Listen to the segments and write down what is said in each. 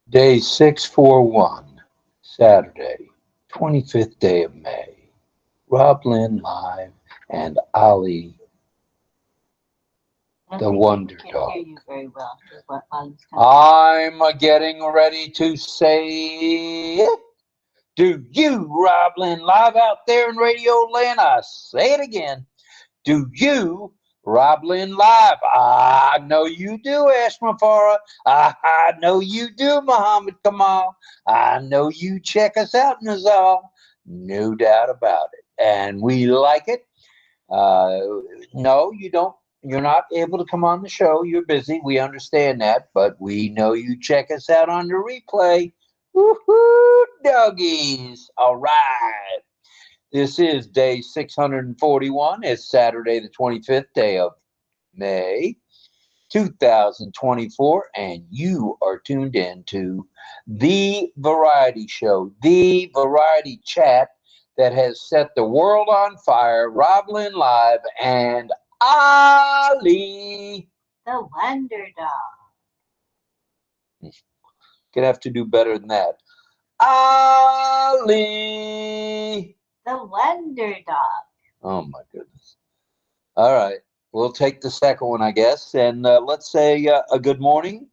Day 641, Saturday, 25th day of May. RobLynn live and Ali, the Wonder I can't Dog. hear you very well. I'm getting ready to say it. Do you, RobLynn, live out there in Radio Land? I say it again. Do you, RobLynn, live? I know you do, Ashma Farah. I know you do, Muhammad Kamal. I know you check us out, Nazal. No doubt about it. And we like it. No, you don't. You're not able to come on the show. You're busy. We understand that. But we know you check us out on the replay. Woohoo, doggies. All right. This is day 641. It's Saturday, the 25th day of May, 2024, and you are tuned in to the variety show, the variety chat that has set the world on fire. RobLynn live and Ali, the Wonder Dog. Gonna have to do better than that. Ali, the Wonder Dog. Oh my goodness. All right. We'll take the second one, I guess. And let's say a good morning,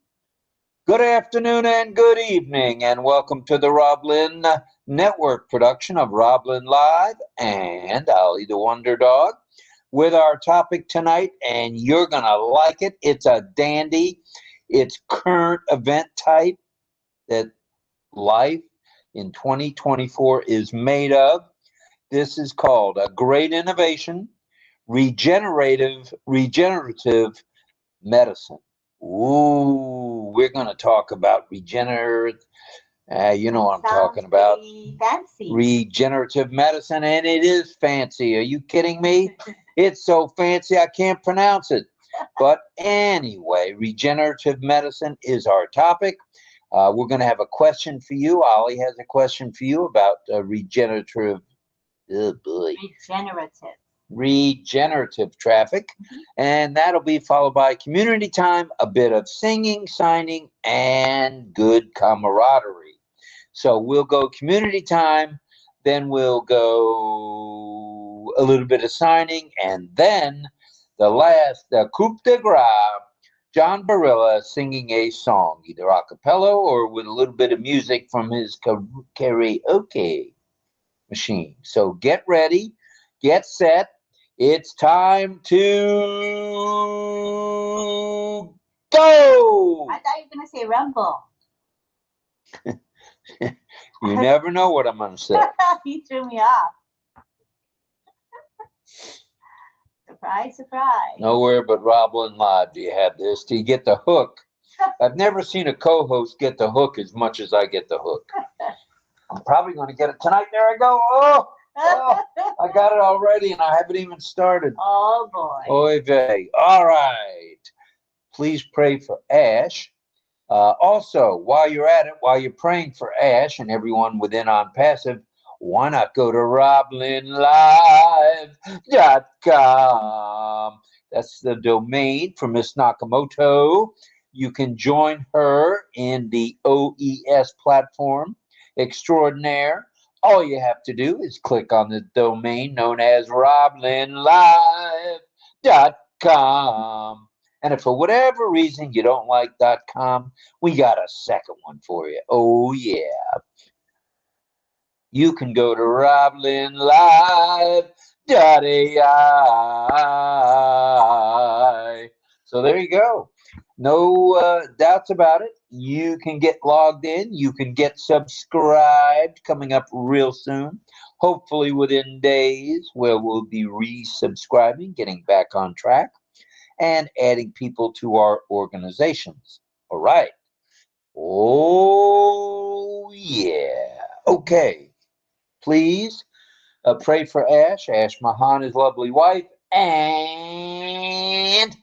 good afternoon, and good evening. And welcome to the RobLynn Network production of RobLynn Live and Ali the Wonder Dog with our topic tonight. And you're going to like it. It's a dandy. It's current event type that life in 2024 is made of. This is called a great innovation. Regenerative medicine. Ooh, we're going to talk about regenerative. You know what I'm talking about. Fancy. Regenerative medicine, and it is fancy. Are you kidding me? It's so fancy I can't pronounce it. But anyway, regenerative medicine is our topic. We're going to have a question for you. Ali has a question for you about regenerative. Oh boy. Regenerative traffic, and that'll be followed by community time, a bit of singing, signing, and good camaraderie. So we'll go community time, then we'll go a little bit of signing, and then the coup de grace, John Barilla singing a song, either a cappella or with a little bit of music from his karaoke machine. So get ready, get set. It's time to go. I thought you were going to say rumble. You never know what I'm going to say. You threw me off. Surprise, surprise. Nowhere but RobLynn Live do you have this. Do you get the hook? I've never seen a co-host get the hook as much as I get the hook. I'm probably going to get it tonight. There I go. Oh, I got it already, and I haven't even started. Oh, boy. Oy vey. All right. Please pray for Ash. Also, while you're at it, while you're praying for Ash and everyone within ONPASSIVE, why not go to RobLynnLive.com? That's the domain for Miss Nakamoto. You can join her in the OES platform extraordinaire. All you have to do is click on the domain known as RobLynnLive.com. And if for whatever reason you don't like .com, we got a second one for you. Oh, yeah. You can go to RobLynnLive.ai. So there you go. No doubts about it. You can get logged in. You can get subscribed coming up real soon. Hopefully within days, where we'll be resubscribing, getting back on track, and adding people to our organizations. All right. Oh, yeah. Okay. Please pray for Ash Mahan, his lovely wife, and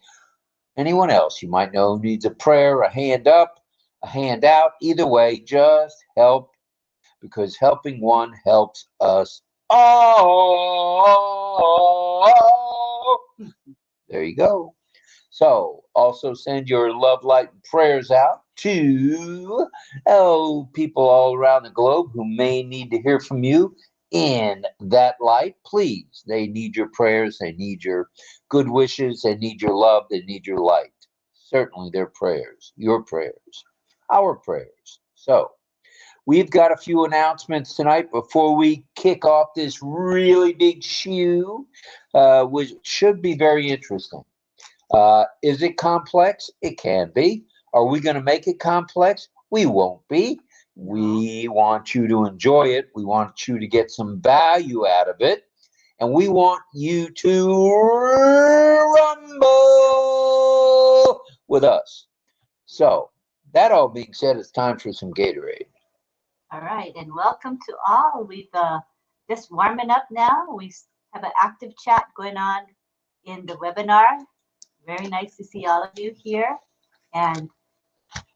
anyone else you might know needs a prayer, a hand up, a hand out. Either way, just help, because helping one helps us all. There you go. So also send your love, light, and prayers out to people all around the globe who may need to hear from you in that light. Please, they need your prayers, they need your good wishes, they need your love, they need your light. Certainly their prayers, your prayers, our prayers. So we've got a few announcements tonight before we kick off this really big shoe, which should be very interesting. Is it complex? It can be. Are we going to make it complex? We won't be. We want you to enjoy it. We want you to get some value out of it. And we want you to rumble with us. So, that all being said, it's time for some Gatorade. All right, and welcome to all. We've just warming up now. We have an active chat going on in the webinar. Very nice to see all of you here. And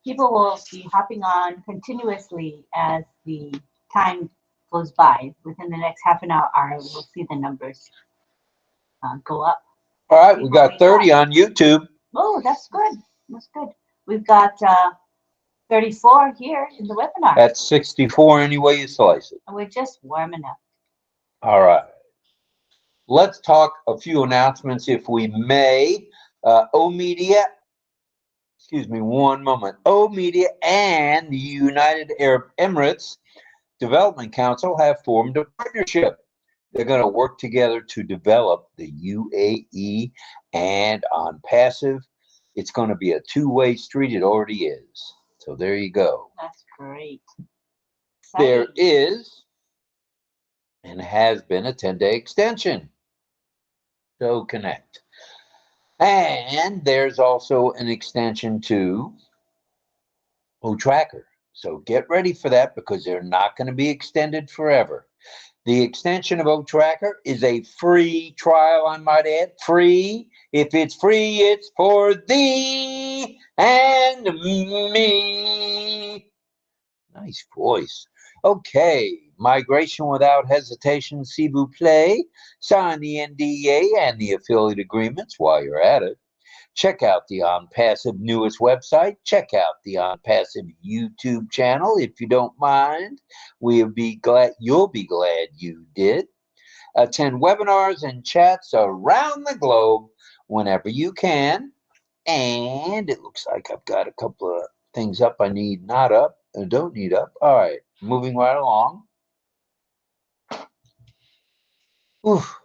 people will be hopping on continuously as the time goes by. Within the next half an hour, we'll see the numbers go up. All right, we got 30 on YouTube. Oh, that's good. That's good. We've got 34 here in the webinar. That's 64 any way you slice it. And we're just warming up. All right. Let's talk a few announcements, if we may. O-Media, excuse me, one moment. O-Media and the United Arab Emirates Development Council have formed a partnership. They're going to work together to develop the UAE and ONPASSIVE. It's going to be a two-way street. It already is. So there you go. That's great. There Exciting. is and has been a 10-day extension to OConnect. And there's also an extension to OTracker. So get ready for that because they're not going to be extended forever. The extension of OTracker is a free trial, I might add. Free. If it's free, it's for thee and me. Nice voice. Okay. Migration without hesitation, s'il vous plaît. Sign the NDA and the affiliate agreements while you're at it. Check out the ONPASSIVE newest website. Check out the ONPASSIVE YouTube channel if you don't mind. You'll be glad you did. Attend webinars and chats around the globe whenever you can. And it looks like I've got a couple of things up I need not up. I don't need up. All right, moving right along. Oof.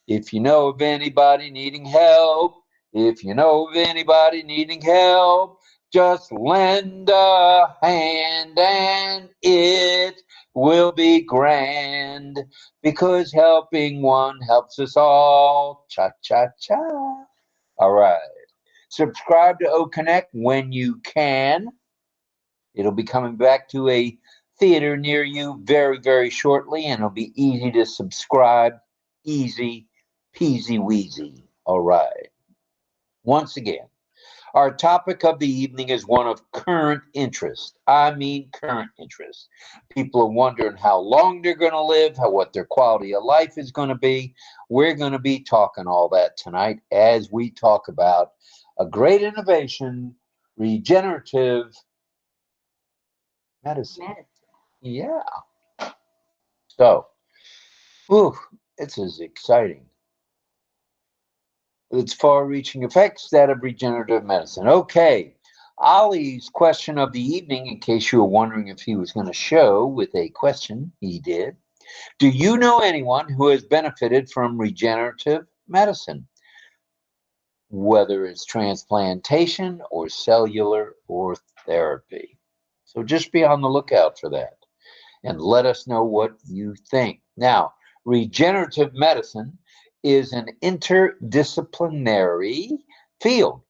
If you know of anybody needing help, if you know of anybody needing help, just lend a hand and it will be grand because helping one helps us all. Cha-cha-cha. All right. Subscribe to OConnect when you can. It'll be coming back to a theater near you very, very shortly, and it'll be easy to subscribe. Easy peasy weasy. All right. Once again, our topic of the evening is one of current interest. I mean current interest. People are wondering how long they're going to live, what their quality of life is going to be. We're going to be talking all that tonight as we talk about a great innovation, regenerative medicine. Yeah. So, this is exciting. Its far-reaching effects, that of regenerative medicine. Okay, Ollie's question of the evening, in case you were wondering if he was going to show with a question, he did. Do you know anyone who has benefited from regenerative medicine? Whether it's transplantation or cellular or therapy. So just be on the lookout for that and let us know what you think. Now, regenerative medicine is an interdisciplinary field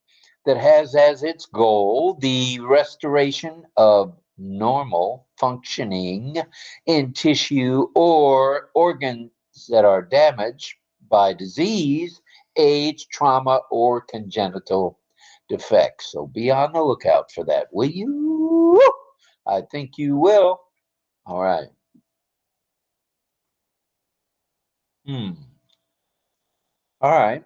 that has as its goal the restoration of normal functioning in tissue or organs that are damaged by disease, age, trauma, or congenital defects. So be on the lookout for that, will you? I think you will. All right. All right.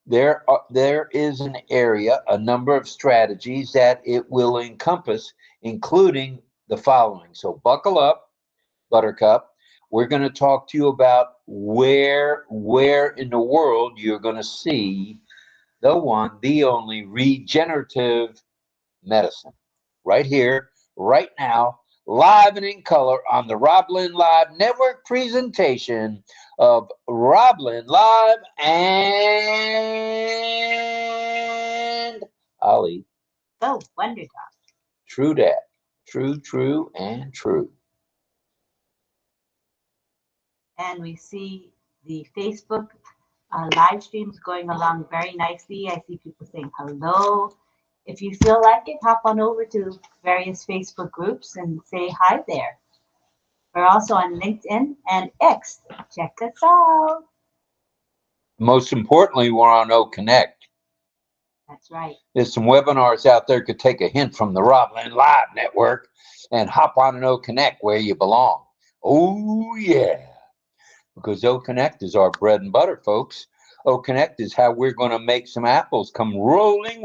there is an area, a number of strategies that it will encompass, including the following. So buckle up, Buttercup. We're going to talk to you about where in the world you're going to see the one, the only regenerative medicine. Right here, right now, live and in color on the RobLynn Live Network presentation of RobLynn Live and Ollie. Oh, Wonder Dog. True that. True, and true. And we see the Facebook live streams going along very nicely. I see people saying hello. If you feel like it, hop on over to various Facebook groups and say hi there. We're also on LinkedIn and X. Check us out. Most importantly, we're on OConnect. That's right. There's some webinars out there could take a hint from the RobLynn Live Network and hop on an OConnect where you belong. Oh, yeah. Because OConnect is our bread and butter, folks. OConnect is how we're going to make some apples come rolling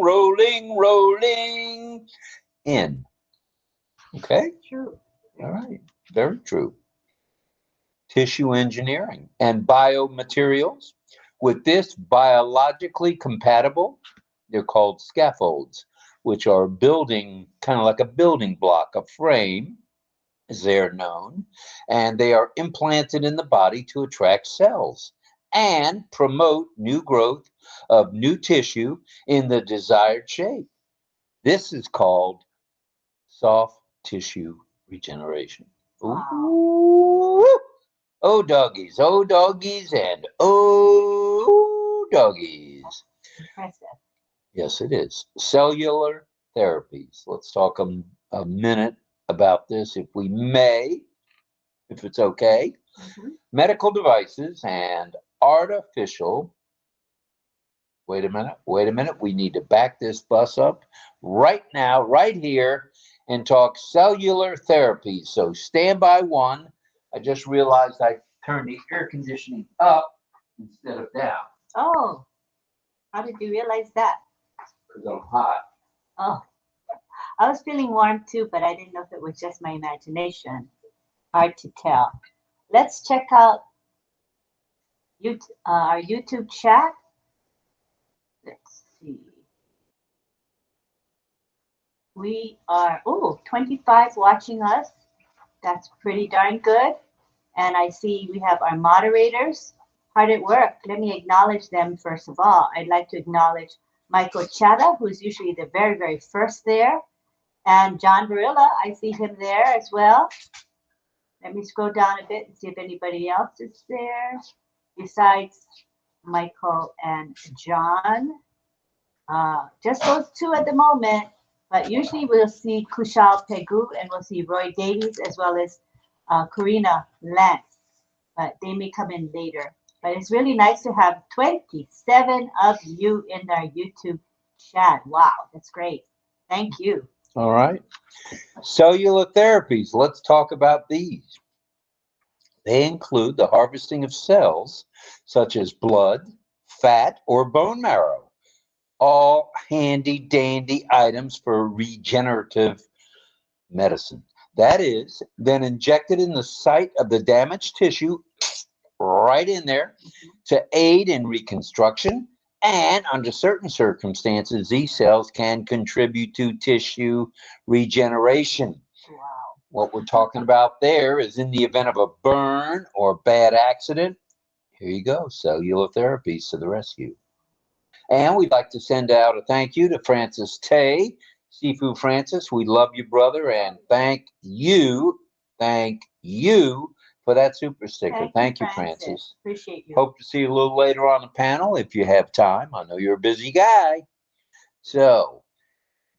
in. Okay? True. All right. Very true. Tissue engineering and biomaterials. With this, biologically compatible, they're called scaffolds, which are building, kind of like a building block, a frame, as they're known, and they are implanted in the body to attract cells and promote new growth of new tissue in the desired shape. This is called soft tissue regeneration. Ooh. Oh, doggies, and oh, doggies. Impressive. Yes, it is. Cellular therapies. Let's talk a minute about this, if we may, if it's okay. Mm-hmm. Medical devices and artificial. Wait a minute. We need to back this bus up right now, right here, and talk cellular therapies. So stand by one. I just realized I turned the air conditioning up instead of down. Oh, how did you realize that? Because I'm hot. Oh, I was feeling warm too, but I didn't know if it was just my imagination. Hard to tell. Let's check out our YouTube chat. Let's see. We are, 25 watching us. That's pretty darn good. And I see we have our moderators hard at work. Let me acknowledge them first of all. I'd like to acknowledge Michael Chata, who's usually the very, very first there. And John Barilla, I see him there as well. Let me scroll down a bit and see if anybody else is there besides Michael and John. Just those two at the moment, but usually we'll see Kushal Pegu and we'll see Roy Davies as well as Karina Lance, but they may come in later. But it's really nice to have 27 of you in our YouTube chat. Wow, that's great. Thank you. All right. Cellular therapies. Let's talk about these. They include the harvesting of cells such as blood, fat, or bone marrow. All handy dandy items for regenerative medicine. That is then injected in the site of the damaged tissue, right in there, to aid in reconstruction. And under certain circumstances, these cells can contribute to tissue regeneration. Wow. What we're talking about there is in the event of a burn or bad accident. Here you go, cellular therapies to the rescue. And we'd like to send out a thank you to Francis Tay. Sifu Francis, we love you, brother, and thank you for that super sticker. Thank you, Francis. Appreciate you. Hope to see you a little later on the panel if you have time. I know you're a busy guy. So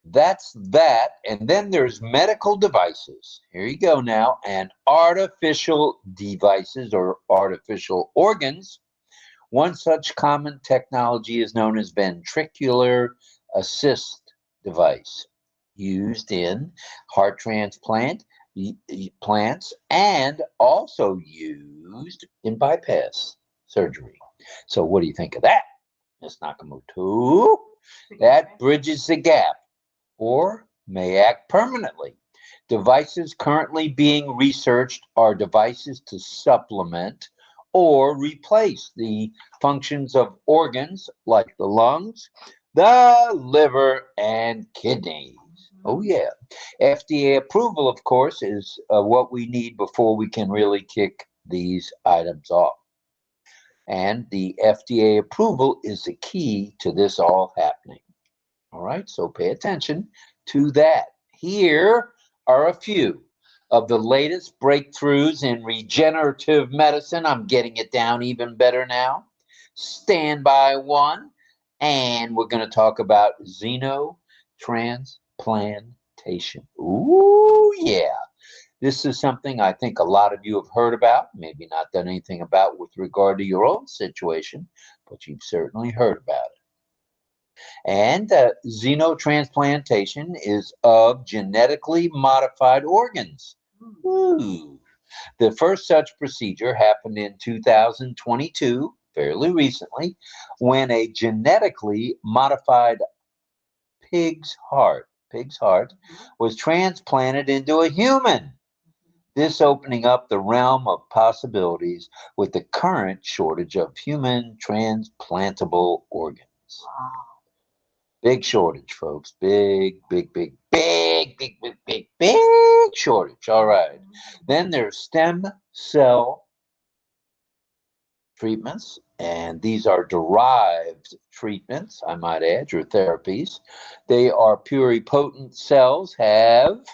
that's that. And then there's medical devices. Here you go now. And artificial devices or artificial organs. One such common technology is known as ventricular assist device, used in heart transplant plants and also used in bypass surgery. So what do you think of that? Miss Nakamoto. That bridges the gap or may act permanently. Devices currently being researched are devices to supplement or replace the functions of organs like the lungs, the liver, and kidneys. Oh, yeah. FDA approval, of course, is what we need before we can really kick these items off. And the FDA approval is the key to this all happening. All right, so pay attention to that. Here are a few of the latest breakthroughs in regenerative medicine. I'm getting it down even better now. Stand by one. And we're going to talk about xenotransplantation. Ooh, yeah. This is something I think a lot of you have heard about, maybe not done anything about with regard to your own situation, but you've certainly heard about it. And xenotransplantation is of genetically modified organs. Ooh. The first such procedure happened in 2022, fairly recently, when a genetically modified pig's heart was transplanted into a human. This opening up the realm of possibilities with the current shortage of human transplantable organs. Wow. Big shortage, folks. Big shortage. All right. Then there's stem cell treatments, and these are derived treatments, I might add, or therapies. They are pluripotent cells, have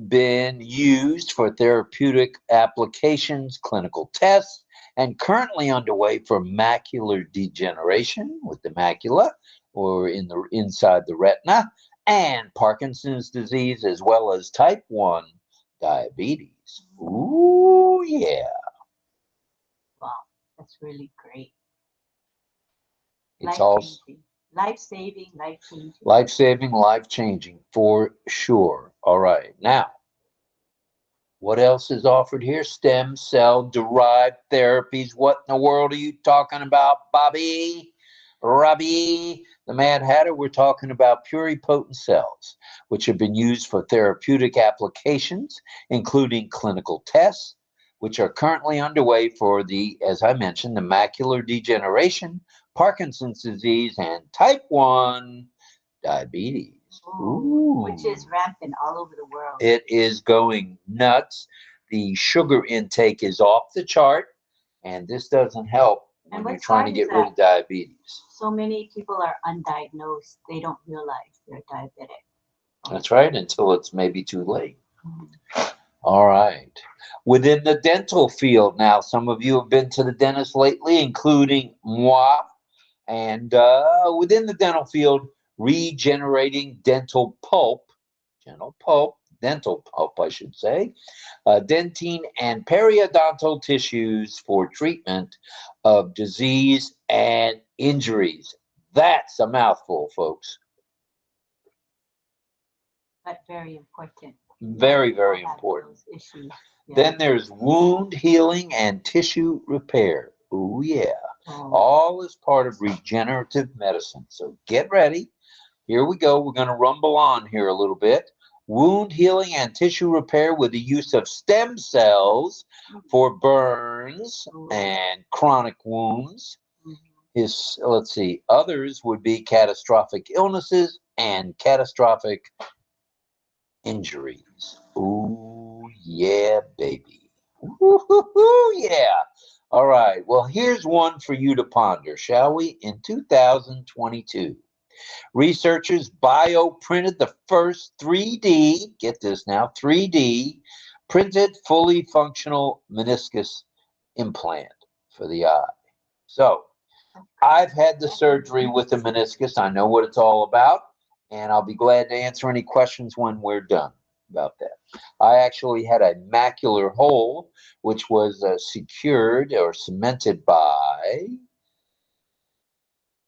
been used for therapeutic applications, clinical tests, and currently underway for macular degeneration with the macula or inside the retina, and Parkinson's disease, as well as type 1 diabetes. Ooh, yeah. Wow, that's really great. It's all life-saving, life-changing. Life-saving, life-changing, for sure. All right. Now, what else is offered here? Stem cell derived therapies. What in the world are you talking about, Bobby? Robbie, the Mad Hatter? We're talking about pluripotent cells, which have been used for therapeutic applications, including clinical tests, which are currently underway for as I mentioned, the macular degeneration, Parkinson's disease, and type 1 diabetes. Ooh, which is rampant all over the world. It is going nuts. The sugar intake is off the chart, and this doesn't help when you're trying to get rid of diabetes. So many people are undiagnosed. They don't realize they're diabetic. That's right, until it's maybe too late. All right. Within the dental field now, some of you have been to the dentist lately, including moi. And within the dental field, regenerating dental pulp, I should say, dentine and periodontal tissues for treatment of disease and injuries. That's a mouthful, folks. But very important. Very, very important. Issues. Yeah. Then there's wound healing and tissue repair. Oh, yeah. All is part of regenerative medicine. So get ready. Here we go. We're going to rumble on here a little bit. Wound healing and tissue repair with the use of stem cells for burns and chronic wounds. Let's see. Others would be catastrophic illnesses and catastrophic injuries. Ooh, yeah, baby. Ooh, yeah. All right. Well, here's one for you to ponder, shall we? In 2022, researchers bioprinted the first 3D, get this now, 3D printed fully functional meniscus implant for the eye. So I've had the surgery with the meniscus. I know what it's all about, and I'll be glad to answer any questions when we're done about that. I actually had a macular hole, which was secured or cemented by,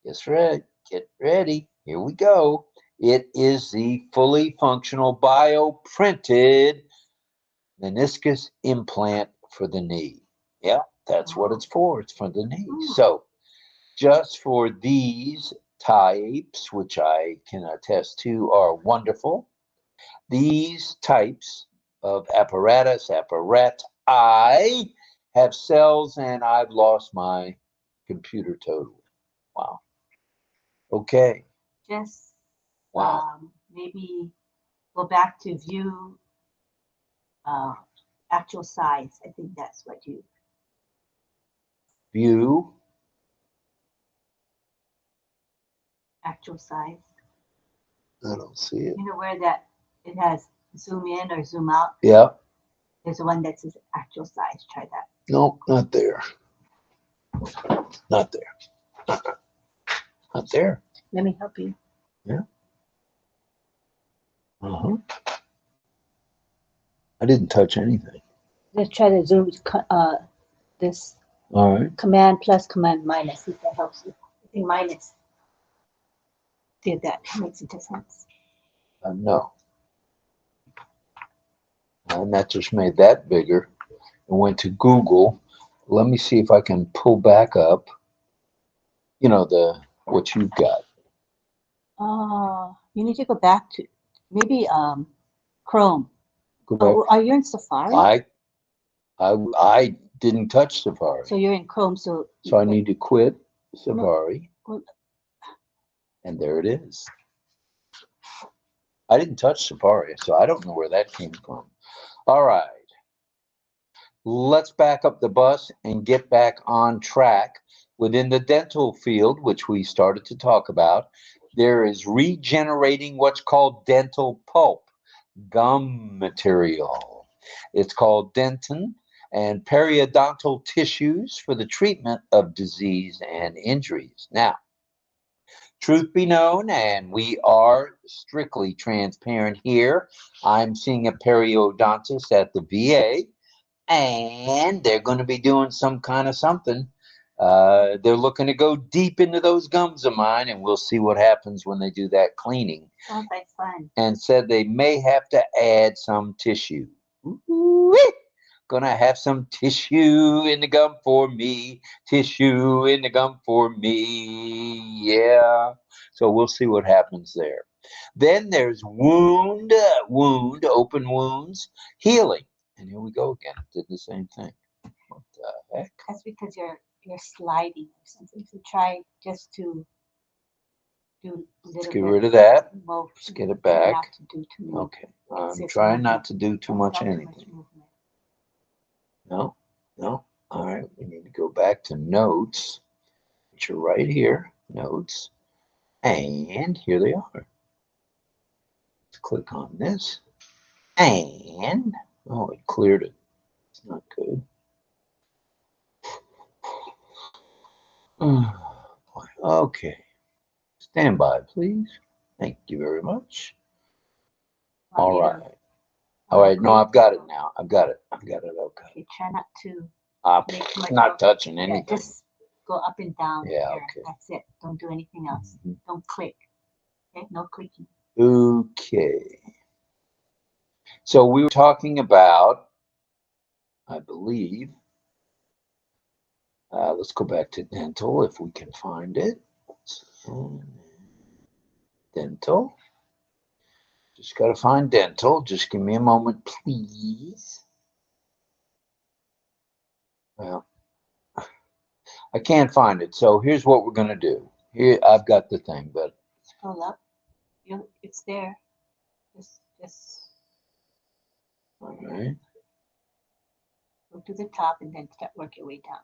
guess right, get ready, here we go. It is the fully functional bioprinted meniscus implant for the knee. Yeah, that's what it's for. It's for the knee. So just for these types, which I can attest to are wonderful. These types of apparatus, I have cells and I've lost my computer totally. Wow. Okay. Just Wow. maybe go back to view actual size. I think that's what you View. actual size. I don't see it. You know where that it has zoom in or zoom out? Yeah. There's one that says actual size. Try that. Nope, not there. Not there. Not there. Let me help you. Yeah. Uh-huh. I didn't touch anything. Let's try to zoom this All right. command plus command minus, if that helps you. I think minus. See if that makes a difference. No. And that just made that bigger. I went to Google. Let me see if I can pull back up, you know, what you've got. You need to go back to maybe Chrome. Go back. Oh, are you in Safari? I didn't touch Safari. So you're in Chrome, so I need to quit Safari. No. And there it is. I didn't touch Safari, so I don't know where that came from. All right. Let's back up the bus and get back on track. Within the dental field, which we started to talk about, there is regenerating what's called dental pulp, gum material. It's called dentin and periodontal tissues for the treatment of disease and injuries. Now, truth be known, and we are strictly transparent here, I'm seeing a periodontist at the VA, and they're going to be doing some kind of something. They're looking to go deep into those gums of mine, and we'll see what happens when they do that cleaning. sounds like fun. And said they may have to add some tissue. Ooh-wee. Gonna have some tissue in the gum for me. Tissue in the gum for me. Yeah. So we'll see what happens there. Then there's wound, open wounds, healing. And here we go again. Did the same thing. What the heck? That's because you're sliding or something. So try just to do a little Let's bit. get rid of that. Well, Let's get it back. not to do too much. Okay. I'm trying not to do too much Not anything. movement. No. All right. We need to go back to notes, which are right here. Notes. And here they are. Let's click on this. And, oh, it cleared it. It's not good. Okay. Stand by, please. Thank you very much. All right. All right. No, I've got it now. I've got it. Okay. Okay, try not to. I'm not touching Yeah, anything. just go up and down. Yeah, here. okay. That's it. Don't do anything else. Don't click. Okay, no clicking. Okay. So we were talking about, I believe, let's go back to dental if we can find it. Dental. Just got to find dental. Just give me a moment, please. Well, I can't find it. So here's what we're going to do. Here, I've got the thing, but. Scroll up. It's there. Just. All right. Go to the top and then work your way down.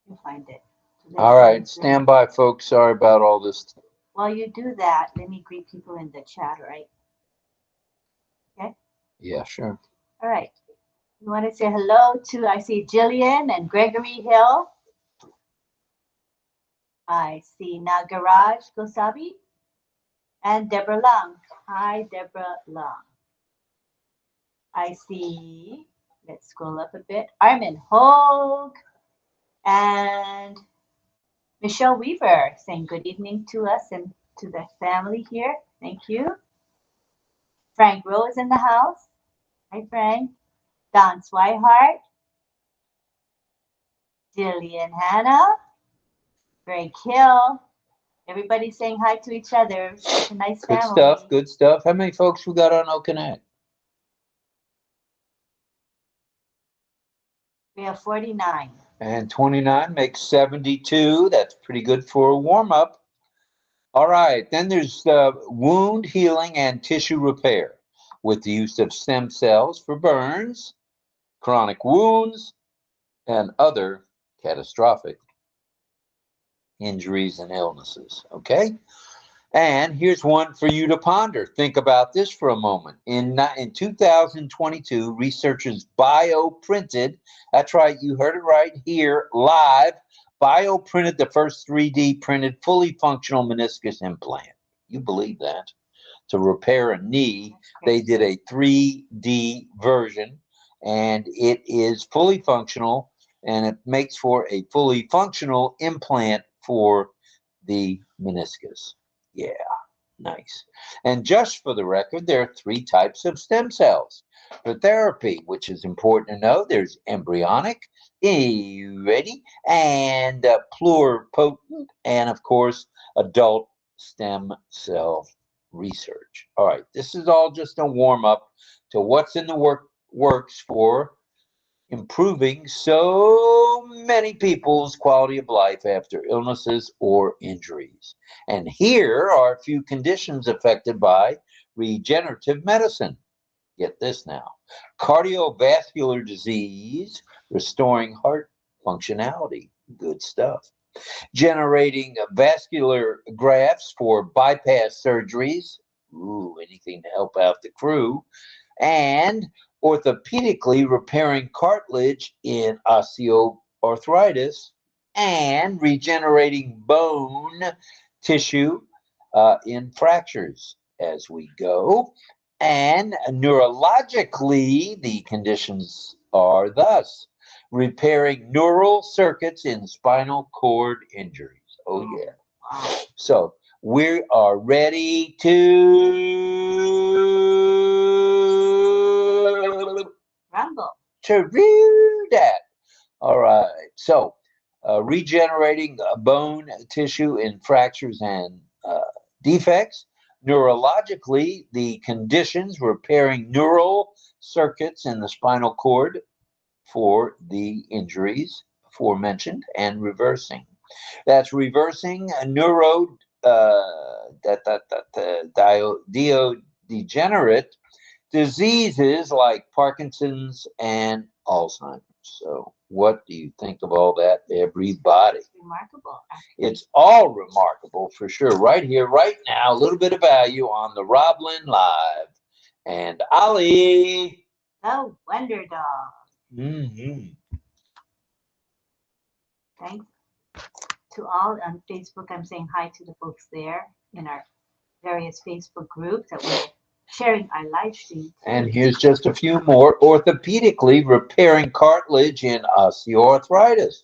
You'll find it. So all right. Stand by, folks. Sorry about all this. While you do that, let me greet people in the chat, right? Okay? Yeah, sure. All right. We want to say hello to, I see Jillian and Gregory Hill. I see Nagaraj Gosabi and Deborah Long. Hi, Deborah Long. I see, let's scroll up a bit, Armin Hogue and Michelle Weaver saying good evening to us and to the family here. Thank you. Frank Rose in the house. Hi, Frank. Don Swihart. Jillian Hannah, Greg Hill. Everybody's saying hi to each other. Such a nice Good family. stuff, good stuff. How many folks we got on OConnect? We have 49. And 29 makes 72. That's pretty good for a warm-up. All right, then there's wound healing and tissue repair with the use of stem cells for burns, chronic wounds, and other catastrophic injuries and illnesses, okay? And here's one for you to ponder. Think about this for a moment. In 2022, researchers bioprinted, that's right, you heard it right here, live, bioprinted the first 3D printed, fully functional meniscus implant. You believe that? To repair a knee, they did a 3D version, and it is fully functional, and it makes for a fully functional implant for the meniscus. Yeah, nice. And just for the record, there are 3 types of stem cells for therapy, which is important to know. There's embryonic, ready, and pluripotent, and of course, adult stem cell research. All right, this is all just a warm up to what's in the works for improving so many people's quality of life after illnesses or injuries. And here are a few conditions affected by regenerative medicine. Get this now. Cardiovascular disease, restoring heart functionality. Good stuff. Generating vascular grafts for bypass surgeries. Ooh, anything to help out the crew. And orthopedically repairing cartilage in osteoarthritis, and regenerating bone tissue in fractures as we go. And neurologically, the conditions are thus: repairing neural circuits in spinal cord injuries. Oh, yeah. So we are ready to Rumble. do that. All right. So regenerating bone tissue in fractures and defects. Neurologically, the conditions repairing neural circuits in the spinal cord for the injuries aforementioned, and reversing. That's reversing degenerate diseases like Parkinson's and Alzheimer's. So what do you think of all that, everybody? It's remarkable. It's all remarkable for sure. Right here, right now, a little bit of value on the RobLynn Live. And Ali. The Wonder Dog. Mm-hmm. Thanks to all on Facebook. I'm saying hi to the folks there in our various Facebook groups that we're sharing our live stream. And here's just a few more. Orthopedically repairing cartilage in osteoarthritis,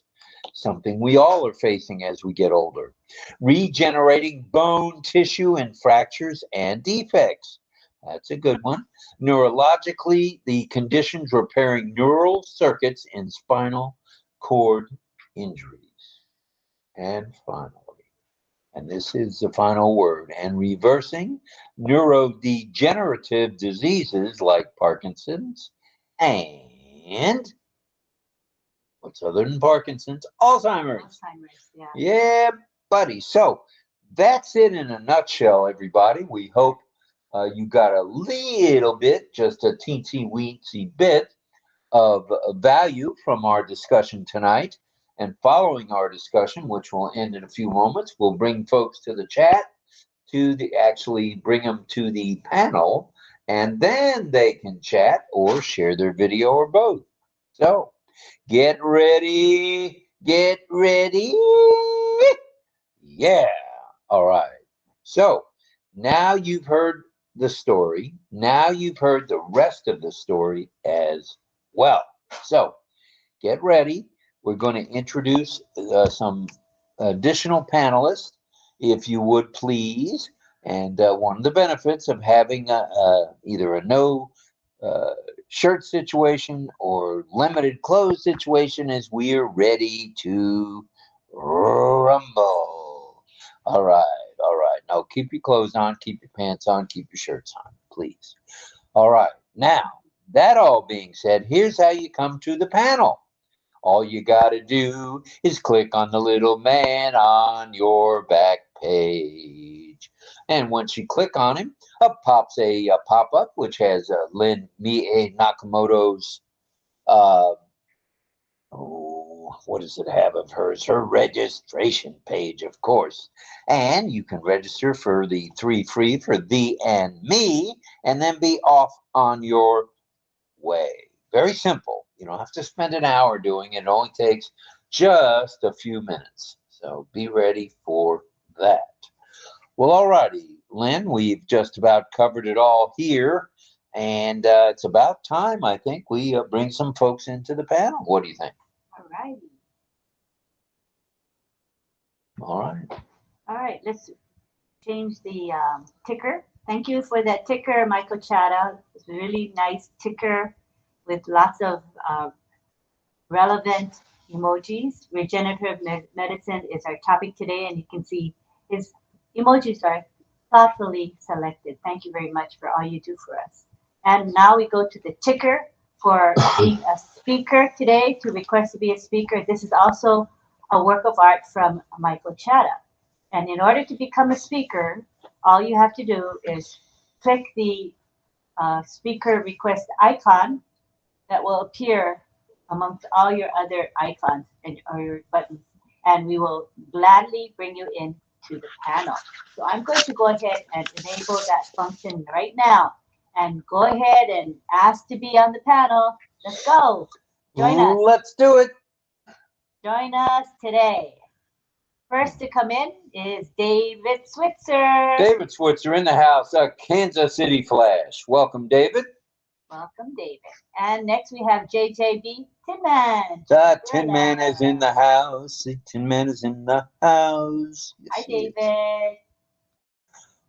something we all are facing as we get older. Regenerating bone tissue in fractures and defects. That's a good one. Neurologically, the conditions repairing neural circuits in spinal cord injuries. And finally, and this is the final word, and reversing neurodegenerative diseases like Parkinson's and what's other than Parkinson's? Alzheimer's. Alzheimer's, yeah. Yeah, buddy. So that's it in a nutshell, everybody. We hope you got a little bit, just a teensy-weensy bit of value from our discussion tonight. And following our discussion, which will end in a few moments, we'll bring folks to the chat actually bring them to the panel, and then they can chat or share their video or both. So get ready, get ready. Yeah. All right. So now you've heard the story. Now you've heard the rest of the story as well. So get ready. We're going to introduce some additional panelists, if you would please. And one of the benefits of having either a no shirt situation or limited clothes situation is we're ready to rumble. All right, all right. Now keep your clothes on, keep your pants on, keep your shirts on, please. All right. Now, that all being said, here's how you come to the panel. All you got to do is click on the little man on your back page. And once you click on him, up pops a pop-up which has Lynn Nakamoto's, what does it have of hers? Her registration page, of course. And you can register for the 3 free for thee and me, and then be off on your way. Very simple. You don't have to spend an hour doing it. It only takes just a few minutes. So be ready for that. Well, alrighty, Lynn, we've just about covered it all here. And it's about time, I think, we bring some folks into the panel. What do you think? All righty. All right. All right, let's change the ticker. Thank you for that ticker, Michael Chada. It's a really nice ticker with lots of relevant emojis. Regenerative medicine is our topic today, and you can see his emojis are thoughtfully selected. Thank you very much for all you do for us. And now we go to the ticker for being a speaker today, to request to be a speaker. This is also a work of art from Michael Chada. And in order to become a speaker, all you have to do is click the speaker request icon that will appear amongst all your other icons and or your buttons, and we will gladly bring you in to the panel. So I'm going to go ahead and enable that function right now, and go ahead and ask to be on the panel. Let's go. Join us. Let's do it. Join us today. First to come in is David Switzer. David Switzer in the house, a Kansas City Flash. Welcome, David. Welcome, David. And next we have JJB Tin Man. The Tin Man is in the house. The Tin Man is in the house. Yes, Hi, David.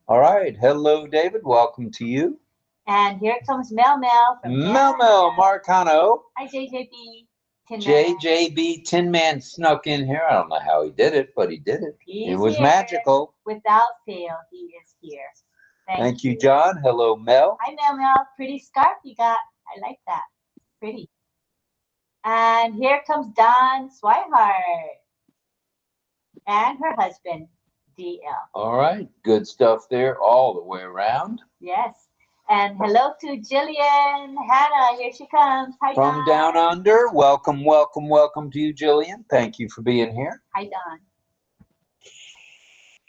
All right. Hello, David. Welcome to you. And here comes Mel Mel from Mel Marcano. Hi, JJB Tin Man. JJB Tin Man snuck in here. I don't know how he did it, but he did it. He's it was here. magical. Without fail, he is here. Thank you, John. Hello, Mel. Hi, Mel Mel. Pretty scarf you got. I like that. Pretty. And here comes Dawn Swihart and her husband, DL. All right. Good stuff there all the way around. Yes. And hello to Jillian. Hannah, here she comes. Hi, From Dawn. down under. Welcome, welcome, welcome to you, Jillian. Thank you for being here. Hi, Dawn.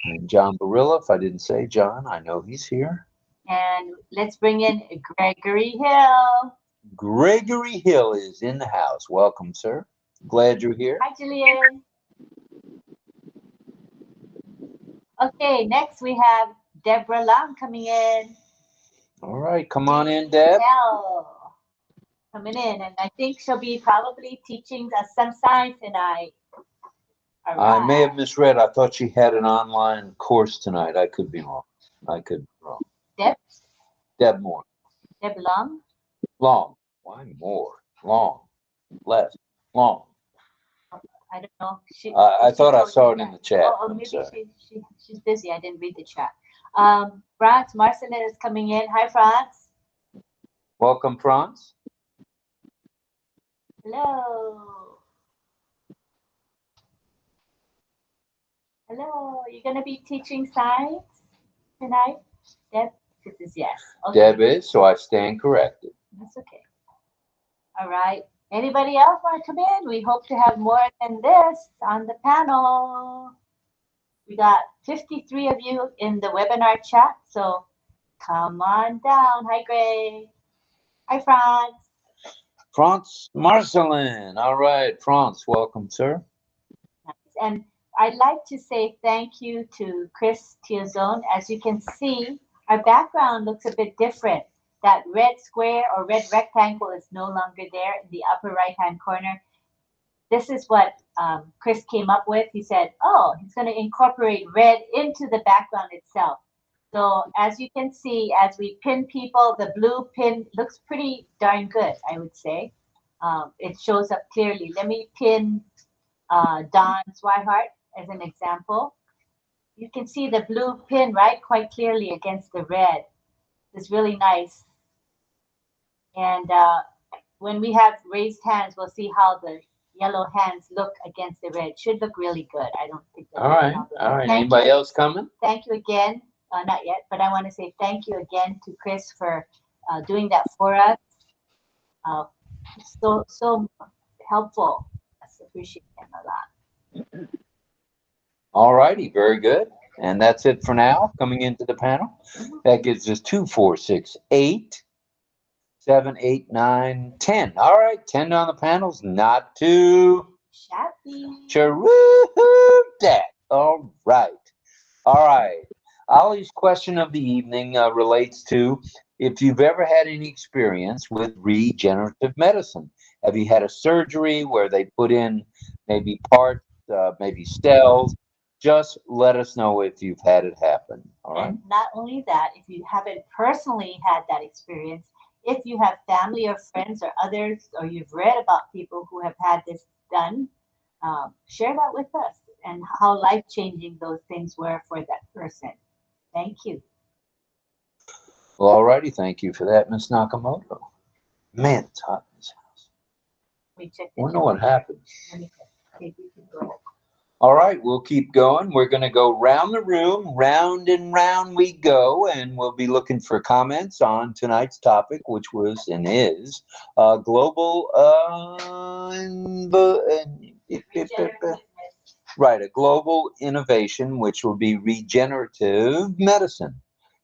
And John Barilla, if I didn't say John, I know he's here. And let's bring in Gregory Hill. Gregory Hill is in the house. Welcome, sir. Glad you're here. Hi, Jillian. Okay, next we have Deborah Long coming in. All right, come on in, Deb. Hell coming in, and I think she'll be probably teaching us some science tonight. All right. I may have misread. I thought she had an online course tonight. I could be wrong. Deb? Deb Moore. Deb Long? Long. Why more? Long. Less. Long. I don't know. I thought I saw it in the chat. Oh, maybe she's busy. I didn't read the chat. Franz Marcin is coming in. Hi, Franz. Welcome, Franz. Hello. Hello. You're going to be teaching science tonight? Deb? This is yes. Okay. Deb is, so I stand corrected. That's okay. All right. Anybody else want to come in? We hope to have more than this on the panel. We got 53 of you in the webinar chat, so come on down. Hi, Gray. Hi, Franz. Franz Marcelin. All right, Franz, welcome, sir. Nice. And I'd like to say thank you to Chris Tiazone. As you can see, our background looks a bit different. That red square or red rectangle is no longer there in the upper right-hand corner. This is what Chris came up with. He said, oh, he's going to incorporate red into the background itself. So as you can see, as we pin people, the blue pin looks pretty darn good, I would say. It shows up clearly. Let me pin Don Swihart as an example. You can see the blue pin, right, quite clearly against the red. It's really nice. And when we have raised hands, we'll see how the yellow hands look against the red. Should look really good. I don't think that's All right. All right. Anybody else coming? Thank you again. Not yet, but I want to say thank you again to Chris for doing that for us. So helpful. I appreciate him a lot. All righty. Very good. And that's it for now. Coming into the panel. That gives us 2, 4, 6, 8, 7, 8, 9, 10. All right. 10 on the panels. Not too shabby. That. All right. All right. Ollie's question of the evening relates to if you've ever had any experience with regenerative medicine. Have you had a surgery where they put in maybe parts, maybe cells? Just let us know if you've had it happen. All right. And not only that, if you haven't personally had that experience, if you have family or friends or others, or you've read about people who have had this done, share that with us and how life-changing those things were for that person. Thank you. Well, all righty. Thank you for that, Miss Nakamoto. Man, it's hot in this house. I wonder what happened. All right, we'll keep going. We're going to go round the room, round and round we go, and we'll be looking for comments on tonight's topic, which was and is global, right, a global innovation, which will be regenerative medicine.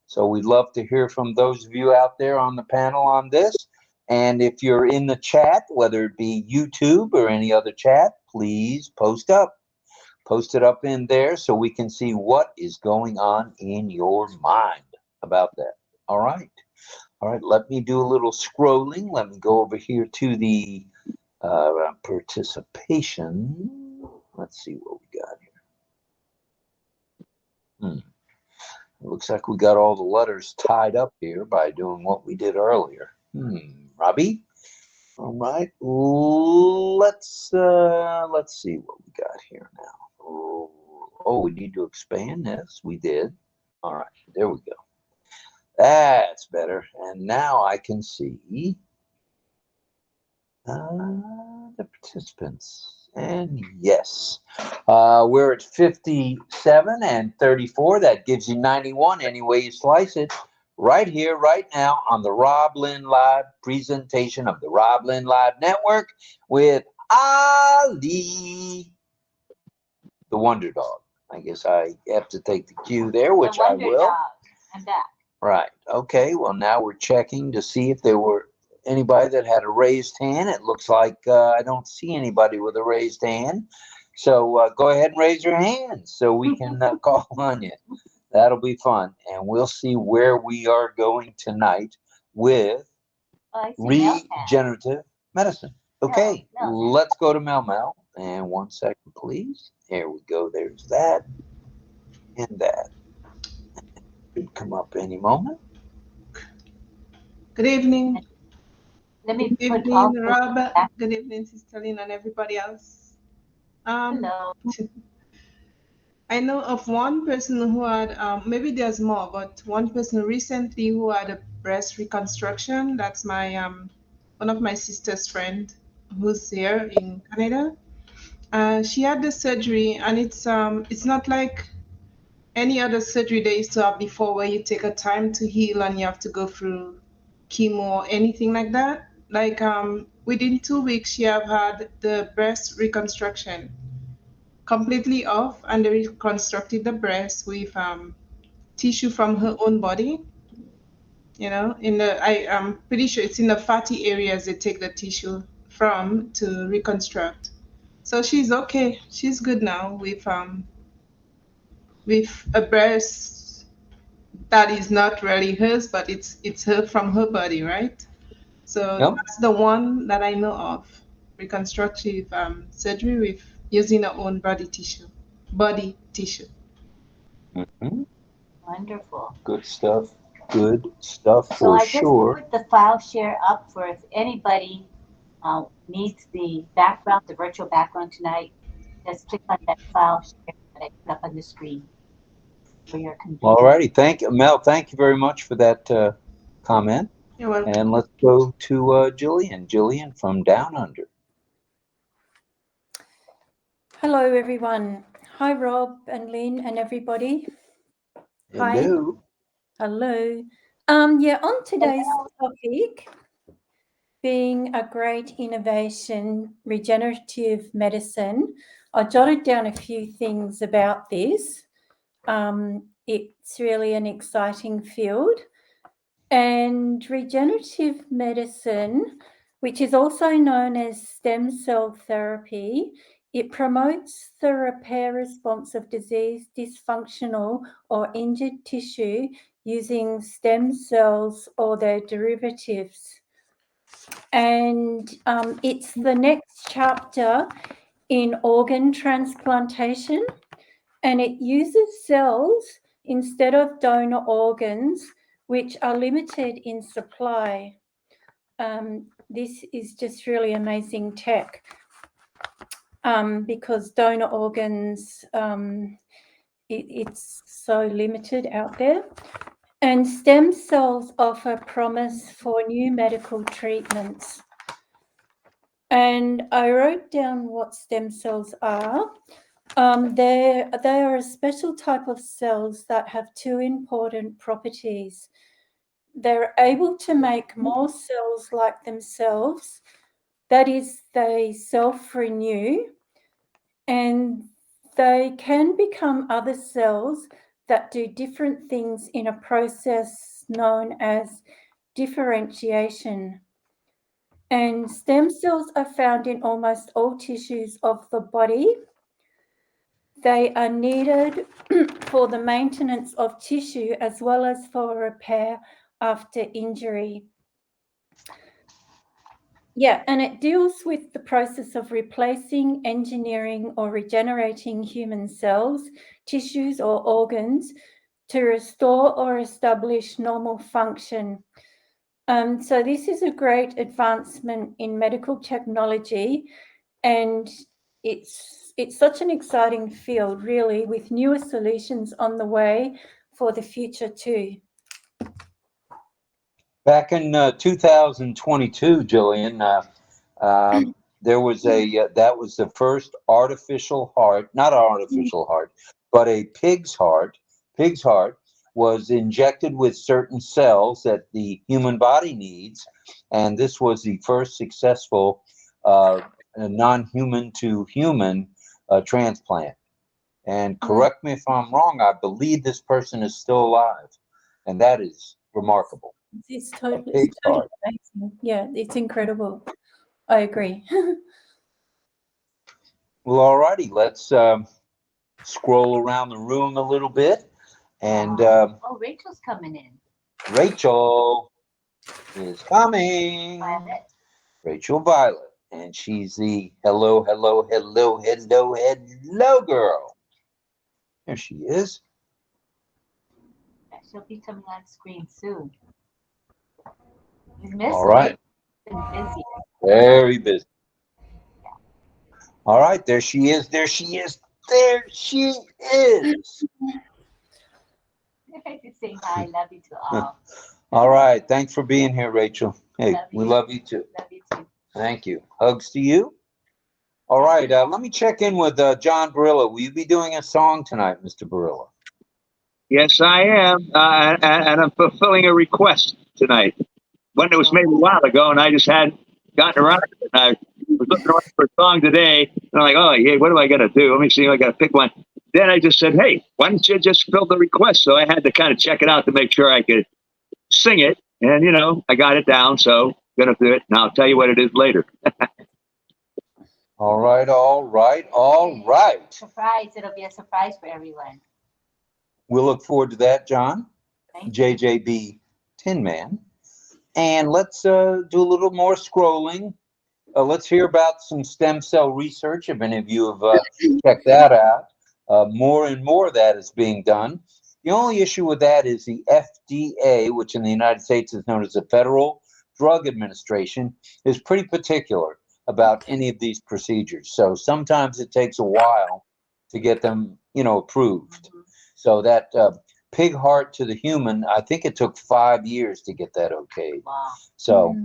So we'd love to hear from those of you out there on the panel on this. And if you're in the chat, whether it be YouTube or any other chat, please post up. Post it up in there so we can see what is going on in your mind about that. All right. All right. Let me do a little scrolling. Let me go over here to the participation. Let's see what we got here. It looks like we got all the letters tied up here by doing what we did earlier. Robbie? All right. Let's see what we got here now. Oh, we need to expand this. We did. All right, there we go. That's better. And now I can see the participants. And yes, we're at 57 and 34. That gives you 91 any way you slice it. Right here, right now on the RobLynn Live presentation of the RobLynn Live Network with Ali, the Wonder Dog. I guess I have to take the cue there, which I will. Dog. I'm back. Right. Okay. Well, now we're checking to see if there were anybody that had a raised hand. It looks like I don't see anybody with a raised hand. So go ahead and raise your hand so we can call on you. That'll be fun. And we'll see where we are going tonight with regenerative medicine. Okay. Let's go to Mel. And 1 second, please. There we go. There's that and that. Could come up any moment. Good evening. Let me Good evening, Rob. Good evening, Sister Lynn, and everybody else. Hello. I know of one person who had, maybe there's more, but one person recently who had a breast reconstruction. That's my one of my sister's friend who's here in Canada. She had the surgery, and it's not like any other surgery they used to have before, where you take a time to heal and you have to go through chemo or anything like that. Like within 2 weeks, she have had the breast reconstruction completely off, and they reconstructed the breast with tissue from her own body. You know, I'm pretty sure it's in the fatty areas they take the tissue from to reconstruct. So she's okay. She's good now with a breast that is not really hers, but it's her from her body, right? So that's the one that I know of, reconstructive surgery with using her own body tissue. Wonderful. Wonderful. Good stuff. Good stuff So for I just sure. put the file share up for if anybody needs the background, the virtual background tonight. Just click on that file share that I put up on the screen for your All convenience. righty. Thank you, Mel. Thank you very much for that comment. You're welcome. And let's go to Jillian. Jillian from Down Under. Hello, everyone. Hi, Rob and Lynn and everybody. Hi. Hello. Hello. Yeah, on today's topic, being a great innovation, regenerative medicine, I jotted down a few things about this. It's really an exciting field. And regenerative medicine, which is also known as stem cell therapy, it promotes the repair response of diseased, dysfunctional, or injured tissue using stem cells or their derivatives. And it's the next chapter in organ transplantation, and it uses cells instead of donor organs, which are limited in supply. This is just really amazing tech because donor organs, it's so limited out there. And stem cells offer promise for new medical treatments. And I wrote down what stem cells are. They are a special type of cells that have two important properties. They're able to make more cells like themselves, that is, they self-renew, and they can become other cells that do different things in a process known as differentiation. And stem cells are found in almost all tissues of the body. They are needed for the maintenance of tissue as well as for repair after injury. Yeah, and it deals with the process of replacing, engineering, or regenerating human cells, tissues, or organs to restore or establish normal function. So this is a great advancement in medical technology, and it's such an exciting field, really, with newer solutions on the way for the future too. Back in 2022, Jillian, there was that was the first artificial heart, not an artificial heart, but a pig's heart. Pig's heart was injected with certain cells that the human body needs, and this was the first successful non-human to human transplant. And correct me if I'm wrong, I believe this person is still alive, and that is remarkable. It's totally amazing. Yeah, it's incredible. I agree. Well, all righty, let's scroll around the room a little bit. And oh, Rachel's coming in. Rachel is coming. Violet. Rachel Violet. And she's the hello girl. There she is. She'll be coming on screen soon. You missed All right. Been busy. Very busy. All right, there she is. There she is. There she is. Say hi, love you to all. All right, thanks for being here, Rachel. Hey, we love you too. Love you too. Thank you. Hugs to you. All right, let me check in with John Barilla. Will you be doing a song tonight, Mr. Barilla? Yes, I am, and I'm fulfilling a request tonight. One that was made a while ago, and I just hadn't gotten around to it. I was looking around for a song today, and I'm like, oh, yeah, what do I got to do? Let me see if I got to pick one. Then I just said, hey, why don't you just fill the request? So I had to kind of check it out to make sure I could sing it, and, you know, I got it down, so I'm going to do it, and I'll tell you what it is later. All right, all right, all right. Surprise. It'll be a surprise for everyone. We'll look forward to that, John. Thank you. JJB Tin Man. And let's do a little more scrolling. Let's hear about some stem cell research, if any of you have checked that out. More and more of that is being done. The only issue with that is the FDA, which in the United States is known as the Federal Drug Administration, is pretty particular about any of these procedures. So sometimes it takes a while to get them, approved. So that pig heart to the human, I think it took 5 years to get that okay. Wow. So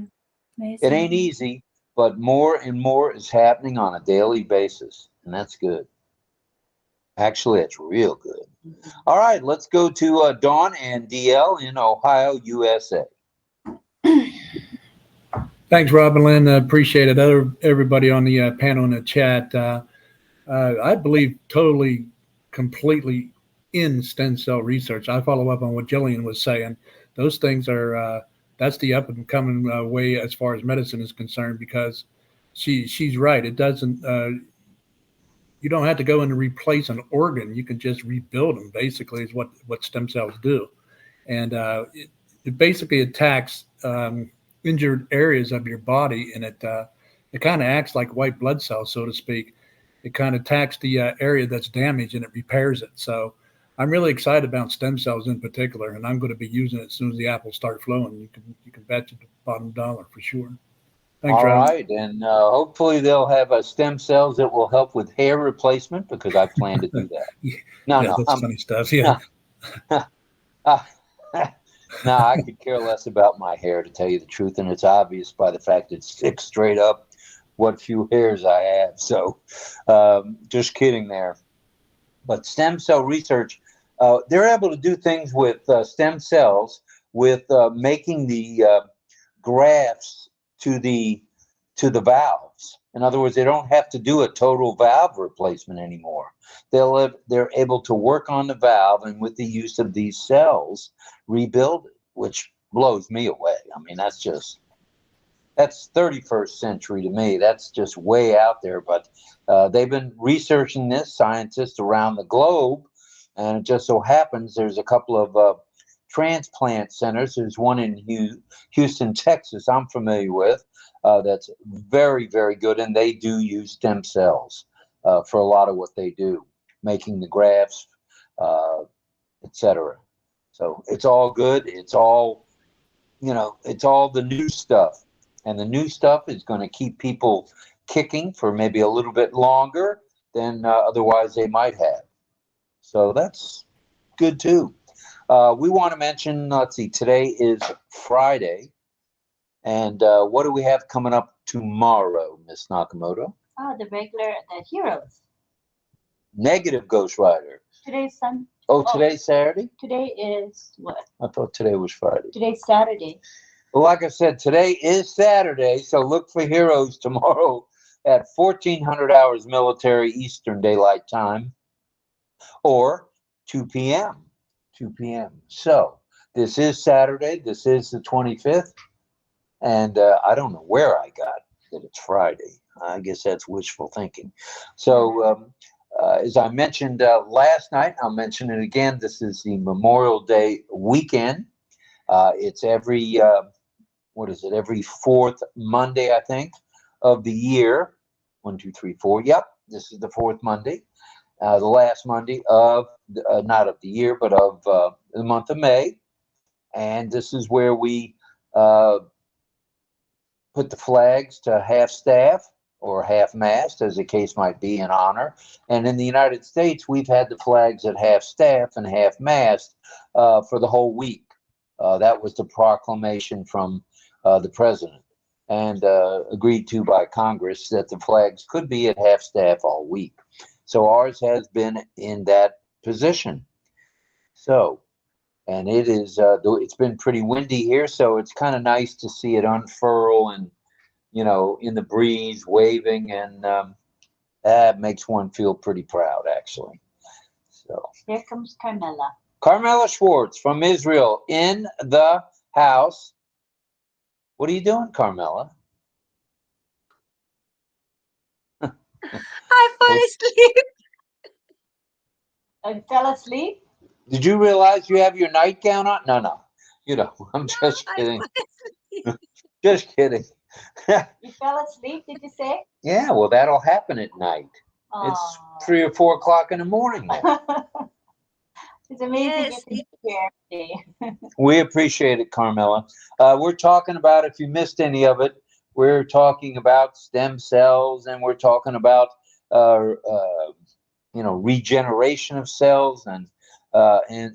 Amazing. it ain't easy, but more and more is happening on a daily basis, and that's good. Actually, it's real good. All right, let's go to Dawn and DL in Ohio, USA. Thanks, Rob and Lynn. I appreciate it. Everybody on the panel in the chat. I believe totally, completely in stem cell research. I follow up on what Jillian was saying. Those things are, that's the up and coming way as far as medicine is concerned, because she's right. It doesn't, you don't have to go in and replace an organ. You can just rebuild them, basically, is what stem cells do. And it basically attacks injured areas of your body, and it kind of acts like white blood cells, so to speak. It kind of attacks the area that's damaged, and it repairs it. So I'm really excited about stem cells in particular, and I'm going to be using it as soon as the apples start flowing. You can bet you the bottom dollar for sure. Thanks, All Rob. right, and hopefully they'll have stem cells that will help with hair replacement, because I plan to do that. No, That's funny stuff. Yeah. No, I could care less about my hair, to tell you the truth, and it's obvious by the fact it sticks straight up what few hairs I have. So just kidding there. But stem cell research, they're able to do things with stem cells, with making the grafts to the valves. In other words, they don't have to do a total valve replacement anymore. They're able to work on the valve, and with the use of these cells, rebuild it, which blows me away. I mean, that's 31st century to me. That's just way out there. But they've been researching this, scientists around the globe, and it just so happens there's a couple of transplant centers. There's one in Houston, Texas, I'm familiar with, that's very, very good, and they do use stem cells for a lot of what they do, making the grafts, etc. So it's all good. It's all, it's all the new stuff, and the new stuff is going to keep people kicking for maybe a little bit longer than otherwise they might have. So that's good too. We want to mention, let's see, today is Friday. And what do we have coming up tomorrow, Miss Nakamoto? Oh, the heroes. Negative Ghost Rider. Today's Sunday. Oh, today's Saturday? Today is what? I thought today was Friday. Today's Saturday. Well, like I said, today is Saturday, so look for heroes tomorrow at 1400 hours military Eastern Daylight Time, or 2 p.m. 2 p.m. So this is Saturday. This is the 25th. And I don't know where I got that it's Friday. I guess that's wishful thinking. So as I mentioned last night, I'll mention it again. This is the Memorial Day weekend. It's every, every fourth Monday, I think, of the year. 1, 2, 3, 4. Yep, this is the fourth Monday. The last Monday of, not of the year, but of the month of May. And this is where we put the flags to half-staff or half-mast, as the case might be, in honor. And in the United States, we've had the flags at half-staff and half-mast for the whole week. That was the proclamation from the president, and agreed to by Congress, that the flags could be at half-staff all week. So ours has been in that position. So, and it is, it's been pretty windy here, so it's kind of nice to see it unfurl and, in the breeze, waving, and that makes one feel pretty proud, actually. So here comes Carmela. Carmela Schwartz from Israel in the house. What are you doing, Carmela? I fell asleep. You fell asleep? Did you realize you have your nightgown on? No. I'm just kidding. Just kidding. You fell asleep, did you say? Yeah, well, that'll happen at night. It's 3 or 4 o'clock in the morning now. It's amazing Yes, you can be here today. We appreciate it, Carmela. We're talking about, if you missed any of it, we're talking about stem cells, and we're talking about regeneration of cells and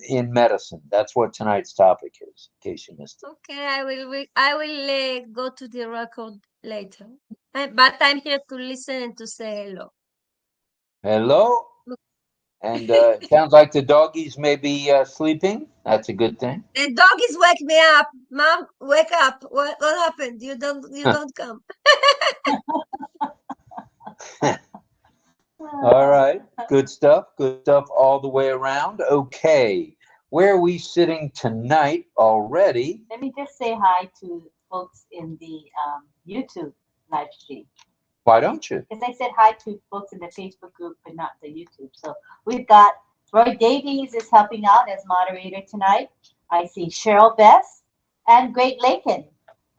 in medicine. That's what tonight's topic is, in case you missed it. okay. I will go to the record later. But I'm here to listen and to say hello. Hello. And it sounds like the doggies may be sleeping. That's a good thing. The doggies wake me up. Mom, wake up. What happened? You don't come. All right. Good stuff. Good stuff all the way around. Okay. Where are we sitting tonight already? Let me just say hi to folks in the YouTube live stream. Why don't you? Because I said hi to folks in the Facebook group, but not the YouTube. So we've got Roy Davies is helping out as moderator tonight. I see Cheryl Bess and Great Lakin,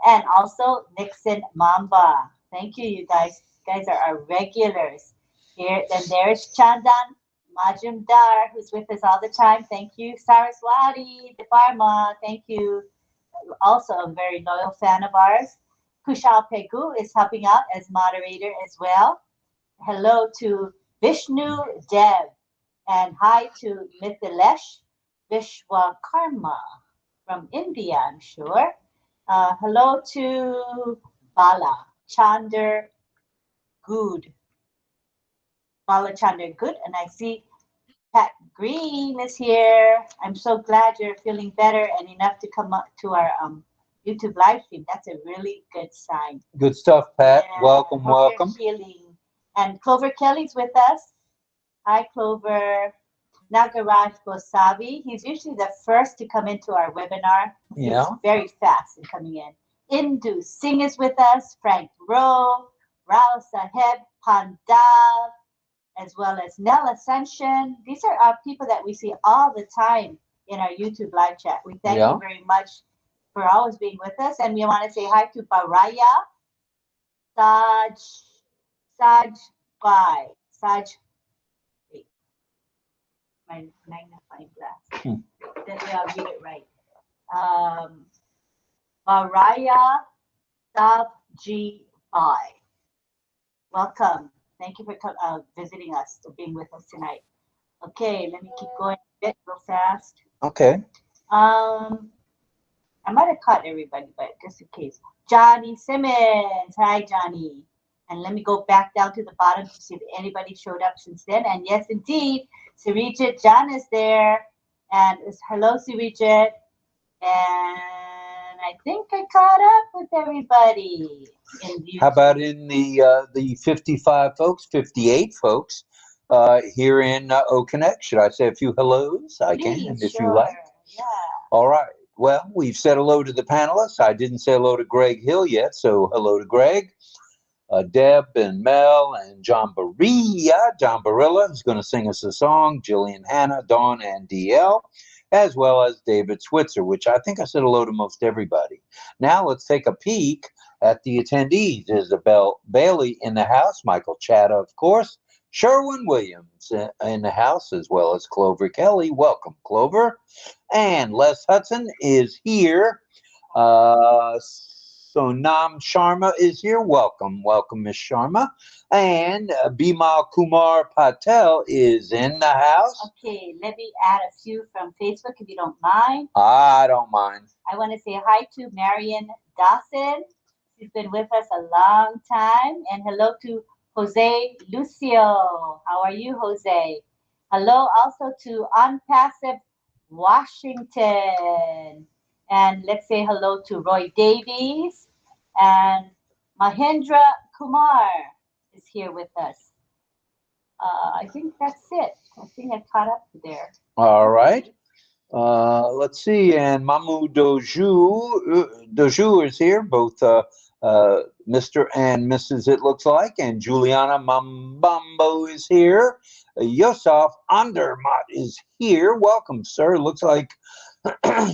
and also Nixon Mamba. Thank you, you guys. You guys are our regulars here. Then there's Chandan Majumdar, who's with us all the time. Thank you. Saraswati Deparma. Thank you. Also a very loyal fan of ours. Kushal Pegu is helping out as moderator as well. Hello to Vishnu Dev, and hi to Mithilesh Vishwakarma from India, I'm sure. Hello to Bala Chander Good. Bala Chander Good, and I see Pat Green is here. I'm so glad you're feeling better and enough to come up to our YouTube live stream. That's a really good sign. Good stuff, Pat. Yeah, Welcome, hope welcome. you're healing. And Clover Kelly's with us. Hi, Clover. Nagaraj Gosavi. He's usually the first to come into our webinar. Yeah. He's very fast in coming in. Indu Singh is with us. Frank Rowe, Rao Saheb Pandal, as well as Nell Ascension. These are our people that we see all the time in our YouTube live chat. We thank you very much for always being with us. And we want to say hi to Baraya Saj, wait, my magnifying glass. Then we all read it right. Baraya Sabji Bai. Welcome. Thank you for visiting us, for being with us tonight. Okay, let me keep going a bit real fast. Okay. I might have caught everybody, but just in case. Johnny Simmons. Hi, Johnny. And let me go back down to the bottom to see if anybody showed up since then. And yes, indeed, Sarijit John is there. And hello, Sarijit. And I think I caught up with everybody. How about in the 55 folks, 58 folks here in OConnect? Should I say a few hellos? I can, if you like. Yeah. All right. Well, we've said hello to the panelists. I didn't say hello to Greg Hill yet, so hello to Greg. Deb and Mel and John Barilla is going to sing us a song, Jillian Hanna, Dawn, and DL, as well as David Switzer, which I think I said hello to most everybody. Now let's take a peek at the attendees. Isabel Bailey in the house, Michael Chatta, of course, Sherwin Williams in the house, as well as Clover Kelly. Welcome, Clover. And Les Hudson is here. Sonam Sharma is here. Welcome, Miss Sharma. And Bimal Kumar Patel is in the house. Okay, let me add a few from Facebook if you don't mind. I don't mind. I want to say hi to Marion Dawson. She's been with us a long time. And hello to Jose Lucio. How are you, Jose? Hello also to ONPASSIVE Washington. And let's say hello to Roy Davies. And Mahendra Kumar is here with us. I think that's it. I think I caught up there. All right. Let's see. And Mamu Doju is here, both Mr. and Mrs. It looks like. And Juliana Mambambo is here. Yosef Andermatt is here. Welcome, sir. Looks like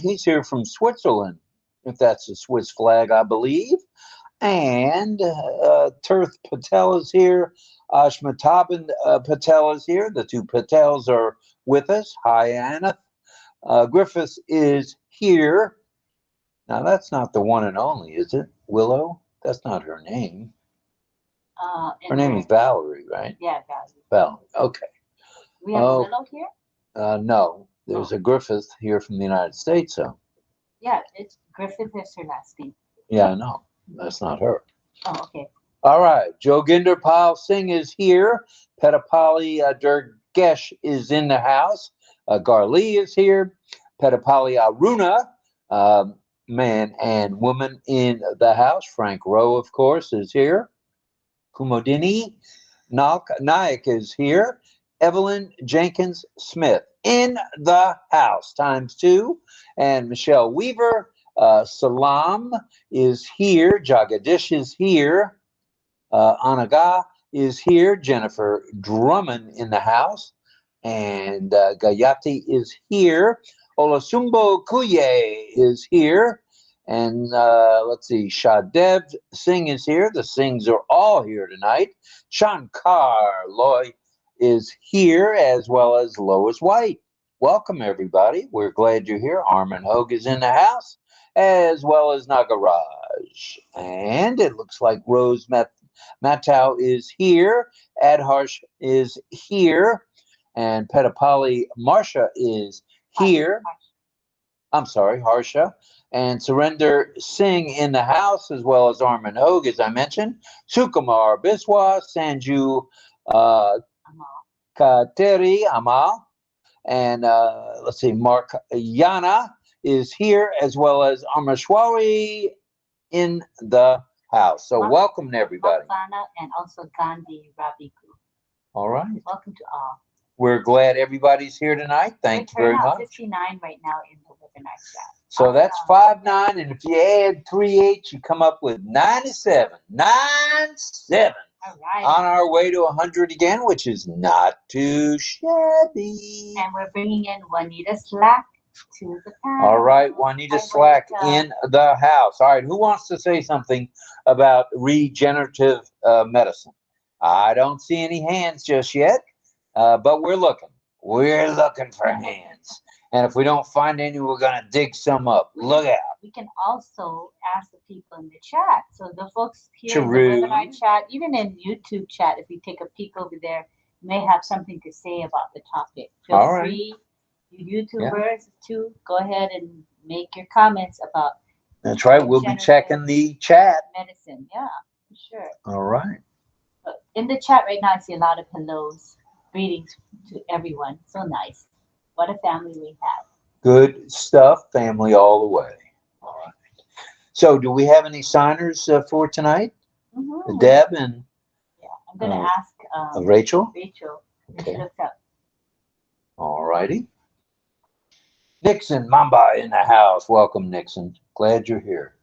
he's here from Switzerland, if that's a Swiss flag, I believe. And Tirth Patel is here. Ashmataban Patel is here. The two Patels are with us. Hi, Anna. Griffith is here. Now, that's not the one and only, is it? Willow? That's not her name. Her name is Valerie, right? Yeah, Valerie. Valerie, okay. We have a Willow here? No, there's a Griffith here from the United States, so. Yeah, it's Griffith is her last name. Yeah, I know. That's not her. Oh, okay. All right. Joginder Pal Singh is here. Petapali Durgesh is in the house. Garli is here. Petapali Aruna, man and woman in the house. Frank Rowe, of course, is here. Kumodini Nayak is here. Evelyn Jenkins Smith in the house, ×2. And Michelle Weaver, Salam is here. Jagadish is here. Anaga is here. Jennifer Drummond in the house. And Gayati is here. Olasumbo Kuye is here. And let's see, Shadev Singh is here. The Singhs are all here tonight. Shankar Loy is here, as well as Lois White. Welcome, everybody. We're glad you're here. Armin Hogue is in the house, as well as Nagaraj. And it looks like Rose Matau is here. Adharsh is here. And Petapali Marsha is here. I'm sorry, Harsha. And Surinder Singh in the house, as well as Armin Hogue, as I mentioned. Sukumar Biswa, Sanju Kateri Amal. And let's see, Mark Yana is here, as well as Amrashwari in the house. So welcome, everybody. And also Gandhi Rabiku. All right. Welcome to all. We're glad everybody's here tonight. Thank you very much. 59 right now in the webinar chat. So that's 59, and if you add 38, you come up with 97. 97. All right. On our way to 100 again, which is not too shabby. And we're bringing in Juanita Slack to the panel. All right, Juanita Slack in the house. All right, who wants to say something about regenerative medicine? I don't see any hands just yet, but we're looking. We're looking for hands. And if we don't find any, we're going to dig some up. Look out. We can also ask the people in the chat. So the folks here True. in the webinar chat, even in YouTube chat, if you take a peek over there, you may have something to say about the topic. Feel All right. free, you YouTubers, to go ahead and make your comments about. That's right. We'll be checking the chat. Medicine, yeah, for sure. All right. But in the chat right now, I see a lot of hellos. Greetings to everyone. So nice. What a family we have. Good stuff. Family all the way. All right. So do we have any signers for tonight? Mm-hmm. Deb and yeah, I'm going to ask Rachel. Rachel, Okay. she looks up. All righty. Nixon Mamba in the house. Welcome, Nixon. Glad you're here.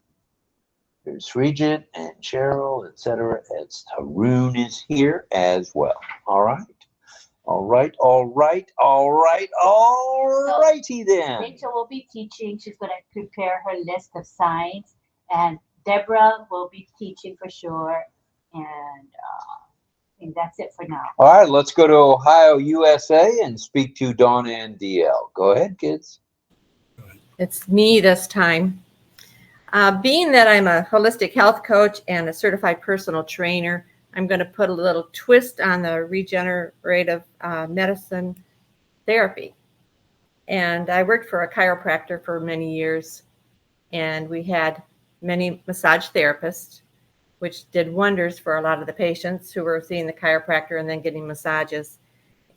There's Srijit and Cheryl, etc. It's Haroon is here as well. All right. All right. All right. All right. All righty then. Rachel will be teaching. She's going to prepare her list of signs. And Deborah will be teaching for sure. And I think that's it for now. All right. Let's go to Ohio, USA and speak to Donna and DL. Go ahead, kids. It's me this time. Being that I'm a holistic health coach and a certified personal trainer, I'm going to put a little twist on the regenerative medicine therapy. And I worked for a chiropractor for many years, and we had many massage therapists, which did wonders for a lot of the patients who were seeing the chiropractor and then getting massages.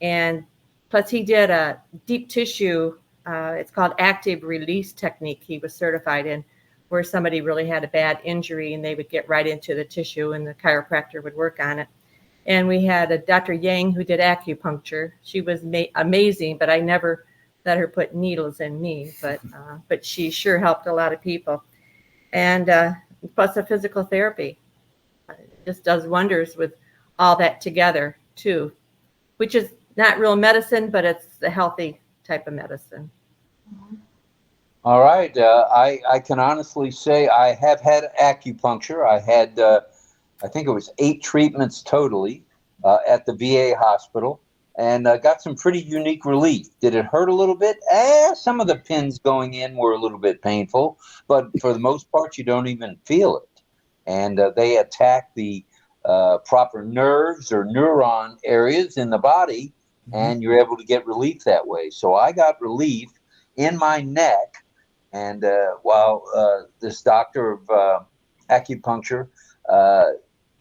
And plus he did a deep tissue, it's called active release technique he was certified in, where somebody really had a bad injury and they would get right into the tissue and the chiropractor would work on it. And we had a Dr. Yang who did acupuncture. She was amazing, but I never let her put needles in me, but she sure helped a lot of people. And plus the physical therapy just does wonders with all that together too, which is not real medicine, but it's the healthy type of medicine. Mm-hmm. All right. I can honestly say I have had acupuncture. I had, I think it was 8 treatments totally at the VA hospital. and got some pretty unique relief. Did it hurt a little bit? Some of the pins going in were a little bit painful, but for the most part, you don't even feel it. And they attack the proper nerves or neuron areas in the body, and you're able to get relief that way. So I got relief in my neck, and while this doctor of acupuncture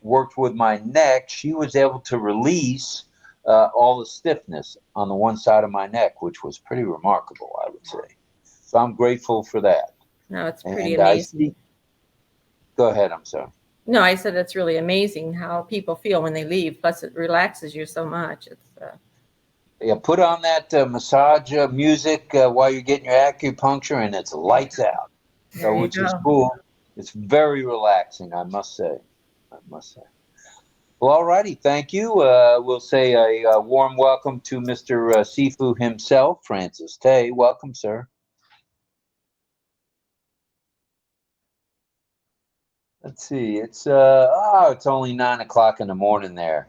worked with my neck, she was able to release all the stiffness on the one side of my neck, which was pretty remarkable, I would say. So I'm grateful for that. No, it's pretty And amazing. Go ahead, I'm sorry. No, I said it's really amazing how people feel when they leave. Plus, it relaxes you so much. It's Yeah, put on that massage music while you're getting your acupuncture, and it's lights out. there you Which is go. cool. It's very relaxing, I must say. Well, all righty. Thank you. We'll say a warm welcome to Mr. Sifu himself, Francis Tay. Welcome, sir. Let's see. It's only 9 o'clock in the morning there.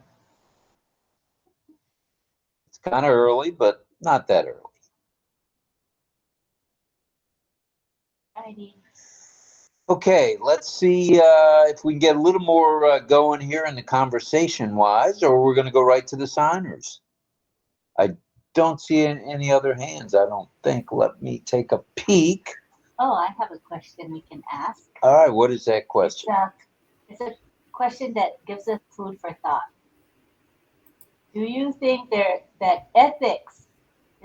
It's kind of early, but not that early. Alrighty. Okay, let's see if we can get a little more going here in the conversation-wise, or we're going to go right to the signers. I don't see any other hands, I don't think. Let me take a peek. Oh, I have a question we can ask. All right, what is that question? It's a question that gives us food for thought. Do you think that ethics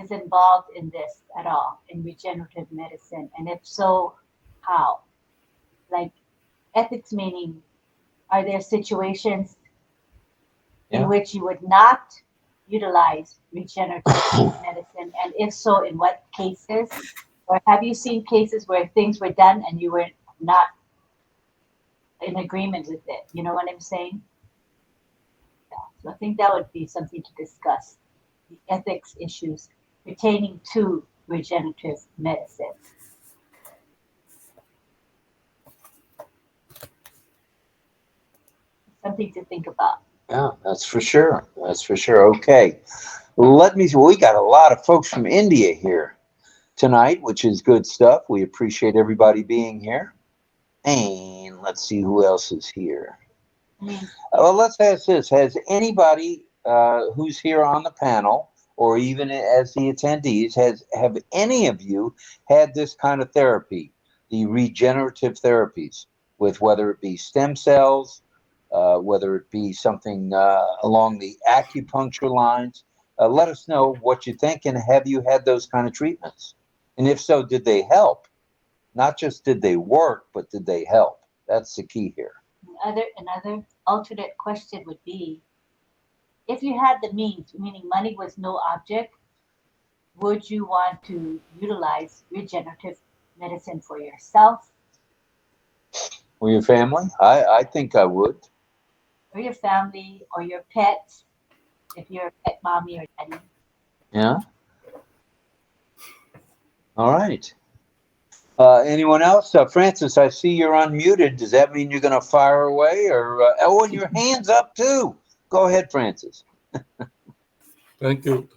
is involved in this at all, in regenerative medicine? And if so, how? Like, ethics meaning, are there situations in which you would not utilize regenerative medicine? And if so, in what cases? Or have you seen cases where things were done and you were not in agreement with it? You know what I'm saying? Yeah. So I think that would be something to discuss, the ethics issues pertaining to regenerative medicine. Something to think about. Yeah, that's for sure. That's for sure. Okay. Let me see. We got a lot of folks from India here tonight, which is good stuff. We appreciate everybody being here. And let's see who else is here. Well, let's ask this. Has anybody who's here on the panel, or even as the attendees, have any of you had this kind of therapy, the regenerative therapies, with whether it be stem cells, whether it be something along the acupuncture lines? Let us know what you think, and have you had those kind of treatments? And if so, did they help? Not just did they work, but did they help? That's the key here. Another alternate question would be, if you had the means, meaning money was no object, would you want to utilize regenerative medicine for yourself? Or your family? I think I would. Or your family, or your pets, if you're a pet mommy or daddy. Yeah. All right. Anyone else? Francis, I see you're unmuted. Does that mean you're going to fire away? Or and your hand's up too. Go ahead, Francis. Thank you.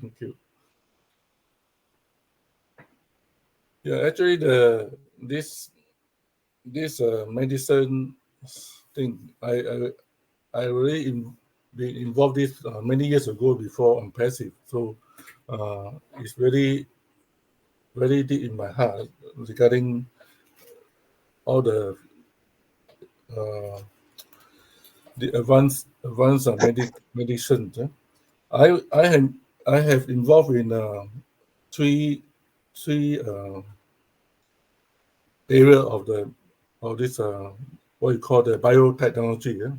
Yeah, actually, this medicine thing, I really been involved this many years ago before ONPASSIVE. So it's very deep in my heart regarding all the advanced medicine. I have involved in three area of this what you call the biotechnology.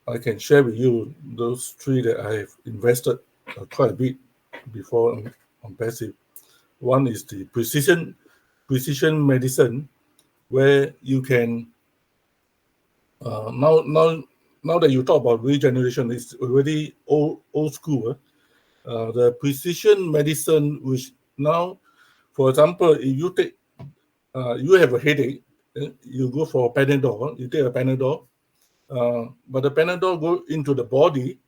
I can share with you those three that I have invested quite a bit before ONPASSIVE. One is the precision medicine, where you can now that you talk about regeneration, it's already old school. The precision medicine, which now, for example, if you take you have a headache, you go for Panadol, you take a Panadol, but the Panadol go into the body,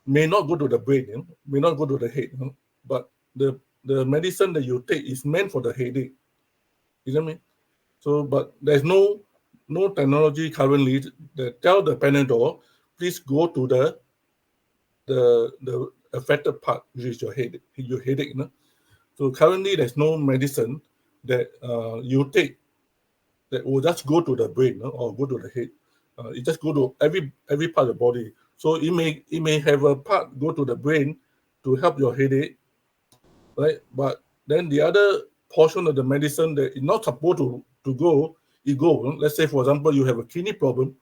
may not go to the brain, you know, may not go to the head, you know, but the medicine that you take is meant for the headache. You know what I mean? So, but there's no technology currently that tell the Panadol, please go to the affected part, which is your headache. You know? So currently, there's no medicine that you take that will just go to the brain, you know, or go to the head. It just go to every part of the body. So it may have a part go to the brain to help your headache, right? But then the other portion of the medicine that is not supposed to go, it go. Let's say, for example, you have a kidney problem,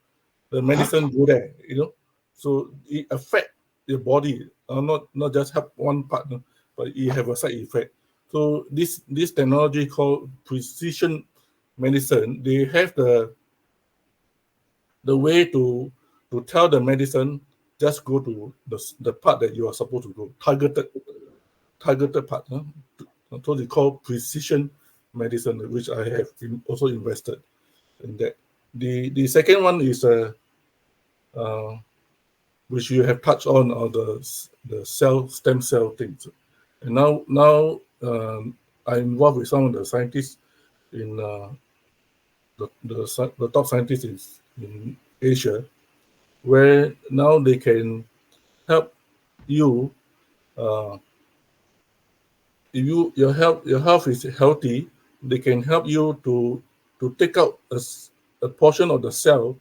the medicine go there, you know. So it affect your body, not just help one part, no, but it have a side effect. So this technology called precision medicine, they have the way to tell the medicine just go to the part that you are supposed to go, targeted part. Huh? So they call precision medicine, which I have also invested in that. The second one is which you have touched on, or the stem cell things. And now I'm involved with some of the scientists in the top scientists in Asia, where now they can help you. If your health is healthy, they can help you to take out a portion of the cell,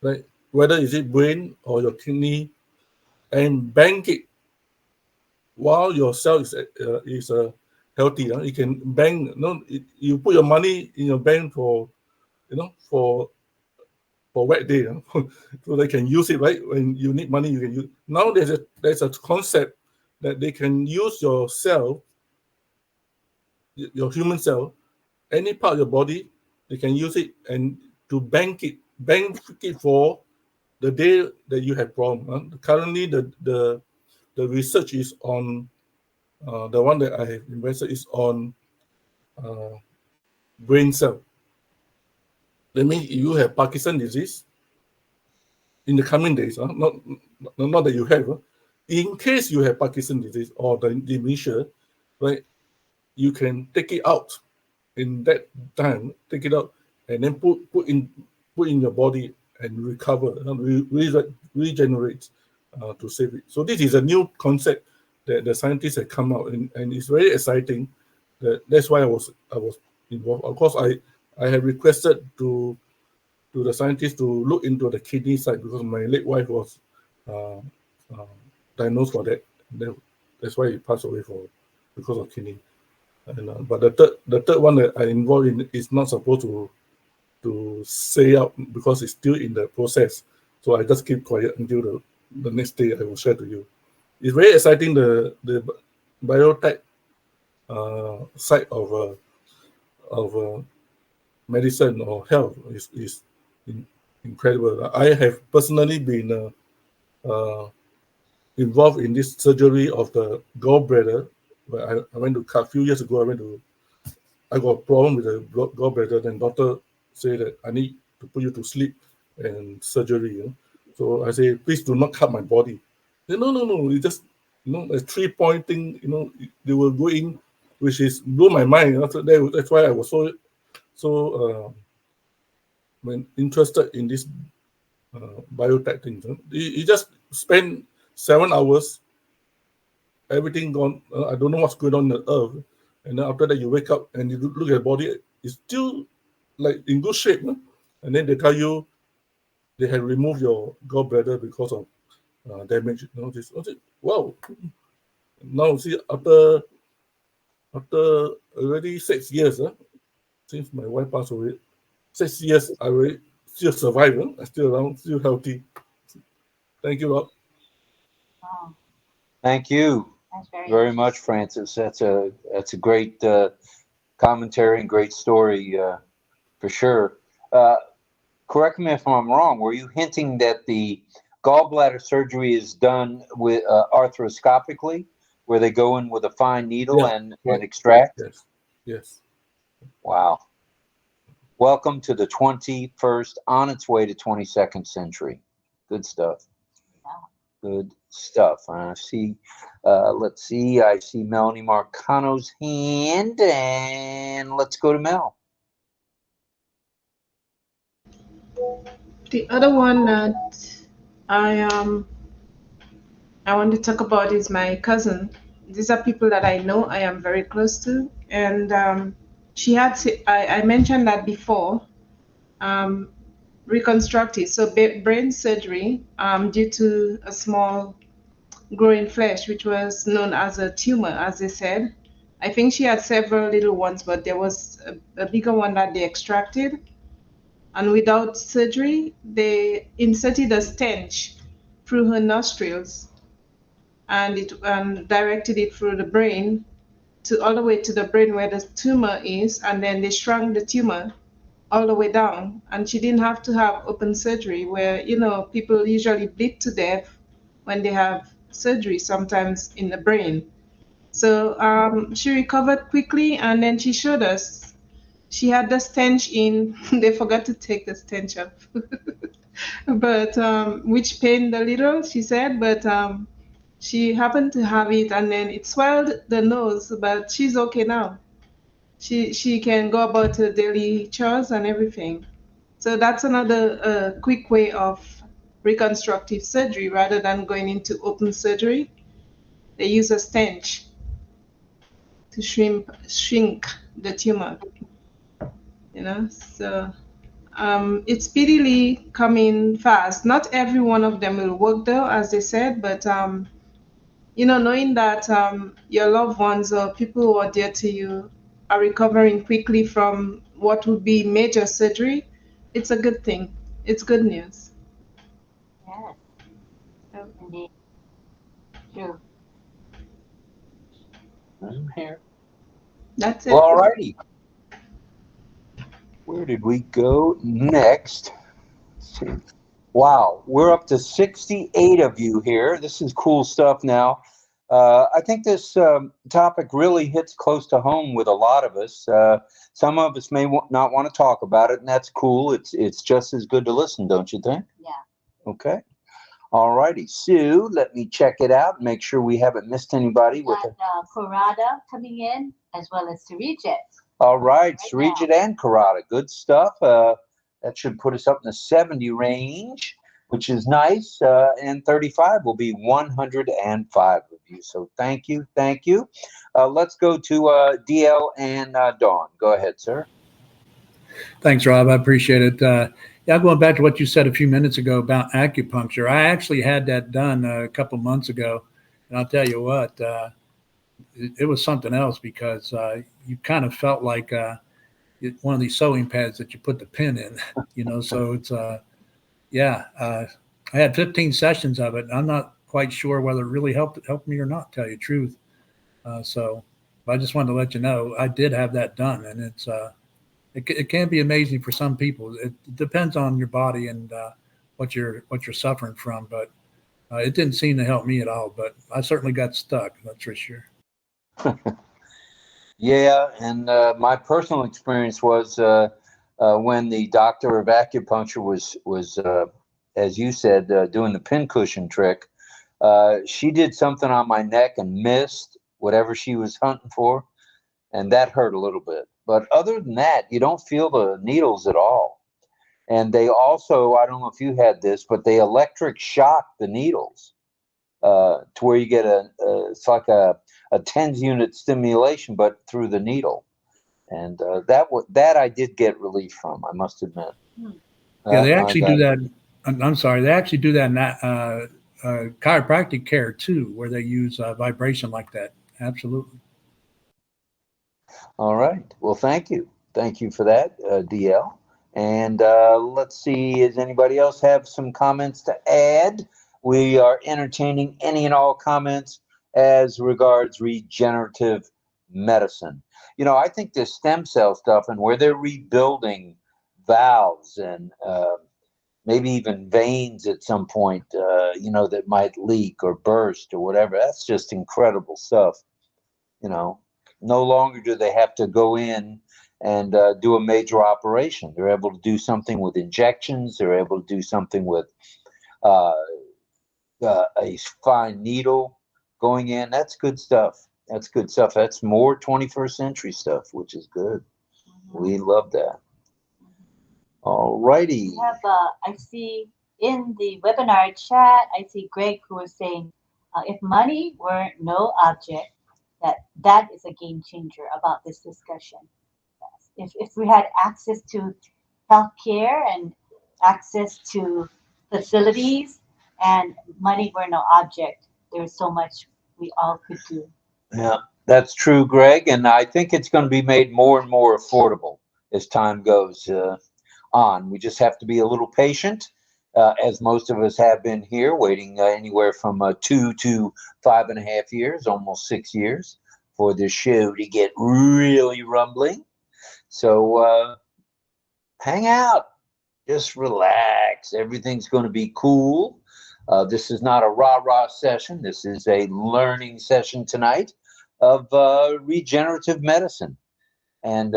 right? Whether is it brain or your kidney, and bank it while your cell is healthy. You can bank. You put your money in your bank for wet day, so they can use it, right? When you need money, you can use. Now there's a concept that they can use your cell, your human cell, any part of your body, they can use it and to bank it for the day that you have problem. Currently, the research is on the one that I have invested is on brain cell. That means if you have Parkinson's disease in the coming days, not that you have, in case you have Parkinson's disease or the dementia, right, you can take it out in that time, take it out, and then put in your body and recover, regenerate to save it. So this is a new concept that the scientists have come out, and it's very exciting. That's why I was involved. Of course, I have requested to the scientists to look into the kidney side, because my late wife was diagnosed for that. That's why he passed away because of kidney. And, but the third one that I involved in is not supposed to say out because it's still in the process. So I just keep quiet until the next day I will share to you. It's very exciting, the biotech side of medicine or health is incredible. I have personally been involved in this surgery of the gallbladder. I went to cut a few years ago. I got a problem with the gallbladder, then doctor said that I need to put you to sleep and surgery. You know? So I say, please do not cut my body. They say, no, it just, a 3-point thing, they will go in, which is blew my mind. That's why I was so interested in this biotech thing. You just spend 7 hours, everything gone. I don't know what's going on the earth. And then after that, you wake up and you look at the body, it's still like in good shape. No? And then they tell you they have removed your gallbladder because of damage. Wow. Now, see, after already 6 years, since my wife passed away, 6 years, I already still survive. I'm still around, still healthy. Thank you, Rob. Wow. Thank you That's very much, Francis. That's a great commentary and great story for sure. Correct me if I'm wrong. Were you hinting that the gallbladder surgery is done with arthroscopically, where they go in with a fine needle and extract? Yes. Wow. Welcome to the 21st, on its way to 22nd century. Good stuff. Good stuff. I see. Let's see. I see Melanie Marcano's hand, and let's go to Mel. The other one that I want to talk about is my cousin. These are people that I know I am very close to, and she had. I mentioned that before. Reconstructive, so brain surgery due to a small growing flesh, which was known as a tumor, as they said. I think she had several little ones, but there was a bigger one that they extracted. And without surgery, they inserted a stench through her nostrils and it directed it through the brain to all the way to the brain where the tumor is, and then they shrunk the tumor all the way down. And she didn't have to have open surgery, where people usually bleed to death when they have surgery, sometimes in the brain. So she recovered quickly, and then she showed us. She had the stench in. They forgot to take the stench off, but which pained a little, she said. But she happened to have it, and then it swelled the nose. But she's okay now. She can go about her daily chores and everything. So that's another quick way of reconstructive surgery rather than going into open surgery. They use a stench to shrink the tumor. So it's speedily coming fast. Not every one of them will work though, as they said, but knowing that your loved ones or people who are dear to you are recovering quickly from what would be major surgery, it's a good thing. It's good news. Yes, indeed. True. I'm here. That's it. Well, all righty. Where did we go next? Let's see. Wow, we're up to 68 of you here. This is cool stuff now. I think this topic really hits close to home with a lot of us. Some of us may not want to talk about it, and that's cool. It's just as good to listen, don't you think? Yeah. Okay. All righty. Sue, let me check it out and make sure we haven't missed anybody. We got Corrada coming in, as well as Sarijit. All right, Sarijit and Karada. Good stuff. That should put us up in the 70 range, which is nice. And 35 will be 105 of you. So thank you. Thank you. Let's go to DL and Dawn. Go ahead, sir. Thanks, Rob. I appreciate it. Yeah, going back to what you said a few minutes ago about acupuncture, I actually had that done a couple months ago. And I'll tell you what, it was something else, because you kind of felt like one of these sewing pads that you put the pin in, so it's, I had 15 sessions of it. I'm not quite sure whether it really helped me or not, tell you the truth. So I just wanted to let you know I did have that done, and it's, it can be amazing for some people. It depends on your body and what you're suffering from, but it didn't seem to help me at all, but I certainly got stuck, that's for sure. Yeah, and my personal experience was when the doctor of acupuncture was as you said, doing the pincushion trick. She did something on my neck and missed whatever she was hunting for, and that hurt a little bit. But other than that, you don't feel the needles at all. And they also, I don't know if you had this, but they electric shock the needles to where you get it's like a 10s unit stimulation, but through the needle. And that I did get relief from, I must admit. Yeah, they actually do that. I'm sorry, they actually do that in chiropractic care too, where they use vibration like that. Absolutely. All right. Well, thank you. Thank you for that, DL. And let's see, does anybody else have some comments to add? We are entertaining any and all comments as regards regenerative medicine. I think this stem cell stuff, and where they're rebuilding valves and maybe even veins at some point, that might leak or burst or whatever, that's just incredible stuff. No longer do they have to go in and do a major operation. They're able to do something with injections. They're able to do something with a fine needle going in. That's good stuff. That's good stuff. That's more 21st century stuff, which is good. We love that. All righty. We have, I see in the webinar chat, I see Greg who was saying, if money were no object, that is a game changer about this discussion. If we had access to healthcare and access to facilities and money were no object, there's so much we all could do. Yeah, that's true, Greg. And I think it's going to be made more and more affordable as time goes on. We just have to be a little patient, as most of us have been here, waiting anywhere from 2 to 5.5 years, almost 6 years, for this show to get really rumbling. So hang out, just relax. Everything's going to be cool. This is not a rah-rah session. This is a learning session tonight of regenerative medicine. And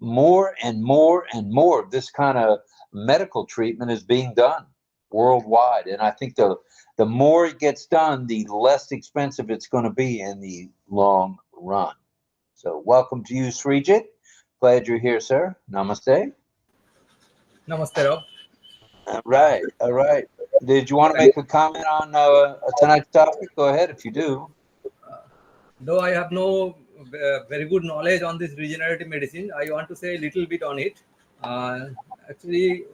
more and more and more of this kind of medical treatment is being done worldwide. And I think the more it gets done, the less expensive it's going to be in the long run. So welcome to you, Srijit. Glad you're here, sir. Namaste. Namaste, Rob. All right. All right. Did you want to make a comment on tonight's topic? Go ahead if you do. Though I have no very good knowledge on this regenerative medicine, I want to say a little bit on it. Actually,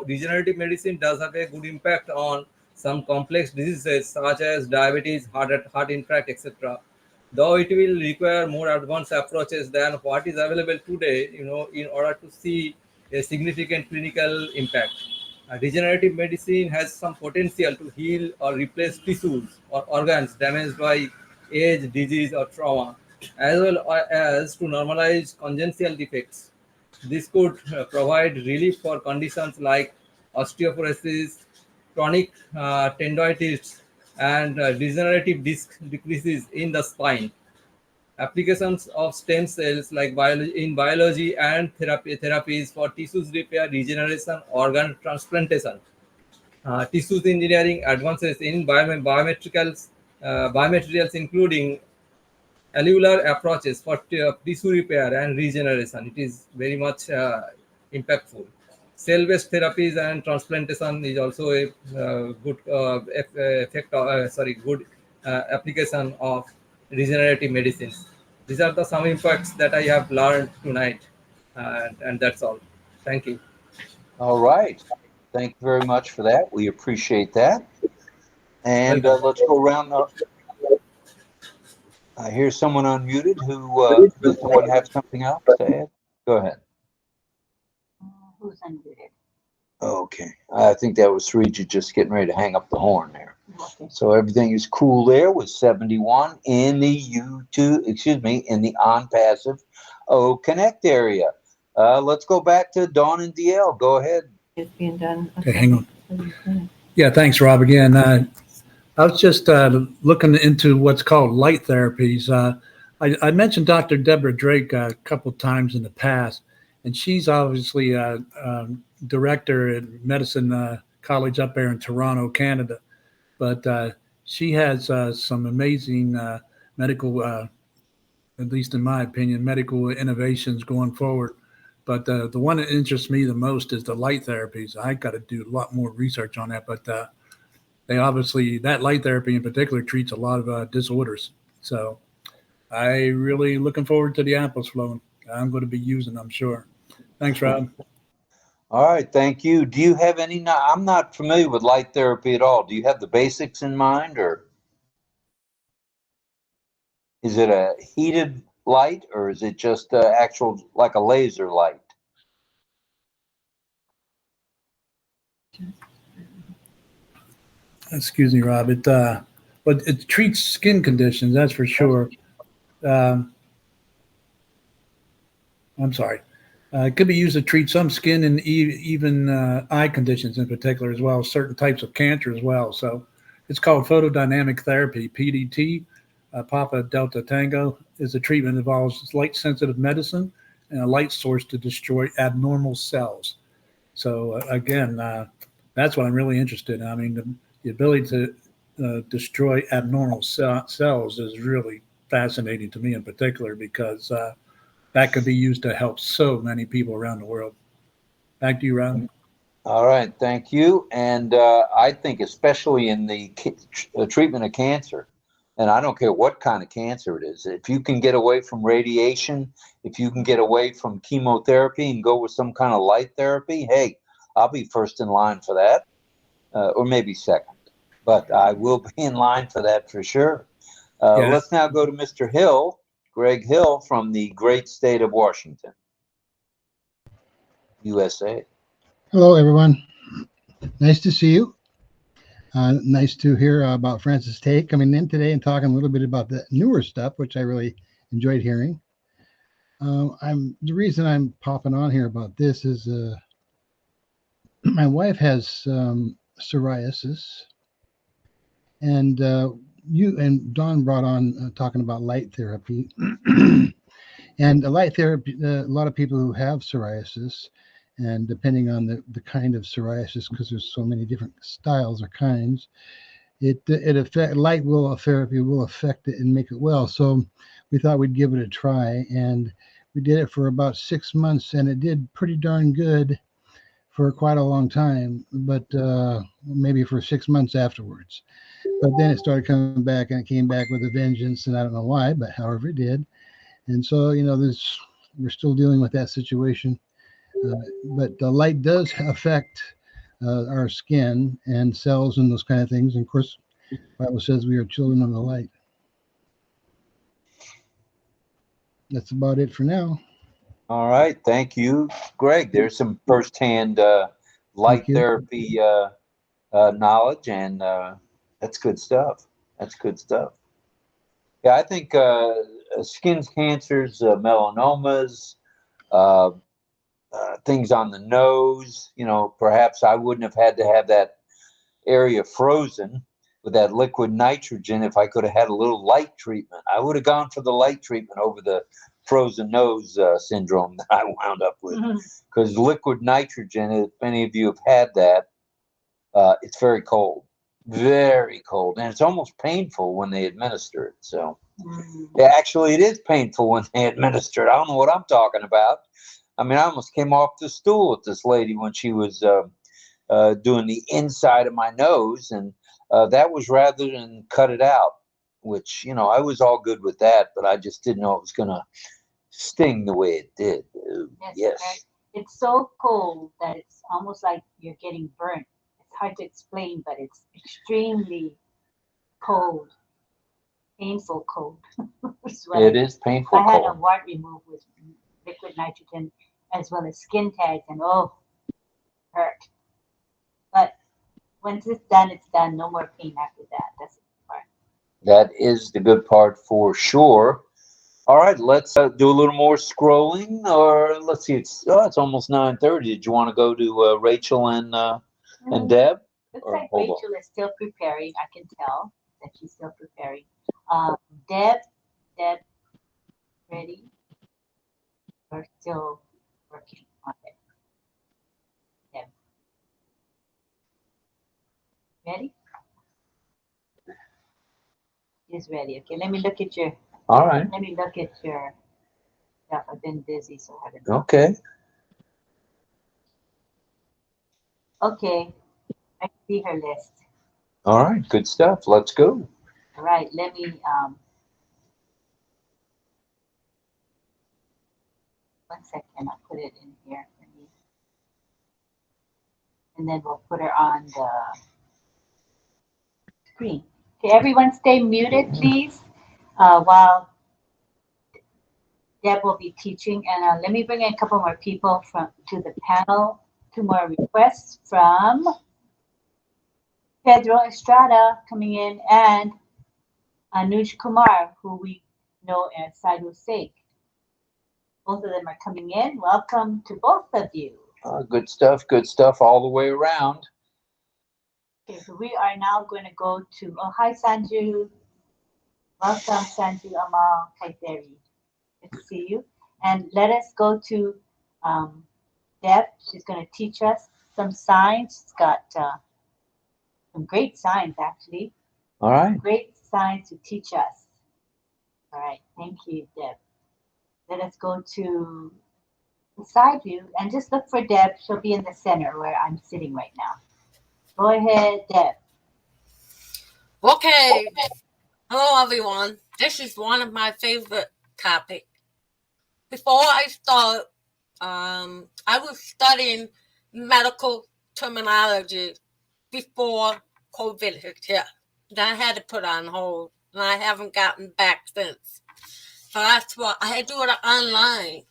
regenerative medicine does have a good impact on some complex diseases such as diabetes, heart infarct, etc. Though it will require more advanced approaches than what is available today, in order to see a significant clinical impact. Regenerative medicine has some potential to heal or replace tissues or organs damaged by age, disease, or trauma, as well as to normalize congenital defects. This could provide relief for conditions like osteoporosis, chronic tendonitis, and degenerative disc decreases in the spine. Applications of stem cells like in biology and therapies for tissues repair, regeneration, organ transplantation. Tissues engineering advances in biomaterials, including cellular approaches for tissue repair and regeneration. It is very much impactful. Cell-based therapies and transplantation is also a good good application of regenerative medicines. These are some impacts that I have learned tonight, and that's all. Thank you. All right. Thank you very much for that. We appreciate that. And let's go around. I hear someone unmuted. Who does someone have something else to add? Go ahead. Who's unmuted? Okay. I think that was Srijit just getting ready to hang up the horn there. Okay. So everything is cool there with 71 in the in the ONPASSIVE OConnect area. Let's go back to Dawn and DL. Go ahead. It's being done. Okay, hang on. Yeah, thanks, Rob. Again, I was just looking into what's called light therapies. I mentioned Dr. Deborah Drake a couple times in the past, and she's obviously a director at Medicine College up there in Toronto, Canada. But she has some amazing medical, at least in my opinion, medical innovations going forward. But the one that interests me the most is the light therapies. I got to do a lot more research on that. But they obviously, that light therapy in particular treats a lot of disorders. So I really looking forward to the apples flowing. I'm going to be using them, I'm sure. Thanks, Rob. All right, thank you. Do you have any? I'm not familiar with light therapy at all. Do you have the basics in mind, or is it a heated light, or is it just actual like a laser light? Excuse me, Rob. But it treats skin conditions, that's for sure. I'm sorry. It could be used to treat some skin and even eye conditions in particular as well, certain types of cancer as well. So it's called photodynamic therapy, PDT. Papa Delta Tango is a treatment that involves light-sensitive medicine and a light source to destroy abnormal cells. So again, that's what I'm really interested in. I mean, the ability to destroy abnormal cells is really fascinating to me in particular, because that could be used to help so many people around the world. Back to you, Rob. All right, thank you. And I think especially in the treatment of cancer, and I don't care what kind of cancer it is, if you can get away from radiation, if you can get away from chemotherapy and go with some kind of light therapy, hey, I'll be first in line for that, or maybe second. But I will be in line for that for sure. Yeah. Let's now go to Mr. Hill, Greg Hill from the great state of Washington, USA. Hello, everyone. Nice to see you. Nice to hear about Francis Tate coming in today and talking a little bit about the newer stuff, which I really enjoyed hearing. The reason I'm popping on here about this is my wife has psoriasis, and you and Don brought on talking about light therapy. And light therapy, a lot of people who have psoriasis, and depending on the kind of psoriasis, because there's so many different styles or kinds, light therapy will affect it and make it well. So we thought we'd give it a try, and we did it for about 6 months, and it did pretty darn good for quite a long time, but maybe for 6 months afterwards. But then it started coming back, and it came back with a vengeance, and I don't know why, but however it did. And so, we're still dealing with that situation. But the light does affect our skin and cells and those kind of things. And of course, the Bible says we are children of the light. That's about it for now. All right, thank you, Greg. There's some firsthand light therapy knowledge, and that's good stuff. That's good stuff. Yeah, I think skin cancers, melanomas, things on the nose, perhaps I wouldn't have had to have that area frozen with that liquid nitrogen if I could have had a little light treatment. I would have gone for the light treatment over the frozen nose syndrome that I wound up with. Because liquid nitrogen, if any of you have had that, it's very cold. Very cold. And it's almost painful when they administer it. So, yeah, actually, it is painful when they administer it. I don't know what I'm talking about. I mean, I almost came off the stool with this lady when she was doing the inside of my nose. And that was rather than cut it out, which, I was all good with that. But I just didn't know it was going to sting the way it did. Yes. Right. It's so cold that it's almost like you're getting burnt. Hard to explain, but it's extremely cold, painful cold. It is painful. I had a wart removed with liquid nitrogen as well as skin tags, and hurt. But once it's done. No more pain after that. That's the part. That is the good part for sure. All right, let's do a little more scrolling, or let's see. It's almost 9:30. Did you want to go to Rachel and Deb? Looks like Rachel is still preparing. I can tell that she's still preparing. Deb, ready? We're still working on it. Deb, ready? She's ready. Okay, let me look at your. All right. Let me look at your stuff. I've been busy, so I haven't. Okay. Okay. I see her list. All right, good stuff. Let's go. All right, let me one second, I'll put it in here for me. And then we'll put her on the screen. Okay, everyone stay muted, please, while Deb will be teaching. And let me bring in a couple more people to the panel. 2 more requests from Pedro Estrada coming in, and Anuj Kumar, who we know as Sadhu Sheikh. Both of them are coming in. Welcome to both of you. Good stuff all the way around. Okay, so we are now going to go to, hi Sanju. Welcome Sanju Amal Kaiteri. Good to see you. And let us go to Deb. She's going to teach us some signs. She's got some great signs, actually. All right. Great science to teach us. All right, thank you, Deb. Let us go to the side view and just look for Deb. She'll be in the center where I'm sitting right now. Go ahead, Deb. Okay. Hello, everyone. This is one of my favorite topics. Before I start, I was studying medical terminology before COVID hit. Then I had to put on hold, and I haven't gotten back since. So that's why I had to do it online,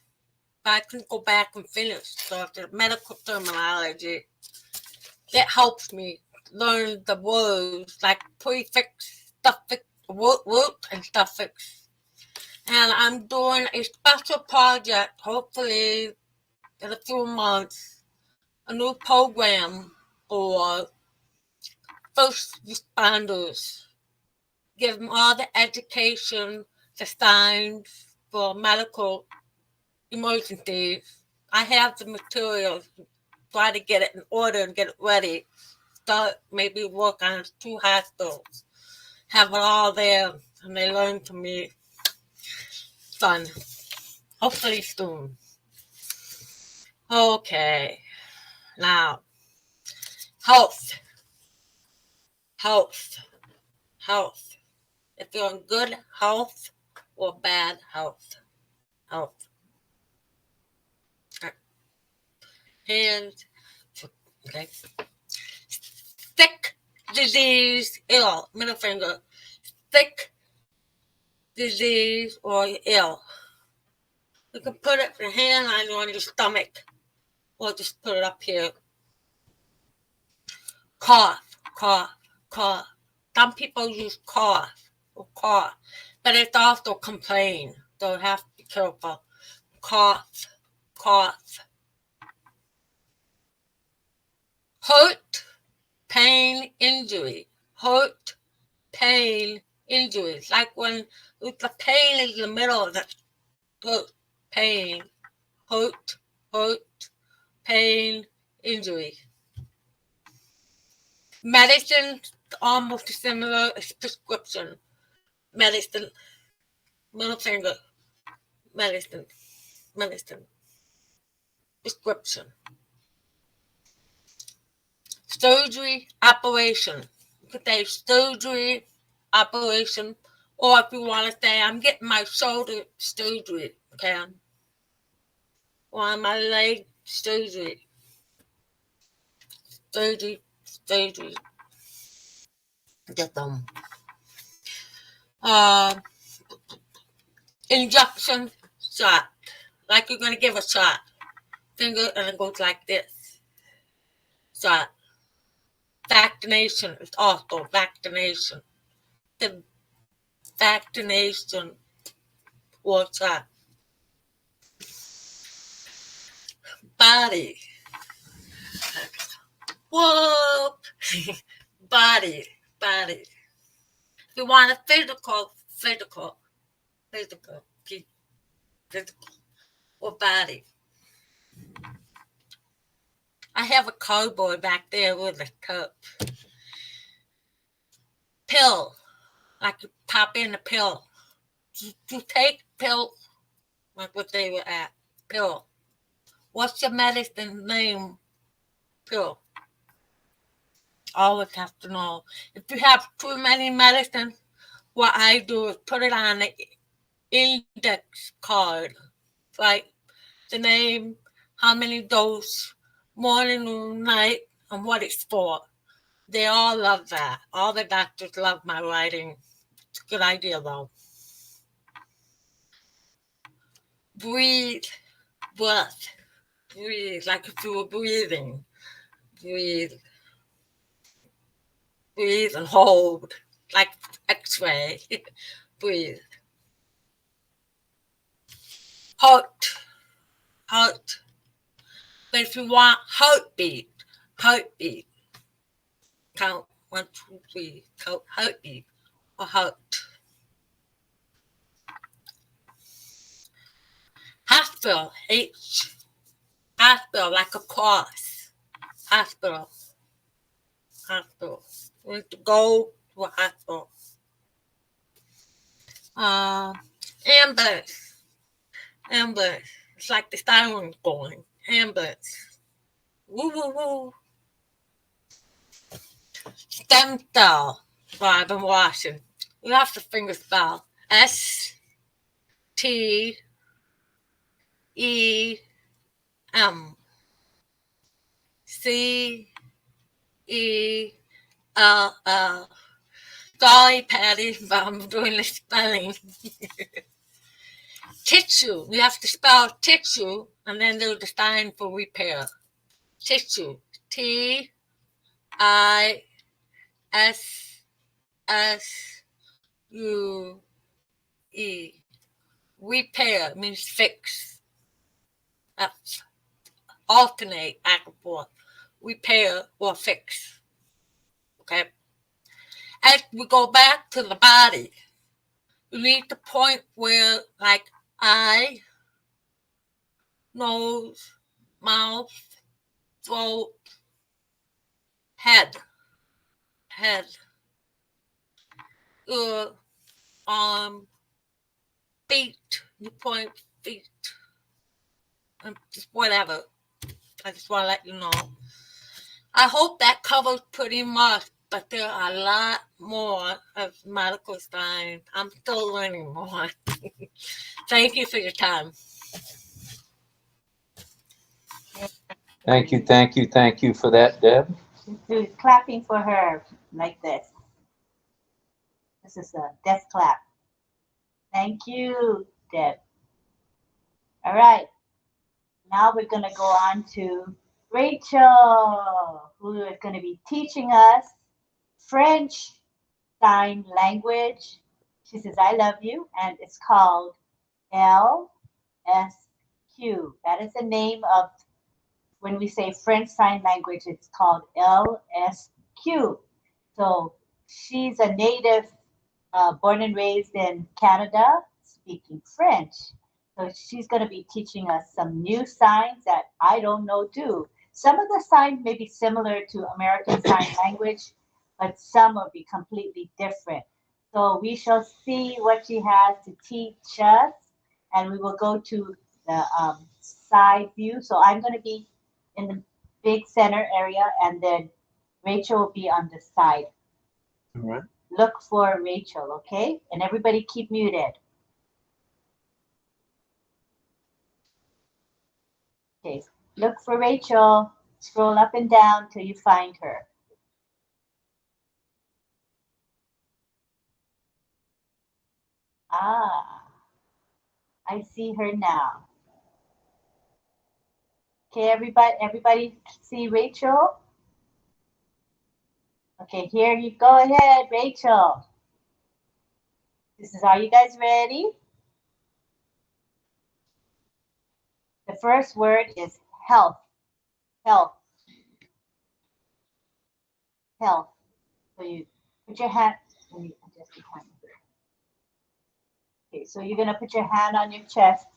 but I couldn't go back and finish. So the medical terminology, that helps me learn the words like prefix, suffix, root, and suffix. And I'm doing a special project, hopefully in a few months, a new program for first responders. Give them all the education, the signs for medical emergencies. I have the materials, try to get it in order and get it ready. Start maybe work on 2 hospitals. Have it all there, and they learn from me. Fun. Hopefully soon. Okay. Now, health. If you're in good health or bad health. And, okay. Sick, disease, ill. Middle finger. Sick, disease, or ill. You can put it your hand on your stomach, or just put it up here. Cough. Some people use cough, but it's also complain. So you have to be careful. Cough. Hurt, pain, injury. Like when the pain is in the middle of the hurt, pain, injury. Medicine, almost similar as prescription. Medicine, middle finger, medicine, prescription. Surgery, operation. You could say surgery, operation, or if you want to say, I'm getting my shoulder surgery, okay? Or my leg surgery. Get them. Injection, shot. Like you're going to give a shot. Finger, and it goes like this. Shot. Vaccination is also vaccination. The vaccination or shot. Body. Whoop. Body. If you want a physical, or body. I have a cardboard back there with a cup. Pill. Like you pop in a pill. You take pill, like what they were at. Pill. What's your medicine name? Pill. Always have to know. If you have too many medicines, what I do is put it on the index card. Like the name, how many doses, morning, noon, night, and what it's for. They all love that. All the doctors love my writing. It's a good idea, though. Breathe. Like if you were breathing. Breathe and hold. Like X-ray. Breathe. Heart. But if you want heartbeat. Count 1, 2, 3. Count heartbeat or heart. Hospital. Hospital, like a cross. Hospital. We need to go what I thought. Ambulance. Ambulance. It's like the siren going. Ambulance. Woo woo woo. Stem cell. Well, I've been watching. You have to finger spell. STEMCELL. Sorry, Patty, but I'm doing the spelling. Tissue. You have to spell tissue and then do the sign for repair. Tissue. TISSUE. Repair means fix. That's alternate back and forth. Repair or fix. Okay. As we go back to the body, you need to point where, like, eye, nose, mouth, throat, head. Your arm, feet. You point feet. Just whatever. I just want to let you know. I hope that covers pretty much, but there are a lot more of medical science. I'm still learning more. Thank you for your time. Thank you, thank you, thank you for that, Deb. Do clapping for her like this. This is a death clap. Thank you, Deb. All right. Now we're going to go on to Rachel, who is going to be teaching us French Sign Language. She says, I love you, and it's called LSQ. That is the name of, when we say French Sign Language, it's called LSQ. So she's a native, born and raised in Canada, speaking French. So she's going to be teaching us some new signs that I don't know too. Some of the signs may be similar to American Sign Language, but some will be completely different. So we shall see what she has to teach us, and we will go to the side view. So I'm going to be in the big center area, and then Rachel will be on the side. All right. Look for Rachel, okay? And everybody keep muted. Okay, look for Rachel. Scroll up and down till you find her. Ah, I see her now. Okay, everybody see Rachel? Okay, here you go ahead, Rachel. Are you guys ready? The first word is health. Health. Health. So you put your hand, let me adjust the time here. Okay, so you're gonna put your hand on your chest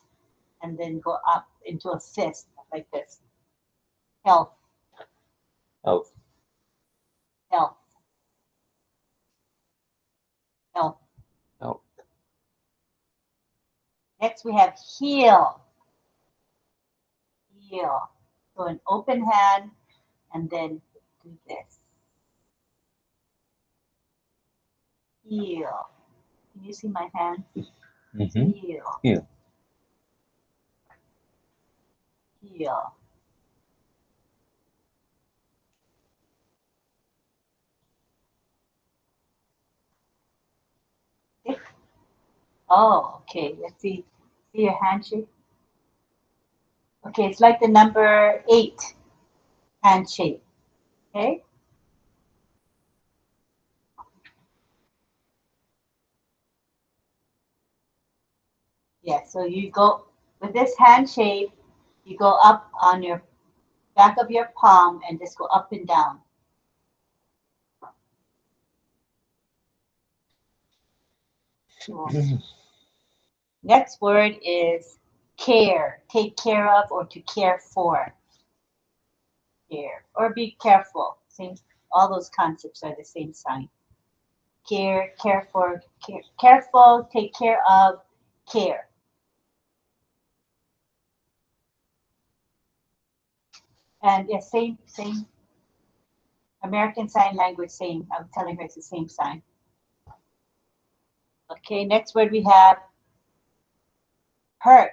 and then go up into a fist like this. Health. Health. Health. Health. Health. Next we have heal. Heal. So an open hand and then do this. Heal. Can you see my hand? Mm-hmm. Heal. Heal. Heal. Okay. Oh, okay. Let's see. See your handshake? Okay, it's like the number 8 handshake. Okay? Yeah, so you go with this handshake, you go up on your back of your palm and just go up and down. Next word is care. Take care of or to care for. Care or be careful. Same. All those concepts are the same sign. care, care for, careful, take care of, care. And yeah, same. American Sign Language, same. I'm telling her it's the same sign. Okay, next word we have hurt.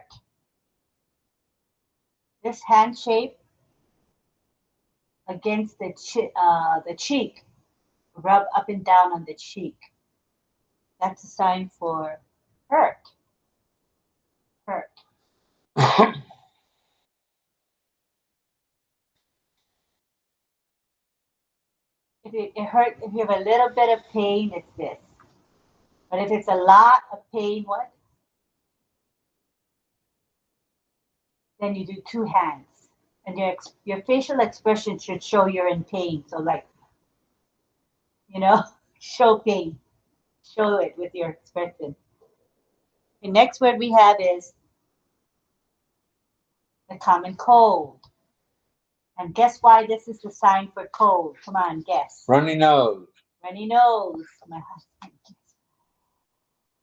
This hand shape against the cheek, rub up and down on the cheek. That's a sign for hurt. Hurt. If it hurt, if you have a little bit of pain, it's this. But if it's a lot of pain, what? Then you do two hands. And your facial expression should show you're in pain. So like, show pain. Show it with your expression. The next word we have is the common cold. And guess why this is the sign for cold? Come on, guess. Runny nose. Runny nose. My husband.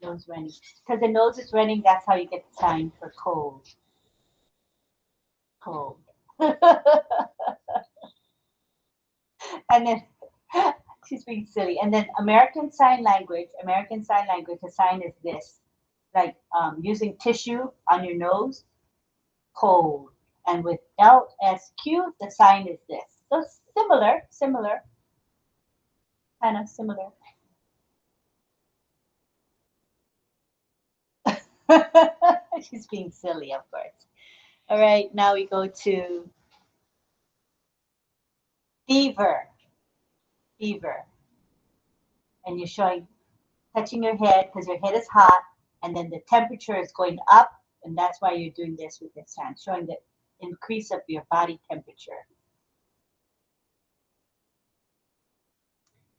Nose running. Because the nose is running, that's how you get the sign for cold. Cold. And then she's being silly. And then American Sign Language, the sign is this. Like using tissue on your nose, cold. And with LSQ, the sign is this. So similar, kind of similar. She's being silly, of course. All right, now we go to fever. Fever. And you're touching your head because your head is hot, and then the temperature is going up, and that's why you're doing this with this hand, showing the increase of your body temperature.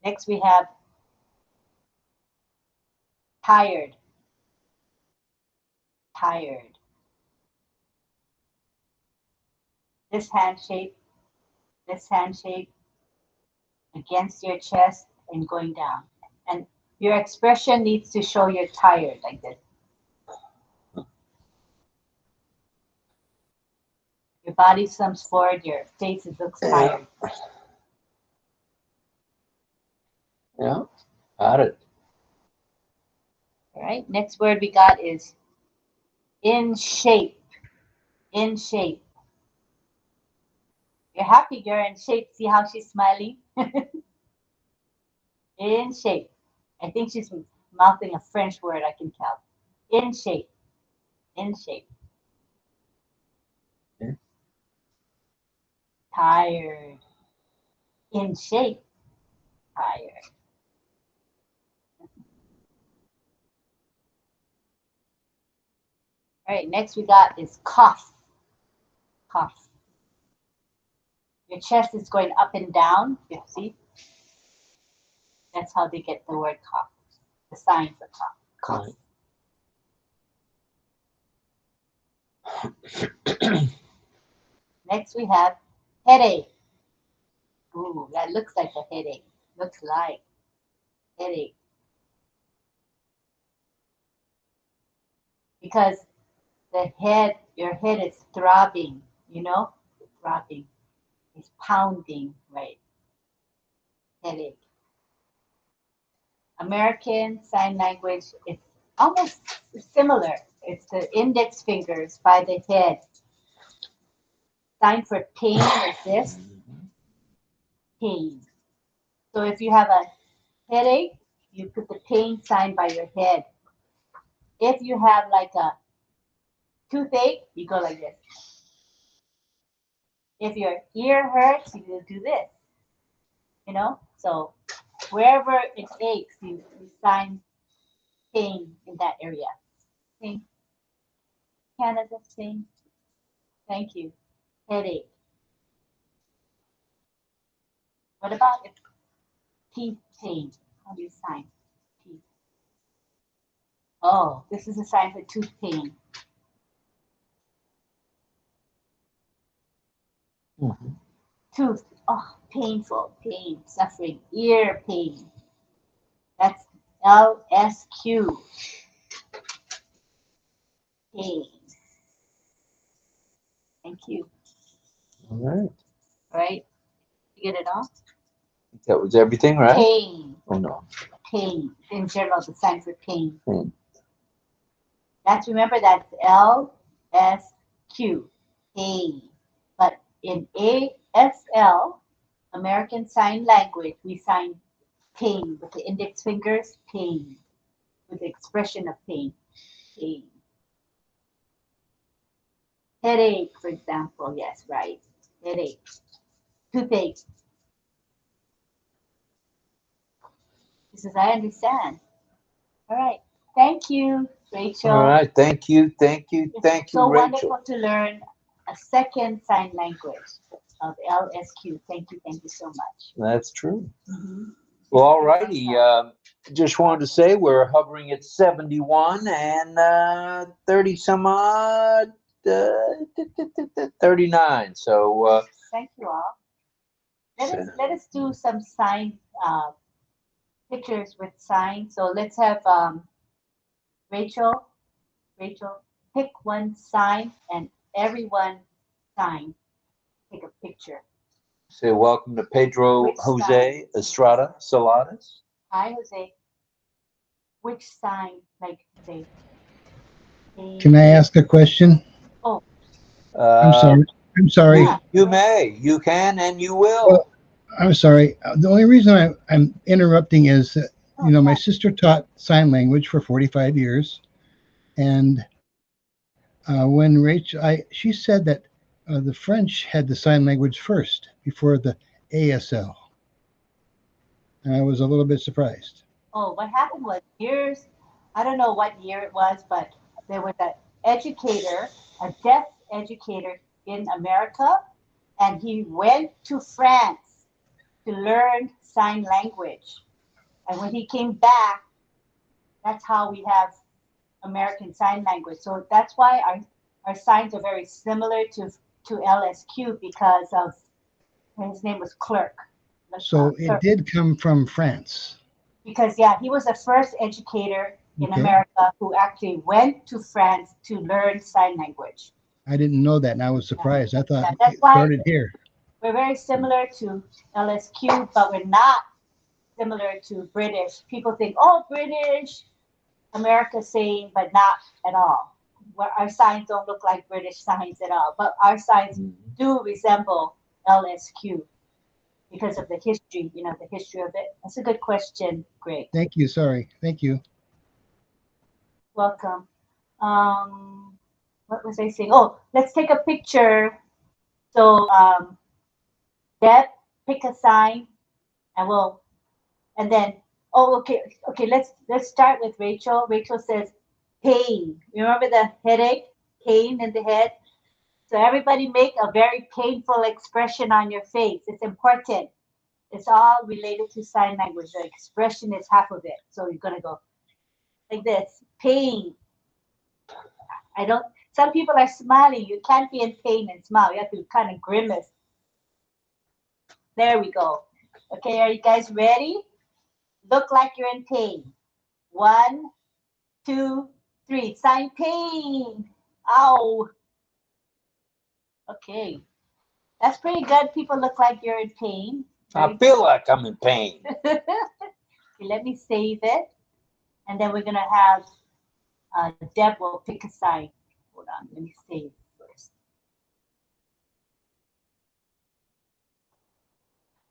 Next we have tired. Tired. This hand shape against your chest and going down. And your expression needs to show you're tired, like this. Your body slumps forward, your face looks tired. Yeah, got it. All right, next word we got is in shape. In shape. You're happy, you're in shape. See how she's smiling? In shape. I think she's mouthing a French word, I can tell. In shape. In shape. Yeah. Tired. In shape. Tired. All right, next we got is cough. Cough. Your chest is going up and down. You see? That's how they get the word cough. The sign for cough. Cough. Right. Next we have headache. Ooh, that looks like a headache. Looks like headache. Because your head is throbbing, throbbing. It's pounding, right? Headache. American Sign Language, it's almost similar. It's the index fingers by the head. Sign for pain is this. Pain. So if you have a headache, you put the pain sign by your head. If you have like a toothache, you go like this. If your ear hurts, you do this. So wherever it aches, you sign pain in that area. Pain. Canada, pain. Thank you. Headache. What about if teeth pain? How do you sign teeth? Oh, this is a sign for tooth pain. Mm-hmm. Tooth. Oh, painful, pain, suffering, ear pain. That's LSQ. Pain. Thank you. All right. All right. You get it all? That was everything, right? Pain. Oh, no. Pain. In general, the signs for pain. Pain. That's, remember, that's LSQ. Pain. But in ASL, American Sign Language, we sign pain with the index fingers, pain, with the expression of pain, pain. Headache, for example, yes, right. Headache. Toothache. He says, I understand. All right. Thank you, Rachel. All right. Thank you. Thank you. It's Thank you, so Rachel. wonderful to learn a second sign language of LSQ. Thank you so much. That's true. Well, all righty. Just wanted to say we're hovering at 71 and 30 some odd, 39. So Thank you all. Let us do some sign pictures with signs. So let's have Rachel pick one sign and everyone sign. Take a picture. say welcome to Pedro Which Jose sign? Estrada Saladas. Hi, Jose. Which sign? Like, say. Can I ask a question? Oh. I'm sorry. I'm sorry. Yeah. You may, you can, and you will. Well, I'm sorry. The only reason I'm interrupting is that, you know, my sister taught sign language for 45 years. And when Rachel, she said that the French had the sign language first before the ASL. And I was a little bit surprised. Oh, what happened was years, I don't know what year it was, but there was an educator, a deaf educator in America, and he went to France to learn sign language. And when he came back, that's how we have American Sign Language. So that's why our signs are very similar to LSQ because of, his name was Clerk. So it did come from France. Because, yeah, he was the first educator in America who actually went to France to learn sign language. I didn't know that, and I was surprised. I thought that's it why started here. We're very similar to LSQ, but we're not similar to British. People think, oh, British, America saying, but not at all. Our signs don't look like British signs at all, but our signs do resemble LSQ. Because of the history, you know, the history of it. That's a good question, Greg. Thank you. Sorry. Thank you. Welcome. What was I saying? Oh, let's take a picture. So, Deb, pick a sign, and then, okay. Let's start with Rachel. Rachel says pain. Remember the headache, pain in the head? So everybody make a very painful expression on your face. It's important. It's all related to sign language. The expression is half of it. So you're going to go like this. Pain. Some people are smiling. You can't be in pain and smile. You have to kind of grimace. There we go. Okay, are you guys ready? Look like you're in pain. 1, 2, 3. Sign pain. Ow. Okay. That's pretty good. People look like you're in pain. I feel like I'm in pain. Okay, let me save it. And then we're going to have Deb will pick a sign. Hold on. Let me save first.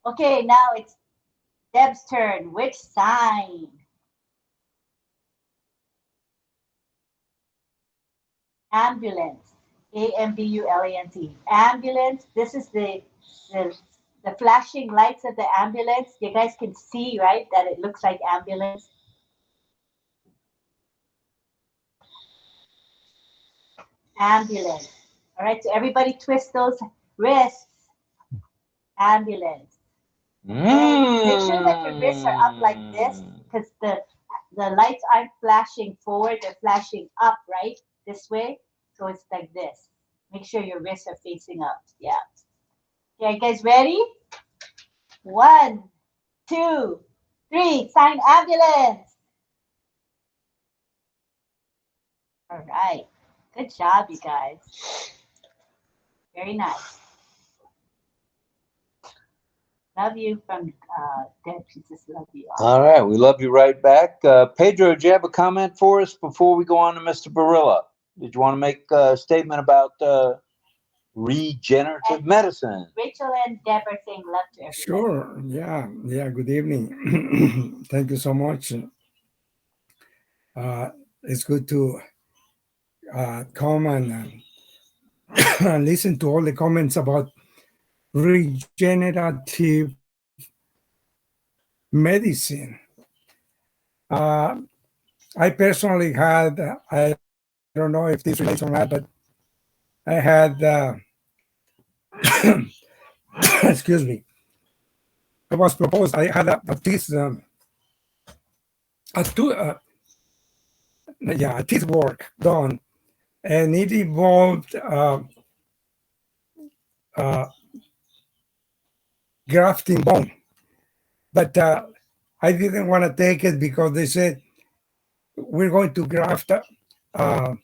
Okay, now it's Deb's turn. Which sign? Ambulance. AMBULANCE. Ambulance. This is the flashing lights of the ambulance. You guys can see, right, that it looks like ambulance. Ambulance. All right, so everybody twist those wrists. Ambulance. Make sure that your wrists are up like this because the lights aren't flashing forward, they're flashing up, right? This way. So it's like this. Make sure your wrists are facing up. Yeah. Okay, you guys ready? 1, 2, 3. Sign ambulance. All right. Good job, you guys. Very nice. Love you from Deb. She says love you. All right. We love you right back. Pedro, do you have a comment for us before we go on to Mr. Barilla? Did you want to make a statement about regenerative medicine? Rachel and Deb are saying love to everybody. Sure. Yeah. Good evening. Thank you so much. It's good to come and listen to all the comments about regenerative medicine. I personally had, I don't know if this relates or not, but I had, excuse me, it was proposed, I had a teeth work done, and it involved grafting bone. But I didn't want to take it because they said, we're going to graft cow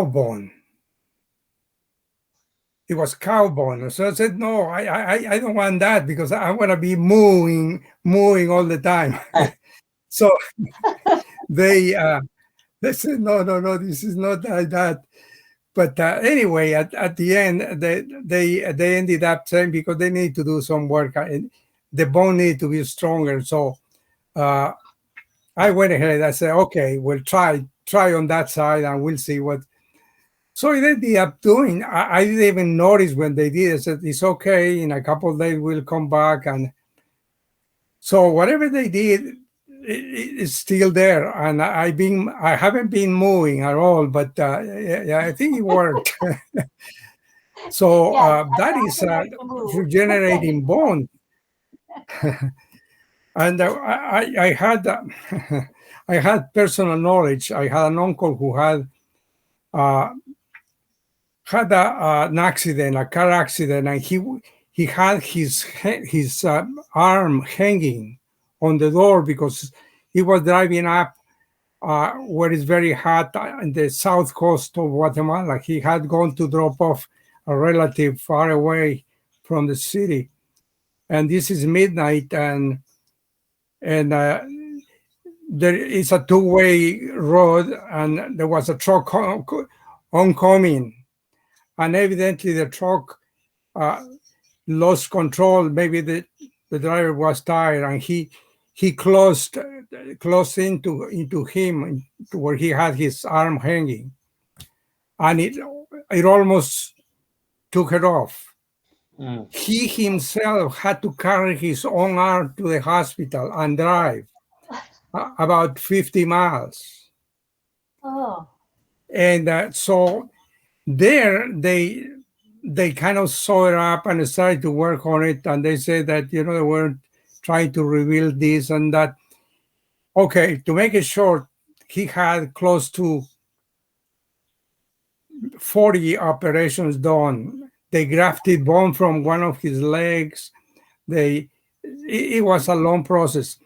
bone. It was cow bone. So I said, no, I don't want that because I want to be mooing all the time. So they said, no, this is not like that. But anyway, at the end, they ended up saying because they need to do some work and the bone need to be stronger. So I went ahead. I said, okay, we'll try on that side and we'll see what. So they ended up doing. I didn't even notice when they did. I said, it's okay. In a couple of days, we'll come back. And so whatever they did, it's still there. And I haven't been moving at all, but yeah, I think it worked. So that is regenerating bone. And I had I had personal knowledge. I had an uncle who had an accident, a car accident, and he had his arm hanging on the door because he was driving up where it's very hot in the south coast of Guatemala. He had gone to drop off a relative far away from the city, and this is midnight, and there is a two-way road, and there was a truck oncoming, and evidently the truck lost control. Maybe the driver was tired, and he closed into him to where he had his arm hanging, and it almost took it off. He himself had to carry his own arm to the hospital and drive about 50 miles. Oh. And so there they kind of saw it up and started to work on it. And they said that, they were trying to reveal this and that. Okay, to make it short, he had close to 40 operations done. They grafted bone from one of his legs. It was a long process.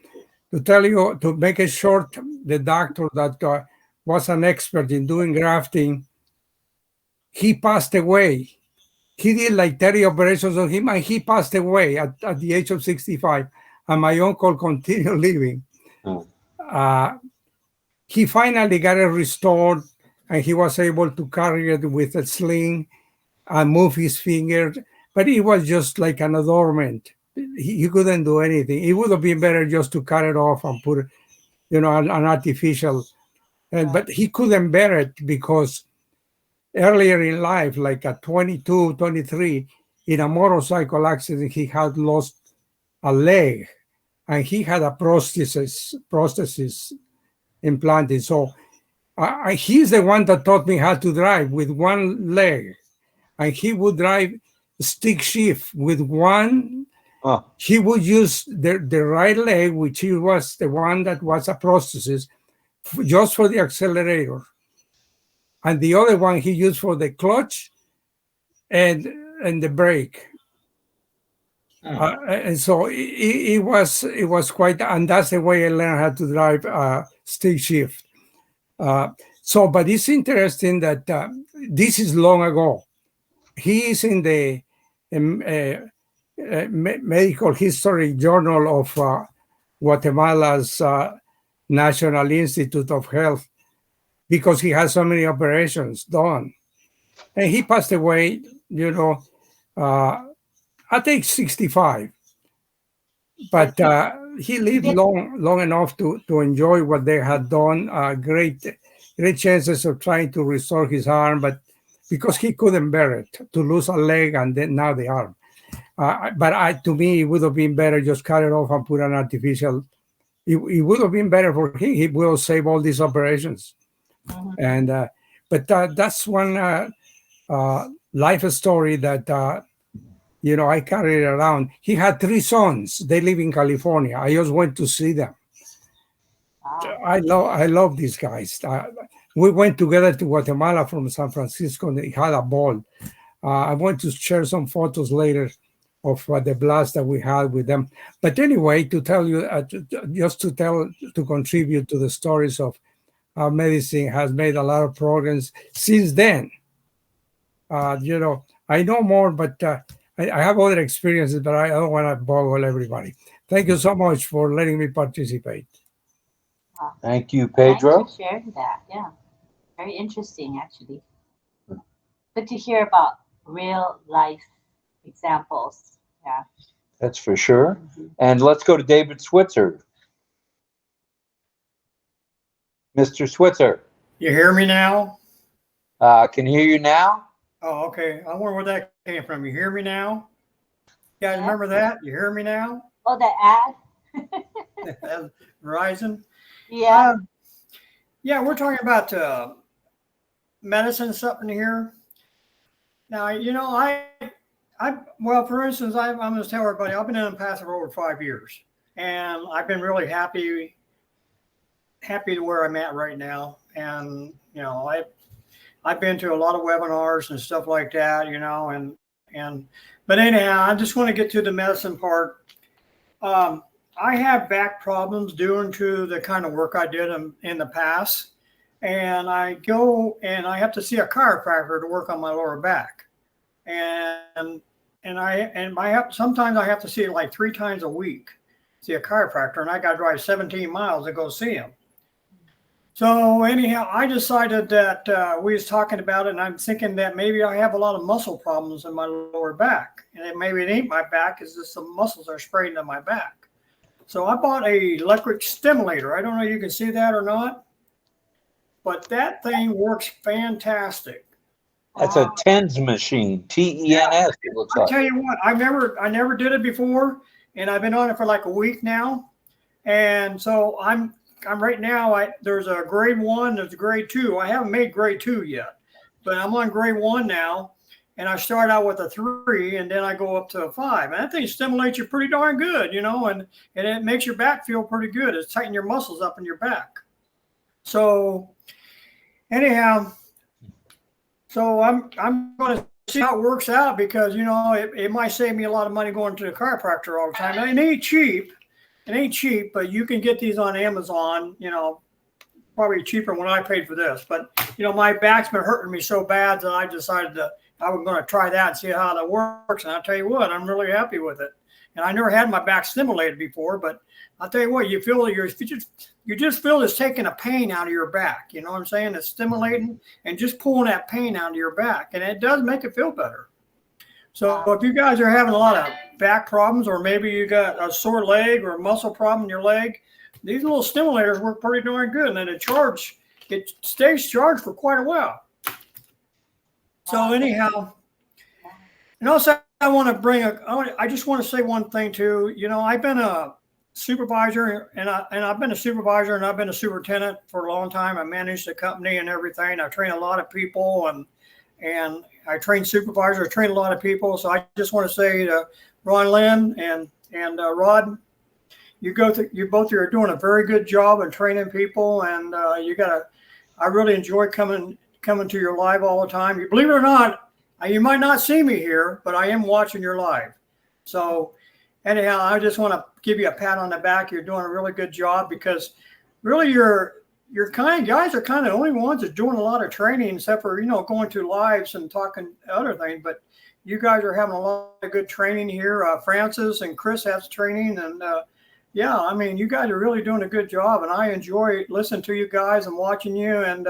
To make it short, the doctor that was an expert in doing grafting, he passed away. He did like 30 operations on him, and he passed away at the age of 65. And my uncle continued living. He finally got it restored, and he was able to carry it with a sling and move his finger, but it was just like an adornment. He couldn't do anything. It would have been better just to cut it off and put, an artificial. But he couldn't bear it because earlier in life, like at 22, 23, in a motorcycle accident, he had lost a leg, and he had a prosthesis implanted. So he's the one that taught me how to drive with one leg. And he would drive stick shift with one. He would use the right leg, which he was the one that was a prosthesis, just for the accelerator. And the other one he used for the clutch and the brake. And so it was quite, and that's the way I learned how to drive stick shift. So, but it's interesting that this is long ago. He is in the Medical History Journal of Guatemala's National Institute of Health because he has so many operations done. And he passed away, I think 65. But he lived long enough to enjoy what they had done. Great chances of trying to restore his arm, but because he couldn't bear it, to lose a leg and then now the arm. But to me, it would have been better just cut it off and put an artificial. It would have been better for him. He will save all these operations. And but that's one life story that I carried around. He had 3 sons. They live in California. I just went to see them. I love these guys. We went together to Guatemala from San Francisco, and they had a ball. I want to share some photos later of the blast that we had with them. But anyway, to tell you, to contribute to the stories of how medicine has made a lot of progress since then. I know more, but I have other experiences, but I don't want to boggle everybody. Thank you so much for letting me participate. Thank you, Pedro. Thanks for sharing that. Yeah, very interesting, actually. Good to hear about real life examples. Yeah, that's for sure. And let's go to David Switzer. Mr. Switzer. You hear me now? I can hear you now. Oh, okay. I wonder where that came from. You hear me now? You guys remember that? You hear me now? Oh, the ad? Verizon? Yeah. Yeah, we're talking about medicine something here. Now, well, for instance, I'm going to tell everybody, I've been in ONPASSIVE for over 5 years, and I've been really happy to where I'm at right now. And, I've been to a lot of webinars and stuff like that, but anyhow, I just want to get to the medicine part. I have back problems due to the kind of work I did in the past. And I go and I have to see a chiropractor to work on my lower back. And sometimes I have to see it like 3 times a week, see a chiropractor, and I got to drive 17 miles to go see him. So anyhow, I decided that we was talking about it, and I'm thinking that maybe I have a lot of muscle problems in my lower back, and maybe it ain't my back, it's just some muscles are spraying in my back. So I bought a electric stimulator. I don't know if you can see that or not, but that thing works fantastic. That's a TENS machine, TENS. It looks I'll like. tell you what, I never did it before, and I've been on it for like a week now, and so I'm right now. There's a grade 1, there's a grade 2. I haven't made grade 2 yet, but I'm on grade 1 now, and I start out with a 3, and then I go up to a 5. And that thing stimulates you pretty darn good, and it makes your back feel pretty good. It's tightening your muscles up in your back. So anyhow, so I'm going to see how it works out because, it might save me a lot of money going to the chiropractor all the time. And it ain't cheap. It ain't cheap, but you can get these on Amazon, probably cheaper than what I paid for this. But, my back's been hurting me so bad that I decided I was going to try that and see how that works. And I'll tell you what, I'm really happy with it. And I never had my back stimulated before, but I'll tell you what, you just feel it's taking a pain out of your back. You know what I'm saying? It's stimulating and just pulling that pain out of your back. And it does make it feel better. So if you guys are having a lot of back problems, or maybe you got a sore leg or a muscle problem in your leg, these little stimulators work pretty darn good. And then it stays charged for quite a while. So anyhow, and also I just want to say one thing too. I've been a supervisor and I've been a supervisor and I've been a superintendent for a long time. I managed the company and everything. I train a lot of people and I train supervisors, I train a lot of people. So I just want to say to Lynn and Rod, you both are doing a very good job in training people, and I really enjoy coming to your live all the time. You believe it or not, you might not see me here, but I am watching your live. So anyhow, I just want to give you a pat on the back. You're doing a really good job because really guys are kind of the only ones that's doing a lot of training, except for, going to lives and talking other things. But you guys are having a lot of good training here. Francis and Chris has training, and yeah, I mean, you guys are really doing a good job, and I enjoy listening to you guys and watching you. And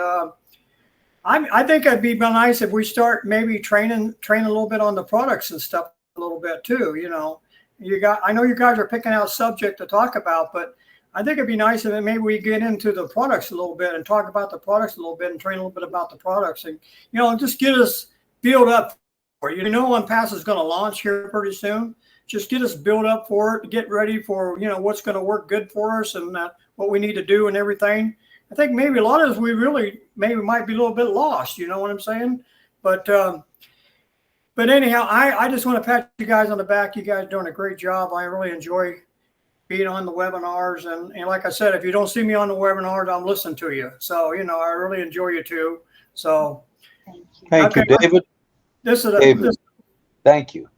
I think it'd be nice if we start maybe training a little bit on the products and stuff a little bit too. I know you guys are picking out subject to talk about, but I think it'd be nice if maybe we get into the products a little bit and talk about the products a little bit and train a little bit about the products, and just get us build up for it. ONPASSIVE is going to launch here pretty soon. Just get us built up for it, get ready for what's going to work good for us and what we need to do and everything. I think maybe a lot of us maybe might be a little bit lost. You know what I'm saying? But anyhow, I just want to pat you guys on the back. You guys are doing a great job. I really enjoy being on the webinars, and like I said, if you don't see me on the webinars, I'm listening to you. So I really enjoy you too. So thank you, David. David. Thank you.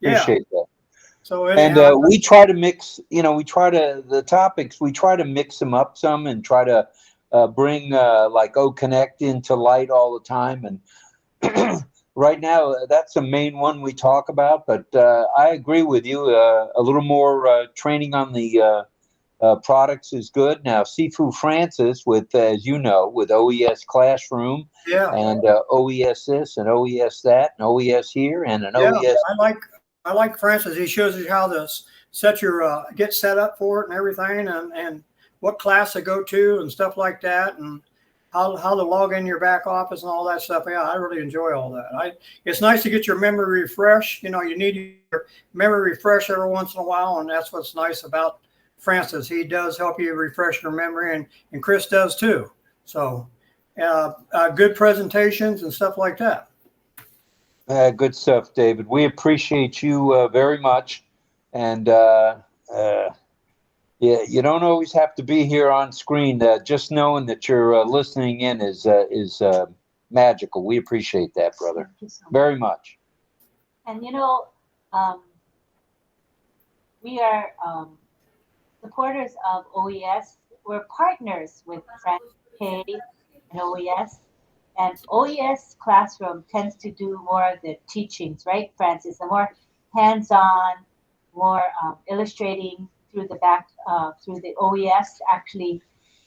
Yeah. Appreciate that. So anyhow, and we try to mix, the topics, we try to mix them up some and try to bring like OConnect into light all the time. And right now, that's the main one we talk about. But I agree with you. A little more training on the products is good. Now, Sifu Francis, as you know, with OES Classroom, yeah, and OES this and OES that and OES here and an OES. I like Francis. He shows you how to set your get set up for it and everything, and what class to go to and stuff like that, and how to log in your back office and all that stuff. Yeah, I really enjoy all that. It's nice to get your memory refreshed. You need your memory refresh every once in a while, and that's what's nice about Francis. He does help you refresh your memory, and Chris does too. So good presentations and stuff like that. Good stuff, David. We appreciate you very much. And yeah, you don't always have to be here on screen. Just knowing that you're listening in is magical. We appreciate that, brother, very much. And we are supporters of OES. We're partners with K and OES. And OES Classroom tends to do more of the teachings, right, Francis? The more hands-on, more illustrating through through the OES, actually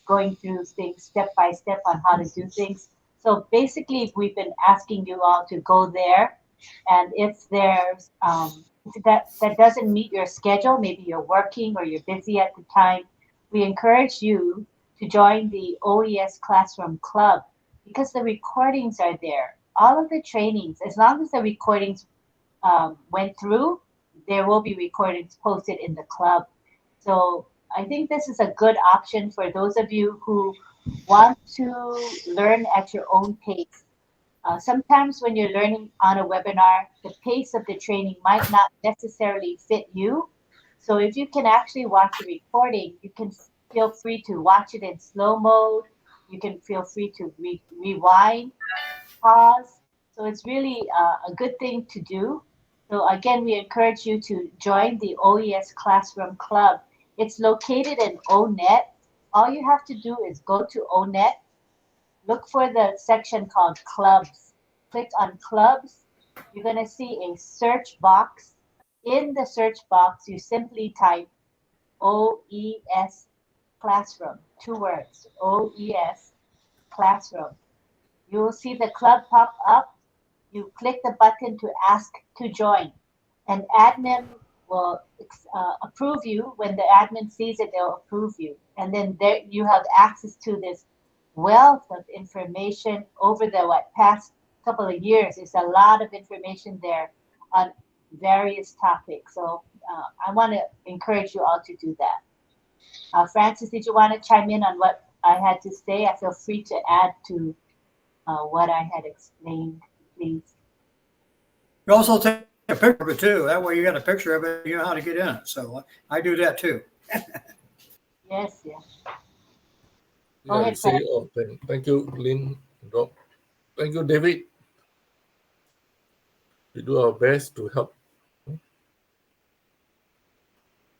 going through things step by step on how to do things. So basically, we've been asking you all to go there, and if there's that doesn't meet your schedule, maybe you're working or you're busy at the time, we encourage you to join the OES Classroom Club, because the recordings are there. All of the trainings, as long as the recordings went through, there will be recordings posted in the club. So I think this is a good option for those of you who want to learn at your own pace. Sometimes when you're learning on a webinar, the pace of the training might not necessarily fit you. So if you can actually watch the recording, you can feel free to watch it in slow mode. You can feel free to rewind, pause. So it's really a good thing to do. So again, we encourage you to join the OES Classroom Club. It's located in ONET. All you have to do is go to ONET, look for the section called Clubs. Click on Clubs. You're going to see a search box. In the search box, you simply type OES Classroom, 2 words, OES Classroom. You will see the club pop up. You click the button to ask to join. An admin will approve you. When the admin sees it, they'll approve you. And then there you have access to this wealth of information over the past couple of years. There's a lot of information there on various topics. So I want to encourage you all to do that. Francis, did you want to chime in on what I had to say? I feel free to add to what I had explained, please. You also take a picture of it too. That way you got a picture of it, you know how to get in it. So I do that too. Yes, yes. Yeah, ahead, say, thank you, Lynn, Rob. Thank you, David. We do our best to help.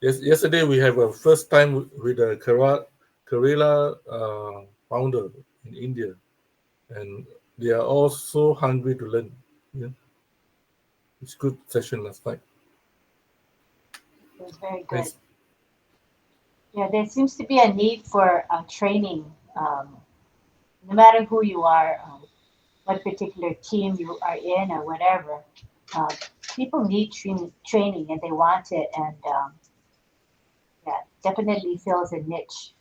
Yes, yesterday we have a first time with the Kerala founder in India, and they are all so hungry to learn. Yeah, it's good session last night. It was very good. Thanks. Yeah, there seems to be a need for training, no matter who you are, what particular team you are in or whatever. People need training and they want it, and yeah, definitely fills a niche.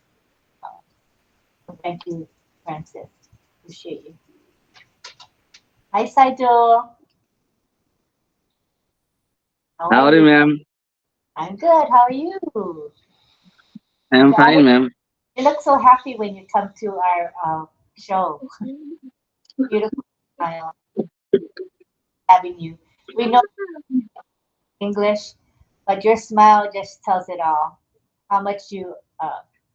So thank you, Francis. Appreciate you. Hi, Saido. How are Howdy, you? ma'am. I'm good. How are you? I'm You fine, always ma'am. you look so happy when you come to our show. Beautiful smile having you. We know English, but your smile just tells it all. How much you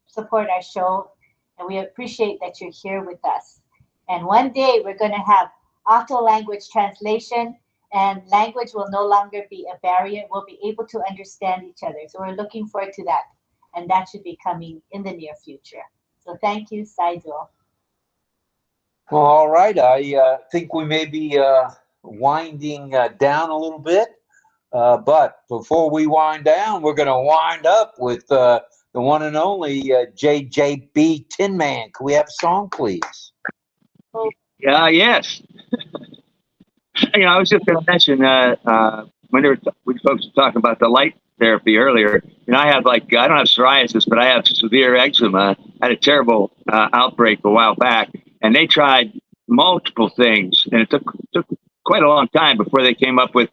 support our show, and we appreciate that you're here with us. And one day we're going to have auto language translation, and language will no longer be a barrier. We'll be able to understand each other. So we're looking forward to that, and that should be coming in the near future. So thank you, Saido. Well, all right. I think we may be winding down a little bit. But before we wind down, we're going to wind up with the one and only JJB Tin Man. Can we have a song, please? Yes. I was just going to mention when folks were talking about the light therapy earlier. I have I don't have psoriasis, but I have severe eczema. I had a terrible outbreak a while back, and they tried multiple things, and it took quite a long time before they came up with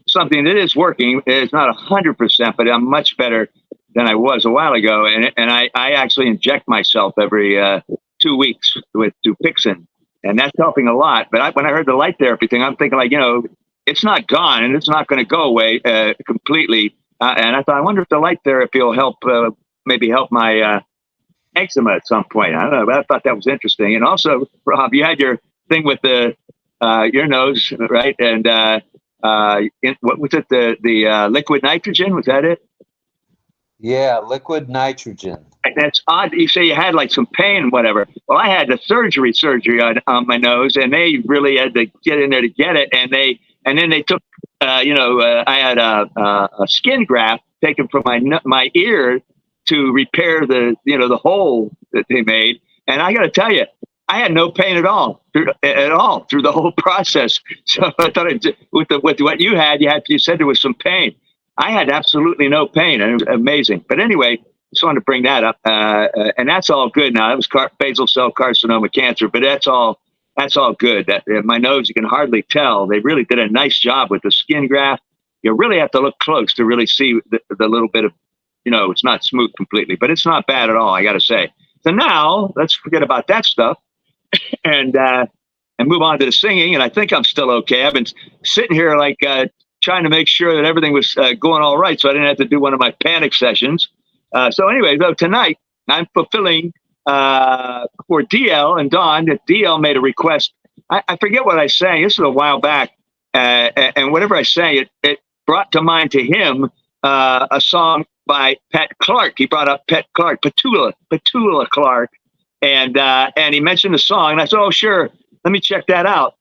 something that is working. It's not 100%, but I'm much better than I was a while ago. And I actually inject myself every 2 weeks with Dupixent, and that's helping a lot. But when I heard the light therapy thing, I'm thinking it's not gone and it's not going to go away completely. And I thought, I wonder if the light therapy will help, maybe help my eczema at some point. I don't know, but I thought that was interesting. And also, Rob, you had your thing with your nose, right? And what was it? The liquid nitrogen, was that it? Yeah, liquid nitrogen. And that's odd. You say you had some pain and whatever. Well, I had the surgery on my nose, and they really had to get in there to get it. And then they took, I had a skin graft taken from my ear to repair the hole that they made. And I got to tell you, I had no pain at all through the whole process. So I thought with what you said there was some pain. I had absolutely no pain, and it was amazing. But anyway, just wanted to bring that up, and that's all good now. It was basal cell carcinoma cancer, but that's all good. My nose, you can hardly tell. They really did a nice job with the skin graft. You really have to look close to really see the little bit of, it's not smooth completely, but it's not bad at all, I got to say. So now let's forget about that stuff and move on to the singing. And I think I'm still okay. I've been sitting here trying to make sure that everything was going all right, so I didn't have to do one of my panic sessions. So anyway, though, tonight I'm fulfilling for DL and Dawn. DL made a request. I forget what I sang. This was a while back, and whatever I sang, it brought to mind to him a song by Pat Clark. He brought up Pat Clark, Petula Clark, and he mentioned the song, and I said, "Oh, sure, let me check that out."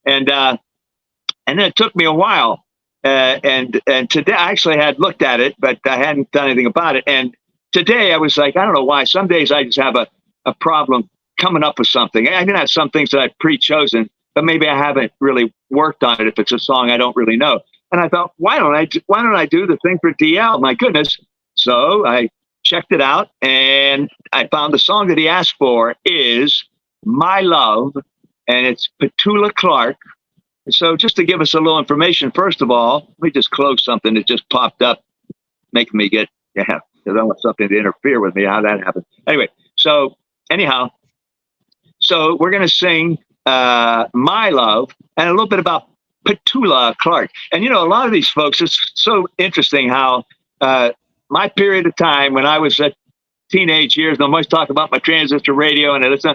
And then it took me a while. And today I actually had looked at it, but I hadn't done anything about it. And today I was like, I don't know why. Some days I just have a problem coming up with something. I can have some things that I've pre-chosen, but maybe I haven't really worked on it if it's a song I don't really know. And I thought, why don't I do the thing for DL? My goodness. So I checked it out, and I found the song that he asked for is My Love, and it's Petula Clark. So just to give us a little information, first of all, let me just close something that just popped up, making me because I want something to interfere with me. How that happened. Anyway, so we're going to sing My Love and a little bit about Petula Clark. And, a lot of these folks, it's so interesting how my period of time when I was at teenage years, and I'm always talking about my transistor radio and it's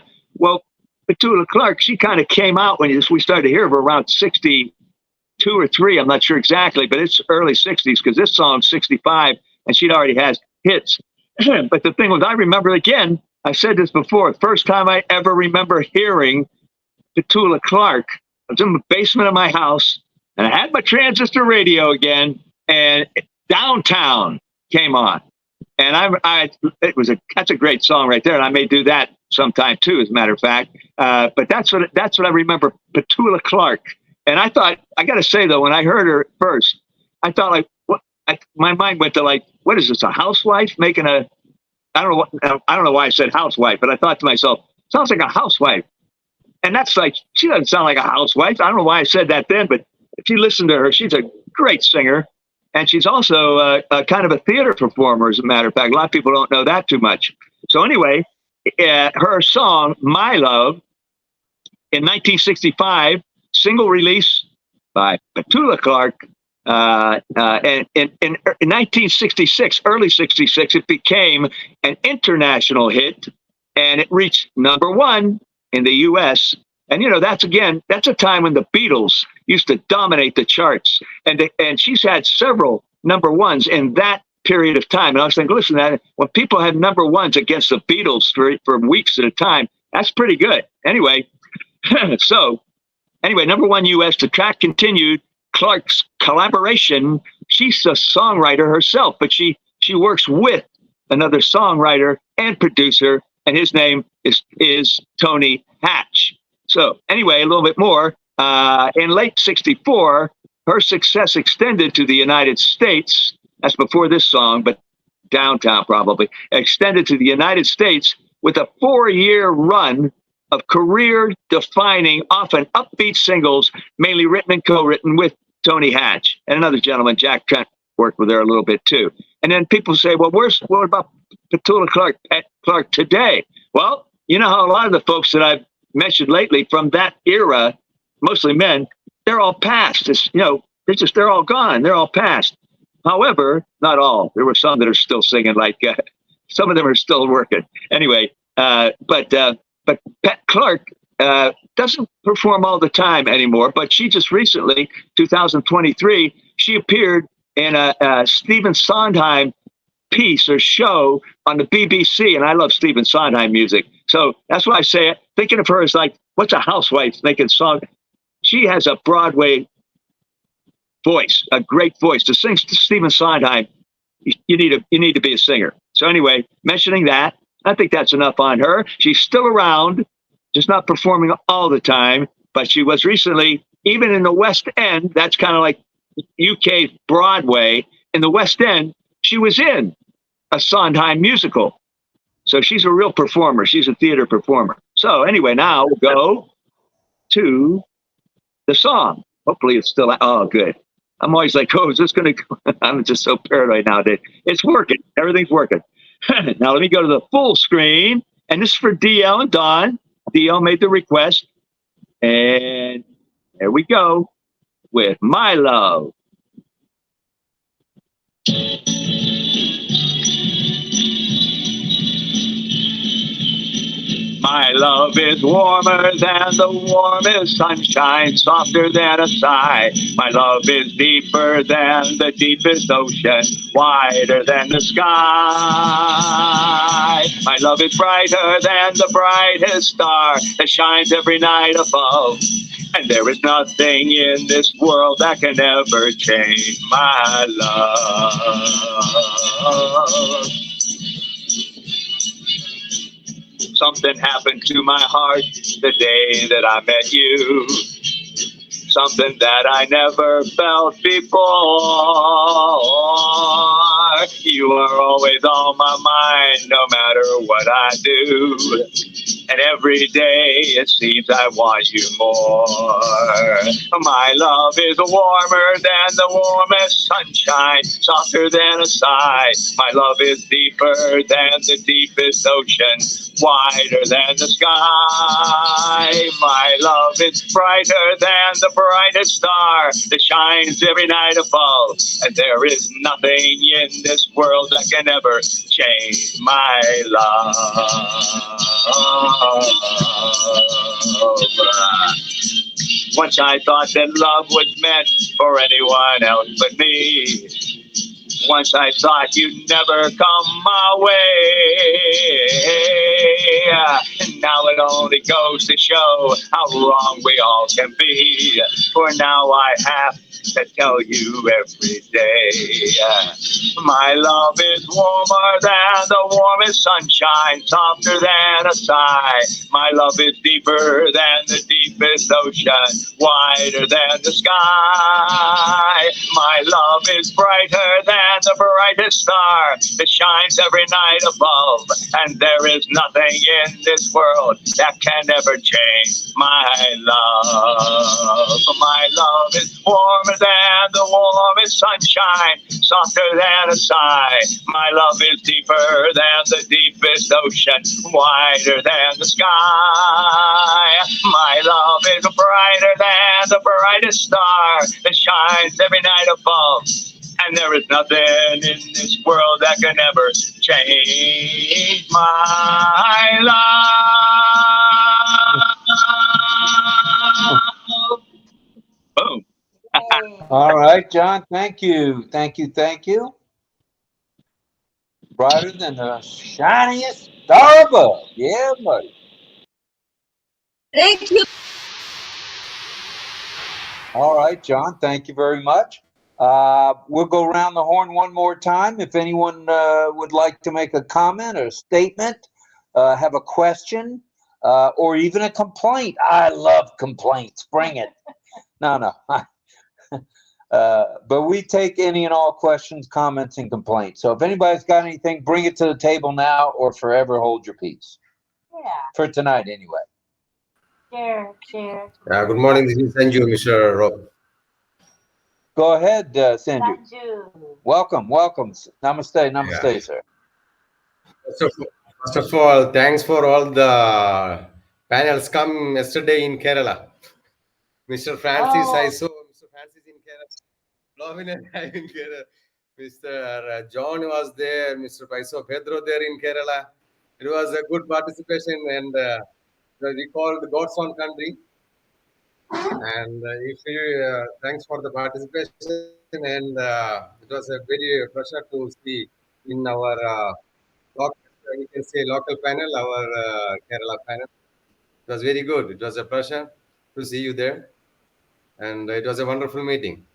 Petula Clark, she kind of came out when we started to hear of her around 62 or 3. I'm not sure exactly, but it's early 60s because this song's 65 and she'd already has hits. But the thing was, I remember again, I said this before, first time I ever remember hearing Petula Clark. I was in the basement of my house, and I had my transistor radio again, and Downtown came on. And that's a great song right there, and I may do that sometime too, as a matter of fact. But that's what I remember, Petula Clark. And I thought, I got to say though, when I heard her first, I thought like, my mind went to like, what is this? A housewife making a? I don't know why I said housewife, but I thought to myself, sounds like a housewife. And that's like, she doesn't sound like a housewife. I don't know why I said that then, but if you listen to her, she's a great singer. And she's also a kind of a theater performer, as a matter of fact. A lot of people don't know that too much. So anyway, her song, My Love, in 1965, single release by Petula Clark. And in 1966, early 66, it became an international hit, and it reached #1 in the U.S. And, you know, that's a time when the Beatles used to dominate the charts. And she's had several #1s in that period of time. And I was thinking, listen, when people have #1s against the Beatles for weeks at a time, that's pretty good. Anyway, so anyway, #1 U.S., the track continued. Clark's collaboration, she's a songwriter herself, but she works with another songwriter and producer, and his name is Tony Hatch. So anyway, a little bit more. In late 64, her success extended to the United States. That's before this song, but Downtown probably. Extended to the United States with a 4-year run of career-defining, often upbeat singles, mainly written and co-written with Tony Hatch. And another gentleman, Jack Trent, worked with her a little bit too. And then people say, well, what about Petula Clark today? Well, you know how a lot of the folks that I've mentioned lately from that era, mostly men, they're all past. They're all gone. They're all past. However, not all. There were some that are still singing, like some of them are still working. Anyway, but Pat Clark doesn't perform all the time anymore, but she just recently, 2023, she appeared in a Stephen Sondheim piece or show on the BBC, and I love Stephen Sondheim music. So that's why I say it. Thinking of her as like, what's a housewife making song? She has a Broadway voice, a great voice. To sing to Stephen Sondheim, you need to be a singer. So anyway, mentioning that, I think that's enough on her. She's still around, just not performing all the time, but she was recently, even in the West End, that's kind of like UK Broadway, in the West End, she was in a Sondheim musical. So she's a real performer. She's a theater performer. So anyway, now we'll go to the song. Hopefully it's still, oh, good. I'm always like, oh, is this going to, I'm just so paranoid nowadays. It's working. Everything's working. Now let me go to the full screen. And this is for DL and Don. DL made the request. And there we go with My Love. My love is warmer than the warmest sunshine, softer than a sigh. My love is deeper than the deepest ocean, wider than the sky. My love is brighter than the brightest star that shines every night above. And there is nothing in this world that can ever change my love. Something happened to my heart the day that I met you. Something that I never felt before. You are always on my mind, no matter what I do. And every day it seems I want you more. My love is warmer than the warmest sunshine, softer than a sigh. My love is deeper than the deepest ocean, wider than the sky. My love is brighter than the brightest star that shines every night above. And there is nothing in this world that can ever change my love. Once I thought that love was meant for anyone else but me. Once I thought you'd never come my way. And now it only goes to show how wrong we all can be. For now I have to tell you every day, my love is warmer than the warmest sunshine, softer than a sigh. My love is deeper than the deepest ocean, wider than the sky. My love is brighter than the brightest star that shines every night above. And there is nothing in this world that can ever change my love. My love is warmer than the warmest sunshine, softer than a sigh. My love is deeper than the deepest ocean, wider than the sky. My love is brighter than the brightest star that shines every night above. And there is nothing in this world that can ever change my love. Boom. All right, John. Thank you. Thank you. Thank you. Brighter than the shiniest star above. Yeah, buddy. Thank you. All right, John. Thank you very much. We'll go around the horn one more time. If anyone would like to make a comment or a statement, have a question, or even a complaint. I love complaints. Bring it. No. But we take any and all questions, comments, and complaints. So if anybody's got anything, bring it to the table now or forever hold your peace. Yeah. For tonight, anyway. Share. Good morning. This is Sanju, Mr. Rob. Go ahead, Sanju. Sanju. Welcome. Namaste, sir. First of all, thanks for all the panels come yesterday in Kerala. Mr. Francis, I saw Mr. Francis in Kerala. Lovin and I in Kerala. Mr. John was there. I saw Pedro there in Kerala. It was a good participation, and we called the God's Own Country. And if you thanks for the participation, and it was a very pleasure to see in our you can say local panel, our Kerala panel. It was very good. It was a pleasure to see you there, and it was a wonderful meeting.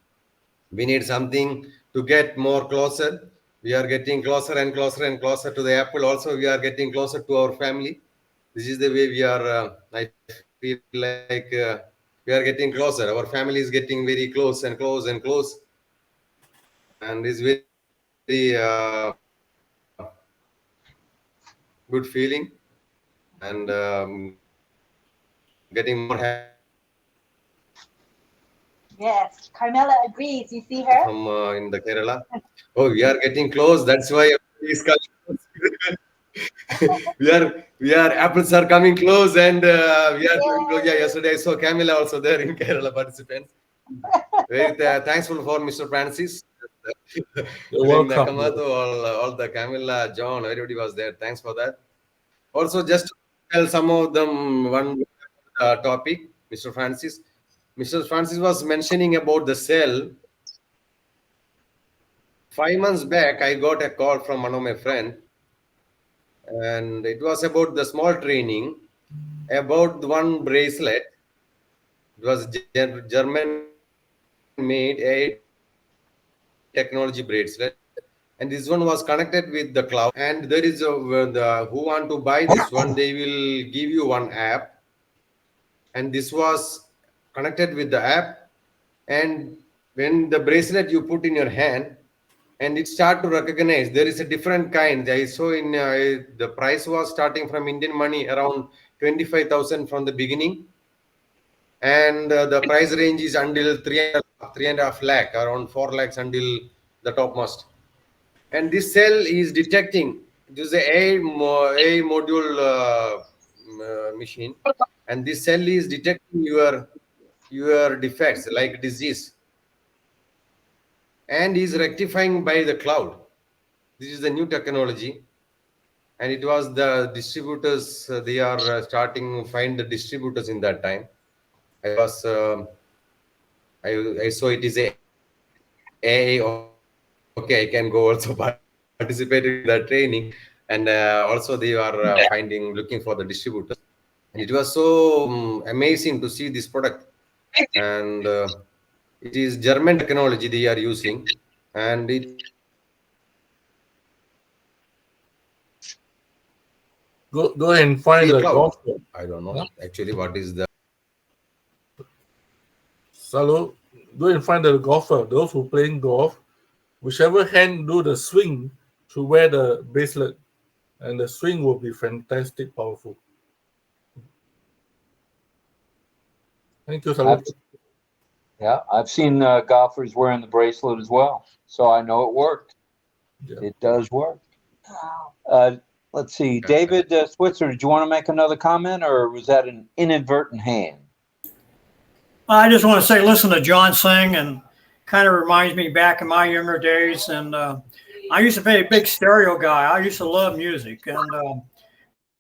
We need something to get more closer. We are getting closer and closer and closer to the Apple. Also, we are getting closer to our family. This is the way we are. I feel like we are getting closer. Our family is getting very close and close and close, and it's very good feeling, and getting more happy. Yes, Carmela agrees. You see her? From in the Kerala. Oh, we are getting close. That's why everybody is coming. we are apples are coming close, and we are coming close. Yeah, yesterday I saw Camilla also there in Kerala participants. Very thankful for Mr. Francis. You're welcome. Nakamoto, all the Camilla, John, everybody was there. Thanks for that. Also, just to tell some of them one topic, Mr. Francis. Mr. Francis was mentioning about the cell. 5 months back, I got a call from one of my friends, and it was about the small training, about one bracelet. It was German-made AI technology bracelet, and this one was connected with the cloud. And there is who want to buy this one, they will give you one app, and this was connected with the app, and when the bracelet you put in your hand, and it start to recognize there is a different kind. I saw in the price was starting from Indian money around 25,000 from the beginning, and the price range is until 3.5 lakh, around 4 lakhs until the topmost. And this cell is detecting. This is a module machine, and this cell is detecting your defects like disease, and is rectifying by the cloud. This is the new technology, and it was the distributors. They are starting to find the distributors in that time. I saw it is a AI. Okay, I can go also participate in that training. and also they are looking for the distributors. And it was so amazing to see this product, and it is German technology they are using, and it Go and find the golf. I don't know actually what is the. Salo, go and find the golfer. Those who playing golf, whichever hand do the swing, to wear the bracelet, and the swing will be fantastic, powerful. Thank you, Salo. Yeah, I've seen golfers wearing the bracelet as well, so I know it worked. Yeah. It does work. Wow. Let's see, David Switzer, did you want to make another comment, or was that an inadvertent hand? I just want to say, listen to John sing, and kind of reminds me back in my younger days. And I used to be a big stereo guy. I used to love music, and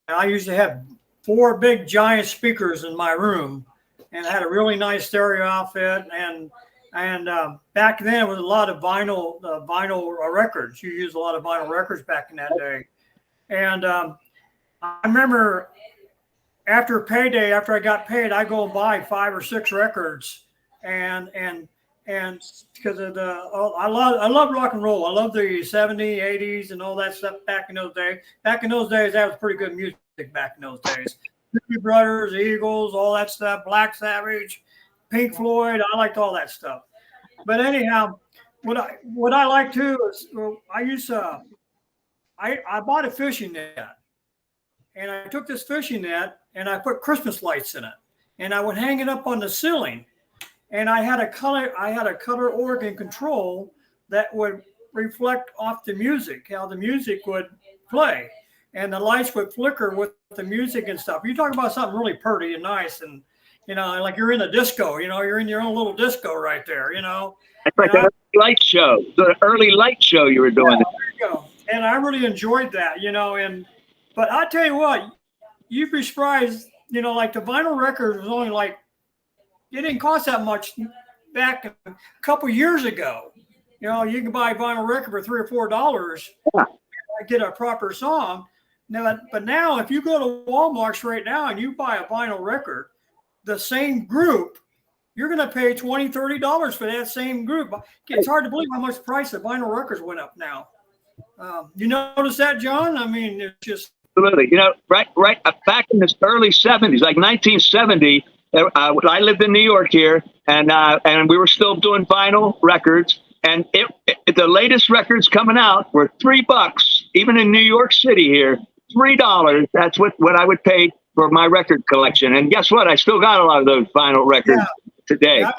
I used to have 4 big giant speakers in my room, and I had a really nice stereo outfit. And back then, it was a lot of vinyl records. You used a lot of vinyl records back in that day. And I remember after payday, after I got paid, I go and buy 5 or 6 records, and because of I love rock and roll. I love the 70s, 80s, and all that stuff back in those days. Back in those days, that was pretty good music back in those days. Doobie Brothers, Eagles, all that stuff, Black Sabbath, Pink Floyd. I liked all that stuff. But anyhow, what I like too is I bought a fishing net, and I took this fishing net and I put Christmas lights in it, and I would hang it up on the ceiling, and I had a color organ control that would reflect off the music, how the music would play, and the lights would flicker with the music and stuff. You talk about something really pretty and nice, and like you're in a disco. You're in your own little disco right there. It's like an light show, the early light show you were doing. Yeah, there you go. And I really enjoyed that, but I tell you what, you'd be surprised, like the vinyl record was only it didn't cost that much back a couple years ago. You can buy a vinyl record for $3 or $4. Yeah. Get a proper song. But now if you go to Walmart right now and you buy a vinyl record, the same group, you're going to pay $20, $30 for that same group. It's hard to believe how much the price of vinyl records went up now. You notice that, John? I mean, it's just absolutely. Right back in the early 70s, like 1970. I lived in New York here, and we were still doing vinyl records. And the latest records coming out were $3, even in New York City here, $3. That's what I would pay for my record collection. And guess what? I still got a lot of those vinyl records today. Yeah,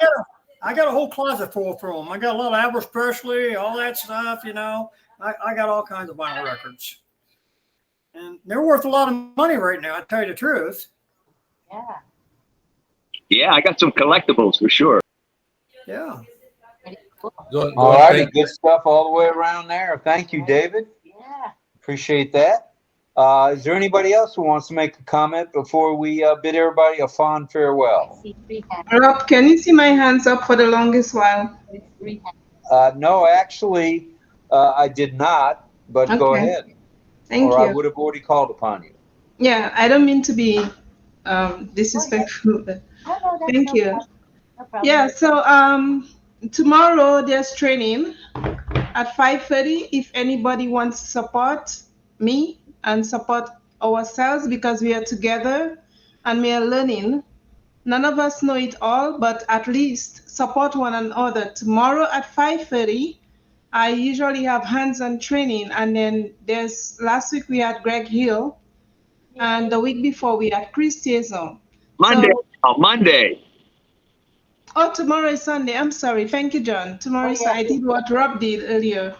I got a whole closet full of them. I got a lot of Elvis Presley, all that stuff. I got all kinds of vinyl records, and they're worth a lot of money right now. I tell you the truth. Yeah. Yeah, I got some collectibles for sure. Yeah. All righty, good stuff all the way around there. Thank you, David. Yeah. Appreciate that. Is there anybody else who wants to make a comment before we bid everybody a fond farewell? Rob, can you see my hands up for the longest while? No, actually, I did not, but go ahead. Thank you. Or I would have already called upon you. Yeah, I don't mean to be disrespectful, but thank you. Yeah, so tomorrow there's training at 5:30 if anybody wants to support me and support ourselves, because we are together and we are learning. None of us know it all, but at least support one another. Tomorrow at 5:30, I usually have hands-on training, and then last week we had Greg Hill, and the week before we had Chris Tieson. Monday. Oh, tomorrow is Sunday. I'm sorry. Thank you, John. Tomorrow is I did what Rob did earlier.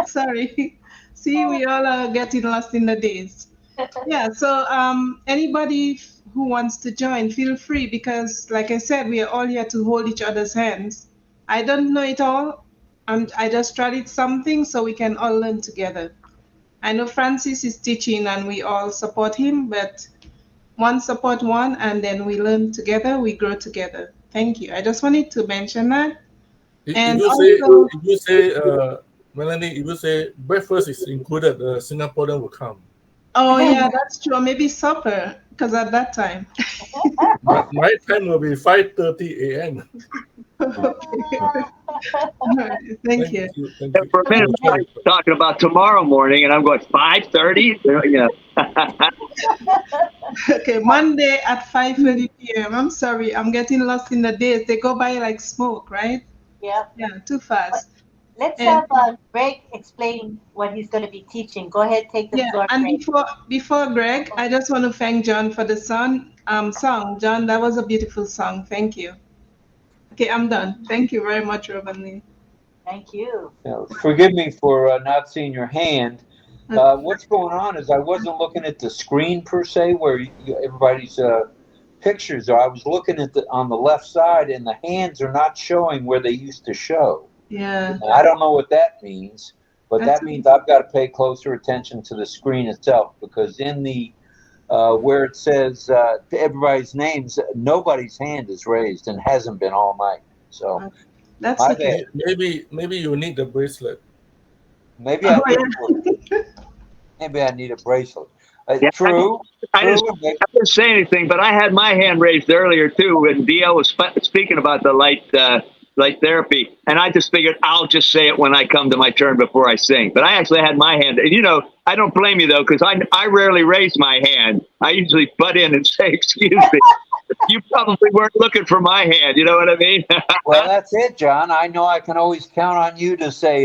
Sorry. See, we all are getting lost in the days. Yeah, so anybody who wants to join, feel free, because like I said, we are all here to hold each other's hands. I don't know it all. I just started something so we can all learn together. I know Francis is teaching and we all support him, but one support one, and then we learn together, we grow together. Thank you. I just wanted to mention that. If you say Melanie, if you say breakfast is included, the Singaporean will come. Oh yeah, that's true. Maybe supper, because at that time. My time will be 5:30 a.m. Thank you. Thank you. For a minute, I was talking about tomorrow morning, and I'm going 5:30. Yeah. Okay, Monday at 5:30 p.m. I'm sorry, I'm getting lost in the days. They go by like smoke, right? Yep. Yeah, too fast. Let's And- have Greg explain what he's going to be teaching. Go ahead, take the Yeah, floor, and Greg. before Greg, I just want to thank John for the song. John, that was a beautiful song. Thank you. Okay, I'm done. Thank you very much, RobLynn. Thank you. Forgive me for not seeing your hand. What's going on is I wasn't looking at the screen per se where everybody's pictures are. I was looking at on the left side, and the hands are not showing where they used to show. Yeah. I don't know what that means, but That's that means I've got to pay closer attention to the screen itself, because in the where it says everybody's names, nobody's hand is raised and hasn't been all night. So that's my okay. bad. Maybe you need the bracelet. Maybe I need a bracelet. Yeah, True. I didn't say anything, but I had my hand raised earlier too when DL was speaking about the light therapy, and I just figured I'll just say it when I come to my turn before I sing. But I actually had my hand. And, I don't blame you though, because I rarely raise my hand. I usually butt in and say, "Excuse me." You probably weren't looking for my hand. You know what I mean? Well, that's it, John. I know I can always count on you to say,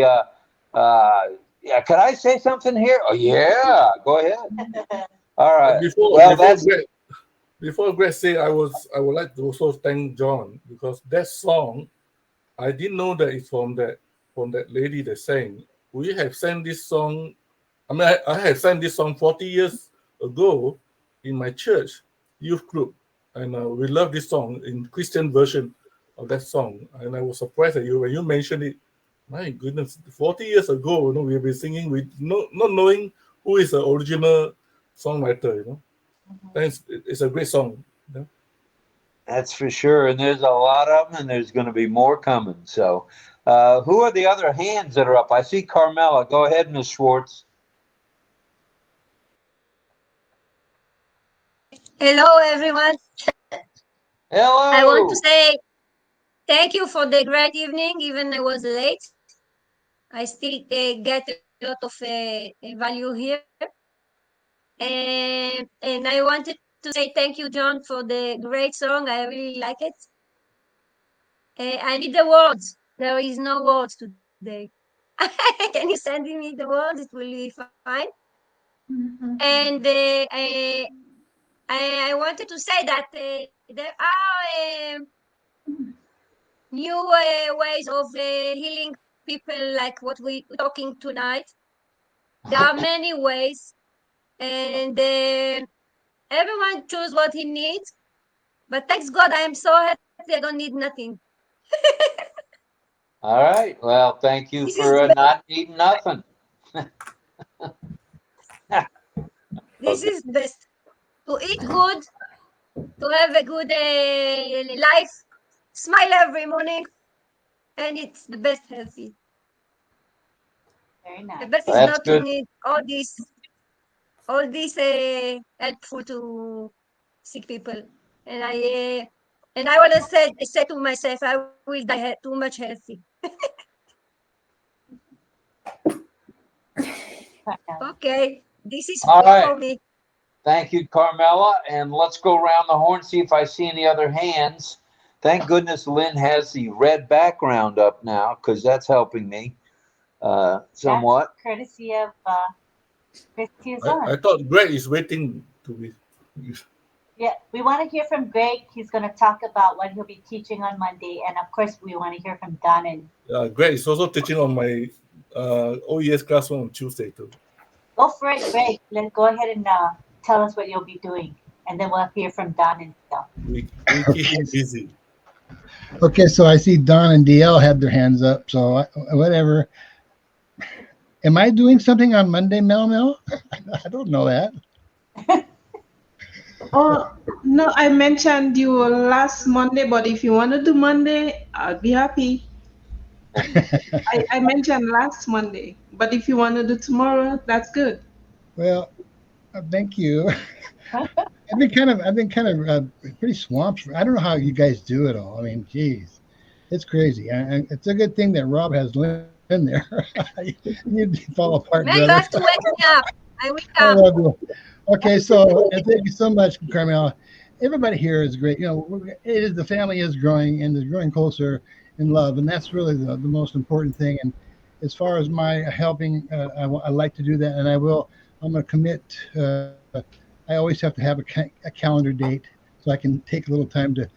yeah, could I say something here? Oh, yeah, go ahead. All right. Before Greg say, I would like to also thank John, because that song, I didn't know that it's from that lady that sang. We have sang this song. I mean, I have sang this song 40 years ago in my church youth group, and we love this song in Christian version of that song. And I was surprised at you when you mentioned it. My goodness, 40 years ago, we've been singing with not knowing who is the original songwriter. Thanks. It's a great song. That's for sure. And there's a lot of them, and there's going to be more coming. So who are the other hands that are up? I see Carmela. Go ahead, Ms. Schwartz. Hello, everyone. Hello. I want to say thank you for the great evening, even I was late. I still get a lot of value here. And I wanted to say thank you, John, for the great song. I really like it. I need the words. There is no words today. Can you send me the words? It will be fine. And I wanted to say that there are new ways of healing people, like what we're talking tonight. There are many ways, and everyone choose what he needs. But thanks God, I am so happy I don't need nothing. All right. Well, thank you for not needing nothing. This is best. To eat good, to have a good life, smile every morning, and it's the best healthy. Very nice. The best is That's not good. to need all this helpful to sick people. And I want to say to myself, I will die too much healthy. Okay, this is All right. for me. Thank you, Carmela. And let's go around the horn, see if I see any other hands. Thank goodness Lynn has the red background up now, because that's helping me somewhat. That's courtesy of Christy is on. I thought Greg is waiting to be. Yeah, we want to hear from Greg. He's going to talk about what he'll be teaching on Monday. And of course, we want to hear from Don. And Greg is also teaching on my OES classroom on Tuesday too. go for it, Greg. Let's go ahead and tell us what you'll be doing. And then we'll hear from Don and stuff. We keep him busy. Okay, so I see Don and DL had their hands up. So whatever. Am I doing something on Monday, Mel? I don't know that. Oh, no, I mentioned you last Monday, but if you want to do Monday, I'll be happy. I mentioned last Monday, but if you want to do tomorrow, that's good. Well, thank you. I've been kind of pretty swamped. I don't know how you guys do it all. I mean, geez, it's crazy. And it's a good thing that Rob has Lynn there. You'd fall apart, Man, you brother. have to wake me up. I wake I up. love you. Okay, so and thank you so much, Carmel. Everybody here is great. You know, the family is growing and is growing closer in love, and that's really the most important thing. And as far as my helping, I like to do that, and I will. I'm going to commit. I always have to have a calendar date so I can take a little time to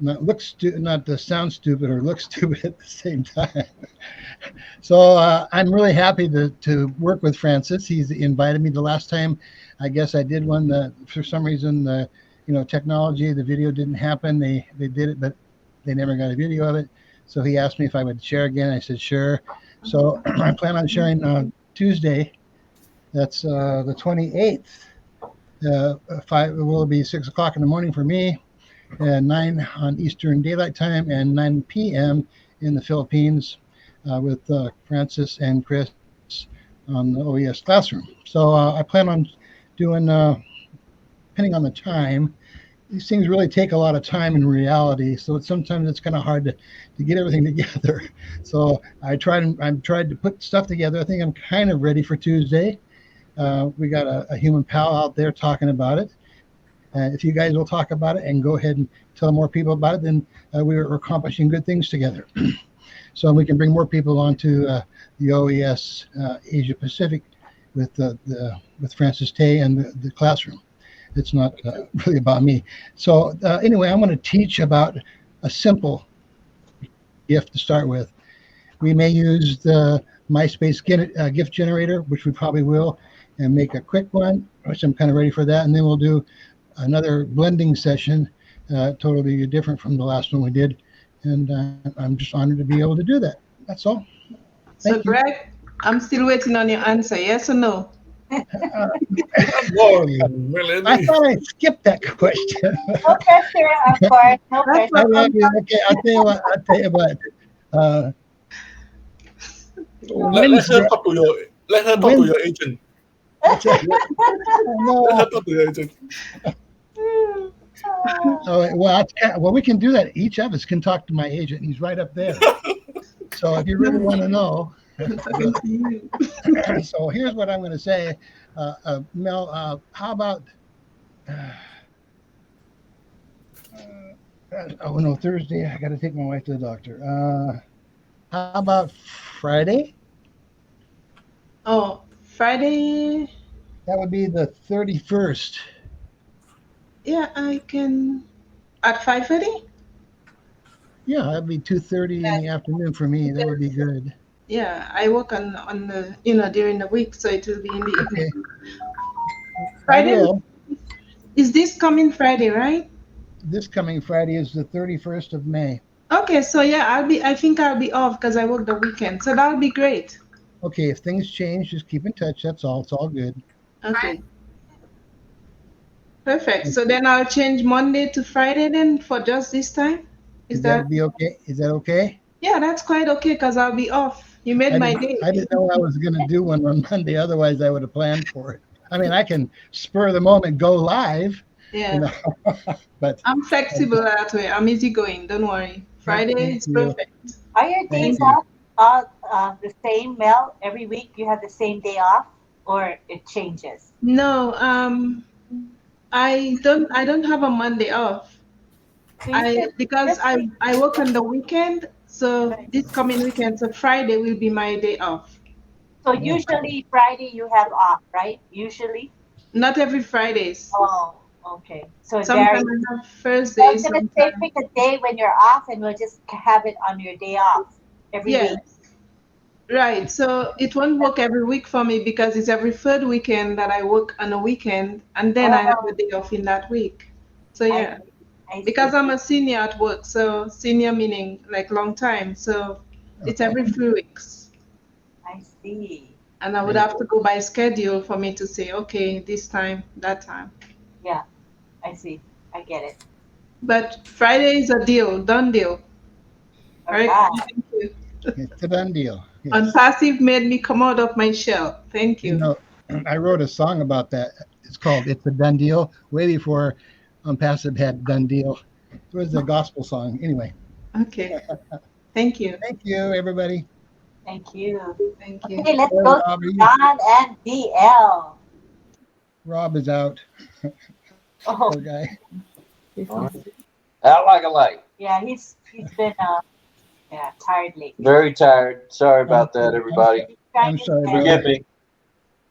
not to sound stupid or look stupid at the same time. So I'm really happy to work with Francis. He's invited me the last time. I guess I did one that for some reason technology, the video didn't happen. They did it, but they never got a video of it. So he asked me if I would share again. I said sure. So I plan on sharing on Tuesday. That's the 28th. 5 it will be 6 o'clock in the morning for me, and 9 on Eastern Daylight Time, and 9 p.m. in the Philippines with Francis and Chris on the OES Classroom. So I plan on doing, depending on the time, these things really take a lot of time in reality. So sometimes it's kind of hard to get everything together. So I'm trying to put stuff together. I think I'm kind of ready for Tuesday. We got a human pal out there talking about it. If you guys will talk about it and go ahead and tell more people about it, then we're accomplishing good things together. So we can bring more people onto the OES Asia Pacific with Francis Tay and the classroom. It's not really about me. So anyway, I'm going to teach about a simple gift to start with. We may use the MySpace gift generator, which we probably will, and make a quick one, which I'm kind of ready for that. And then we'll do another blending session, totally different from the last one we did. And I'm just honored to be able to do that. That's all. So, Greg, I'm still waiting on your answer. Yes or no? I thought I skipped that question. No pressure, of course. No pressure. I love you. Okay, I'll tell you what. Let her talk to your agent. Let her talk to your agent. Well, we can do that. Each of us can talk to my agent. He's right up there. So if you really want to know. So here's what I'm going to say. Mel, how about Thursday. I got to take my wife to the doctor. How about Friday? Oh, Friday. That would be the 31st. Yeah, I can at 5:30. Yeah, that'd be 2:30 in the afternoon for me. That would be good. Yeah, I work on the during the week, so it will be in the evening. Friday. Is this coming Friday, right? This coming Friday is the 31st of May. Okay, so yeah, I think I'll be off because I work the weekend, so that'll be great. Okay, if things change, just keep in touch. That's all. It's all good. Okay. Perfect. So then I'll change Monday to Friday then for just this time. Is that be okay? Is that okay? Yeah, that's quite okay because I'll be off. You made my day. I didn't know I was going to do one on Monday. Otherwise, I would have planned for it. I mean, I can spur the moment, go live. Yeah. But I'm flexible that way. I'm easygoing. Don't worry. Friday is perfect. Are your days off the same, Mel? Every week you have the same day off, or it changes? No, I don't have a Monday off. Because I work on the weekend, so this coming weekend, so Friday will be my day off. So usually Friday you have off, right? Usually? Not every Fridays. Oh, okay. So sometimes I have Thursdays. So I'm gonna pick a day when you're off, and we'll just have it on your day off every week. Right. So it won't work every week for me because it's every third weekend that I work on a weekend, and then I have a day off in that week. So yeah. Because I'm a senior at work, so senior meaning like long time, so it's every 3 weeks. I see. And I would have to go by schedule for me to say, okay, this time, that time. Yeah, I see. I get it. But Friday is a deal, done deal. All right. Thank you. It's a done deal. Yes. ONPASSIVE made me come out of my shell. Thank You you. know, I wrote a song about that. It's called "It's a Done Deal." Way before ONPASSIVE had "Done Deal." It was a gospel song. Anyway, Okay. Thank you. thank you, everybody. Thank you. Thank you. Okay, let's Sorry, go Rob, to John and DL. Rob is out. Oh, Poor guy. Out like a light. yeah, he's been tired lately. Very tired. Sorry about that, everybody. I'm sorry, brother. Forgive me.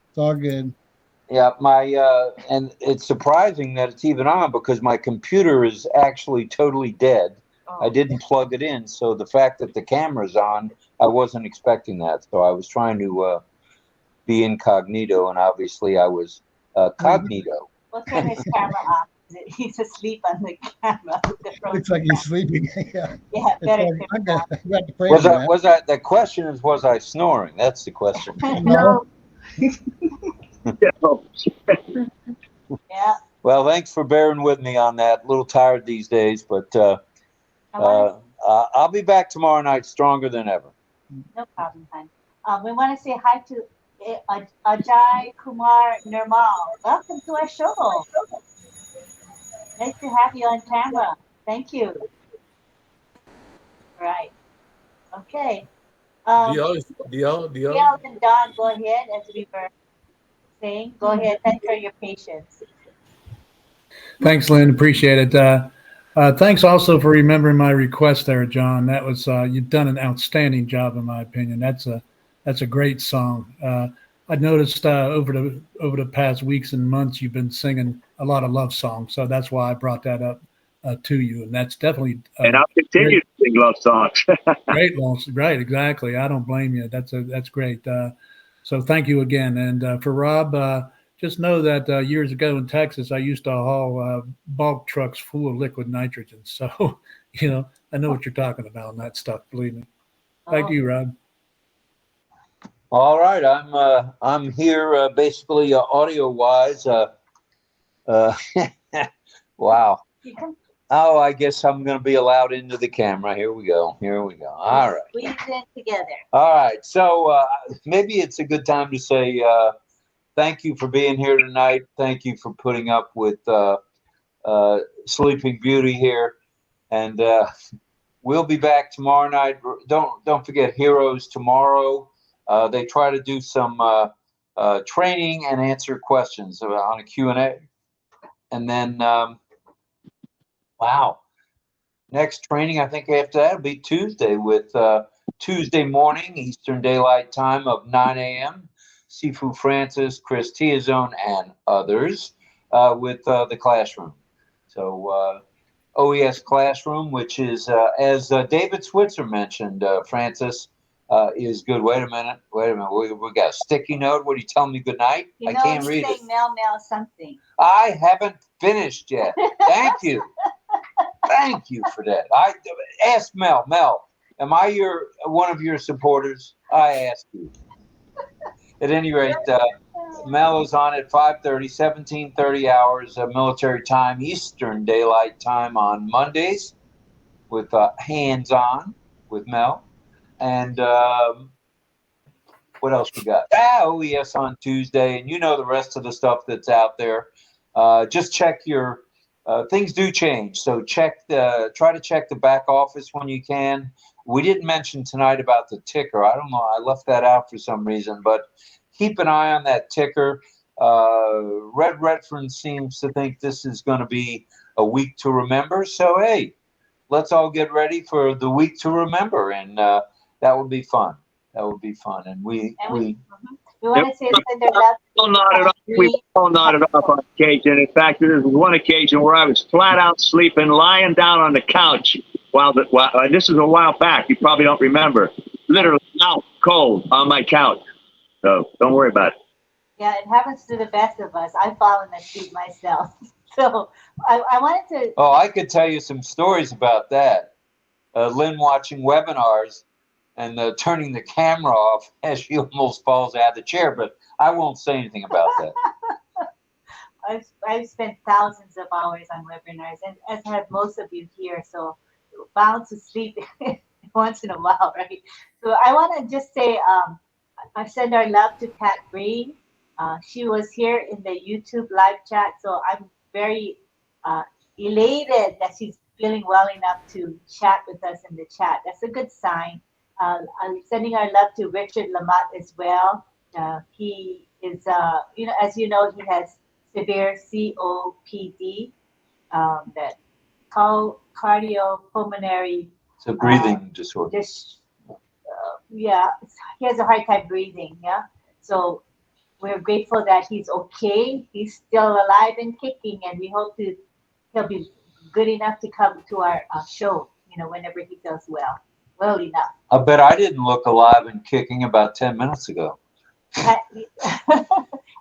It's all good. Yeah, and it's surprising that it's even on because my computer is actually totally dead. I didn't plug it in, so the fact that the camera's on, I wasn't expecting that. So I was trying to be incognito, and obviously I was cognito. We'll turn his camera off. He's asleep on the camera. Looks like he's sleeping. Yeah. Yeah, It's better. like, I got to pray Was for I? that. Was I? The question is, was I snoring? That's the question. No. Yeah. Well, thanks for bearing with me on that. A little tired these days, but I'll be back tomorrow night stronger than ever. No problem, hon. We want to say hi to Ajay Kumar Nirmal. Welcome to our show. Nice to have you on camera. Thank you. Right. Okay. DL and Don, go ahead, as we were saying. Go ahead. Thanks for your patience. Thanks, Lynn. Appreciate it. Thanks also for remembering my request there, John. That was you've done an outstanding job, in my opinion. That's a great song. I noticed over the past weeks and months you've been singing a lot of love songs, so that's why I brought that up to you, and that's definitely. And I'll continue to sing love songs. Great, right? Exactly. I don't blame you. That's great. So thank you again. And for Rob, just know that years ago in Texas, I used to haul bulk trucks full of liquid nitrogen. So, I know what you're talking about on that stuff. Believe me. Thank you, Rob. All right, I'm here basically audio wise. Wow. Oh, I guess I'm going to be allowed into the camera. Here we go. All right. Squeeze in together. All right. So maybe it's a good time to say thank you for being here tonight. Thank you for putting up with Sleeping Beauty here, and we'll be back tomorrow night. Don't forget Heroes tomorrow. They try to do some training and answer questions on a Q&A. And then, wow, next training, I think after that will be Tuesday with Tuesday morning, Eastern Daylight Time of 9 a.m. Sifu Francis, Chris Tiazone, and others with the classroom. So OES Classroom, which is, as David Switzer mentioned, Francis, is good. Wait a minute. We got a sticky note. What are you telling me? Good night? I can't read it. Mel something. I haven't finished yet. Thank you. Thank you for that. I ask Mel. Mel, am I one of your supporters? I ask you. At any rate, Mel is on at 5:30, 17:30 hours of military time, Eastern Daylight Time on Mondays with Hands On with Mel. And what else we got? OES on Tuesday, and the rest of the stuff that's out there. Just check your things do change, so try to check the back office when you can. We didn't mention tonight about the ticker. I don't know. I left that out for some reason, but keep an eye on that ticker. Red Redfern seems to think this is going to be a week to remember. So hey, let's all get ready for the week to remember, and that would be fun. And we want to say we all nodded off on occasion. In fact, there was one occasion where I was flat out sleeping, lying down on the couch while this is a while back. You probably don't remember. Literally out cold on my couch. So don't worry about it. Yeah, it happens to the best of us. I've fallen asleep myself. So I wanted to. Oh, I could tell you some stories about that. Lynn watching webinars and turning the camera off as she almost falls out of the chair, but I won't say anything about that. I've spent thousands of hours on webinars, and as have most of you here, so bound to sleep once in a while, right? So I want to just say, I send our love to Pat Green. She was here in the YouTube live chat, so I'm very elated that she's feeling well enough to chat with us in the chat. That's a good sign. I'm sending our love to Richard Lamott as well. He is, as you know, he has severe COPD, that cardiopulmonary. It's a breathing disorder. Yeah, he has a hard time breathing. Yeah, so we're grateful that he's okay. He's still alive and kicking, and we hope he'll be good enough to come to our show. Whenever he feels well enough. I bet I didn't look alive and kicking about 10 minutes ago.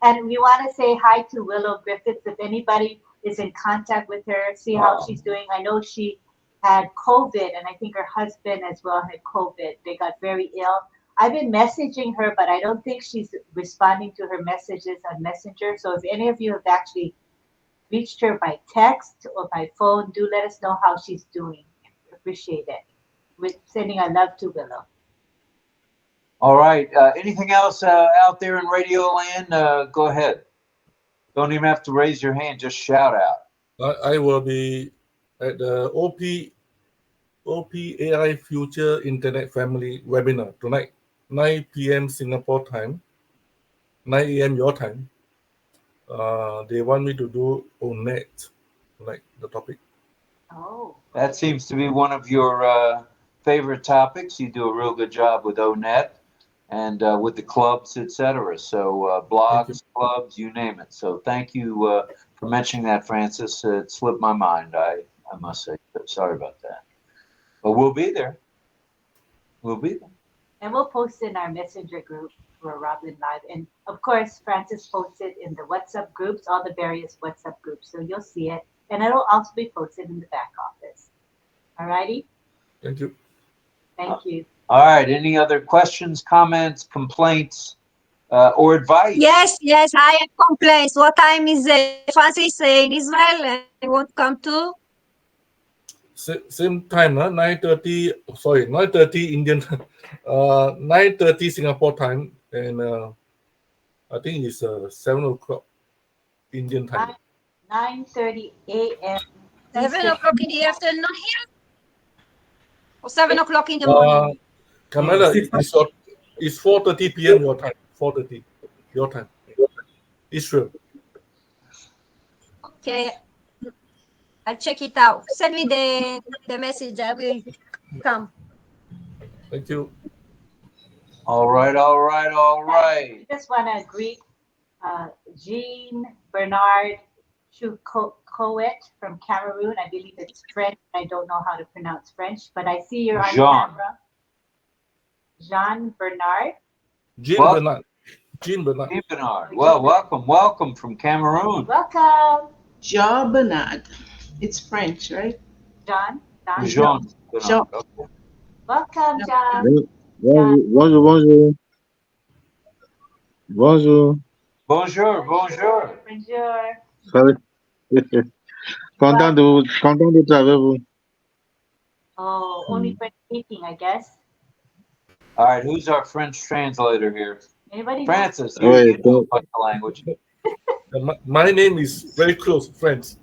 And we want to say hi to Willow Griffiths. If anybody is in contact with her, see how she's doing. I know she had COVID, and I think her husband as well had COVID. They got very ill. I've been messaging her, but I don't think she's responding to her messages on Messenger. So if any of you have actually reached her by text or by phone, do let us know how she's doing. Appreciate it. We're sending our love to Willow. All right. Anything else out there in Radio Land? Go ahead. Don't even have to raise your hand. Just shout out. I will be at the OPAI Future Internet Family webinar tonight, 9 p.m. Singapore time, 9 a.m. your time. They want me to do ONET, like the topic. Oh. That seems to be one of your favorite topics. You do a real good job with ONET and with the clubs, etc. So blogs, clubs, you name it. So thank you for mentioning that, Francis. It slipped my mind. I must say. Sorry about that. But we'll be there. We'll be there. And we'll post in our Messenger group for RobLynn Live. And of course, Francis posted in the WhatsApp groups, all the various WhatsApp groups. So you'll see it. And it'll also be posted in the back office. All righty? Thank you. Thank you. All right. Any other questions, comments, complaints, or advice? Yes, I have complaints. What time is Francis in Israel? I won't come too. Same time, 9:30. Sorry, 9:30 Indian, 9:30 Singapore time, and I think it's 7 o'clock Indian time. 9:30 a.m. 7 o'clock in the afternoon here, or 7 o'clock in the morning. Camilla, it's 4:30 p.m. your time. 4:30 your time. Israel. Okay, I'll check it out. Send me the message. I will come. Thank you. All right. I just want to greet Jean Bernard Choucoet from Cameroon. I believe it's French. I don't know how to pronounce French, but I see you're on camera. Jean Bernard. Jean Bernard. Well, welcome from Cameroon. Welcome. Jean Bernard. It's French, right? Jean. Jean. Welcome, John. Bonjour. Bonjour. Bonjour. Salut. Content d'être avec vous. Oh, only French speaking, I guess. All right, who's our French translator here? Anybody? Francis, you know the language. My name is very close, Francis.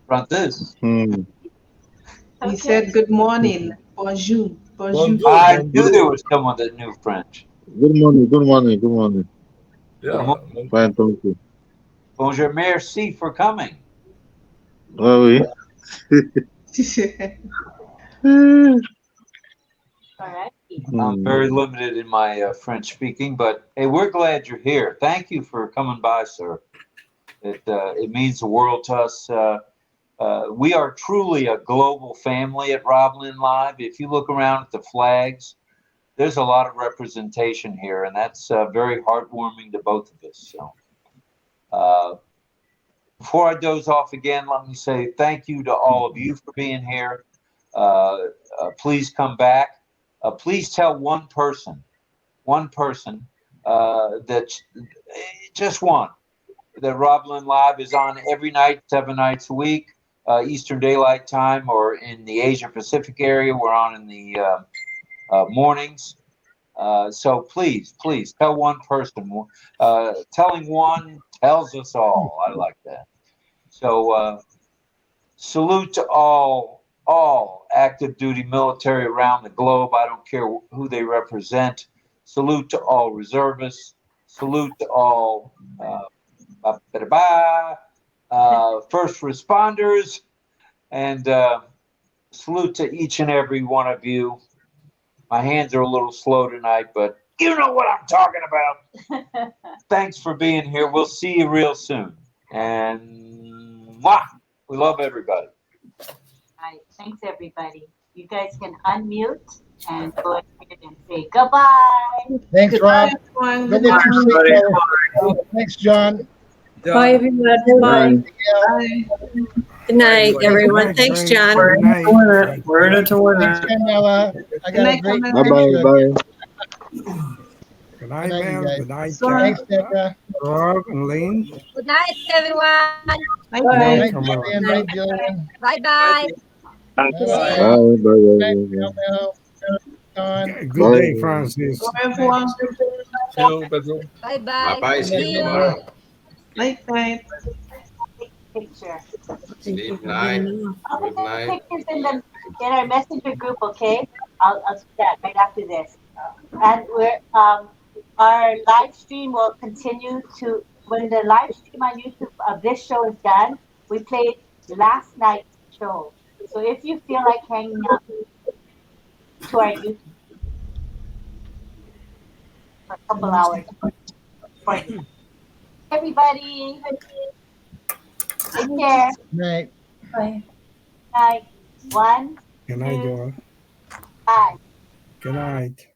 Francis. He said good morning. Bonjour. I knew there was someone that knew French. Good morning. Yeah. Fine, thank you. Bonjour, merci for coming. Oui. All right. I'm very limited in my French speaking, but hey, we're glad you're here. Thank you for coming by, sir. It means the world to us. We are truly a global family at RobLynn Live. If you look around at the flags, there's a lot of representation here, and that's very heartwarming to both of us. So, before I doze off again, let me say thank you to all of you for being here. Please come back. Please tell one person that just one, that RobLynn Live is on every night, 7 nights a week. Eastern Daylight Time, or in the Asia Pacific area, we're on in the mornings. So please tell one person. Telling one tells us all. I like that. So salute to all active duty military around the globe. I don't care who they represent. Salute to all reservists. Salute to all first responders, and salute to each and every one of you. My hands are a little slow tonight, but you know what I'm talking about. Thanks for being here. We'll see you real soon. And we love everybody. All right. Thanks, everybody. You guys can unmute and go ahead and say goodbye. Thanks, Rob. Everyone. Go get your sleep, brother. Thanks, John. Bye, everyone. Bye. Bye. Good night, everyone. Thanks, John. We're in it to win it. We're in it to win Thanks, it. Carmela. I got a great Bye bye. Good night, Good night, you Mel. guys. Good night, Thanks, Deborah. Rob and Lynn. Good night, everyone. Good Bye. night, Carmela. Jillian. Night, Jillian. Bye-bye. Bye-bye. Bye Good night, bye. Carmel. Don. Good day, Francis. Bye, everyone. Hello, Pedro. Bye-bye. Bye-bye. See Sleep you. tomorrow. Night, night. Picture. Sleep night. I'll Good put the night. pictures in our messenger group, okay? I'll do that right after this. And we're our live stream will continue to when the live stream on YouTube of this show is done. We played last night's show, so if you feel like hanging out to our YouTube for a couple hours, for you. Everybody, take care. Night. Bye. Night. 1, Good night, 2, Joel. 5. Good night.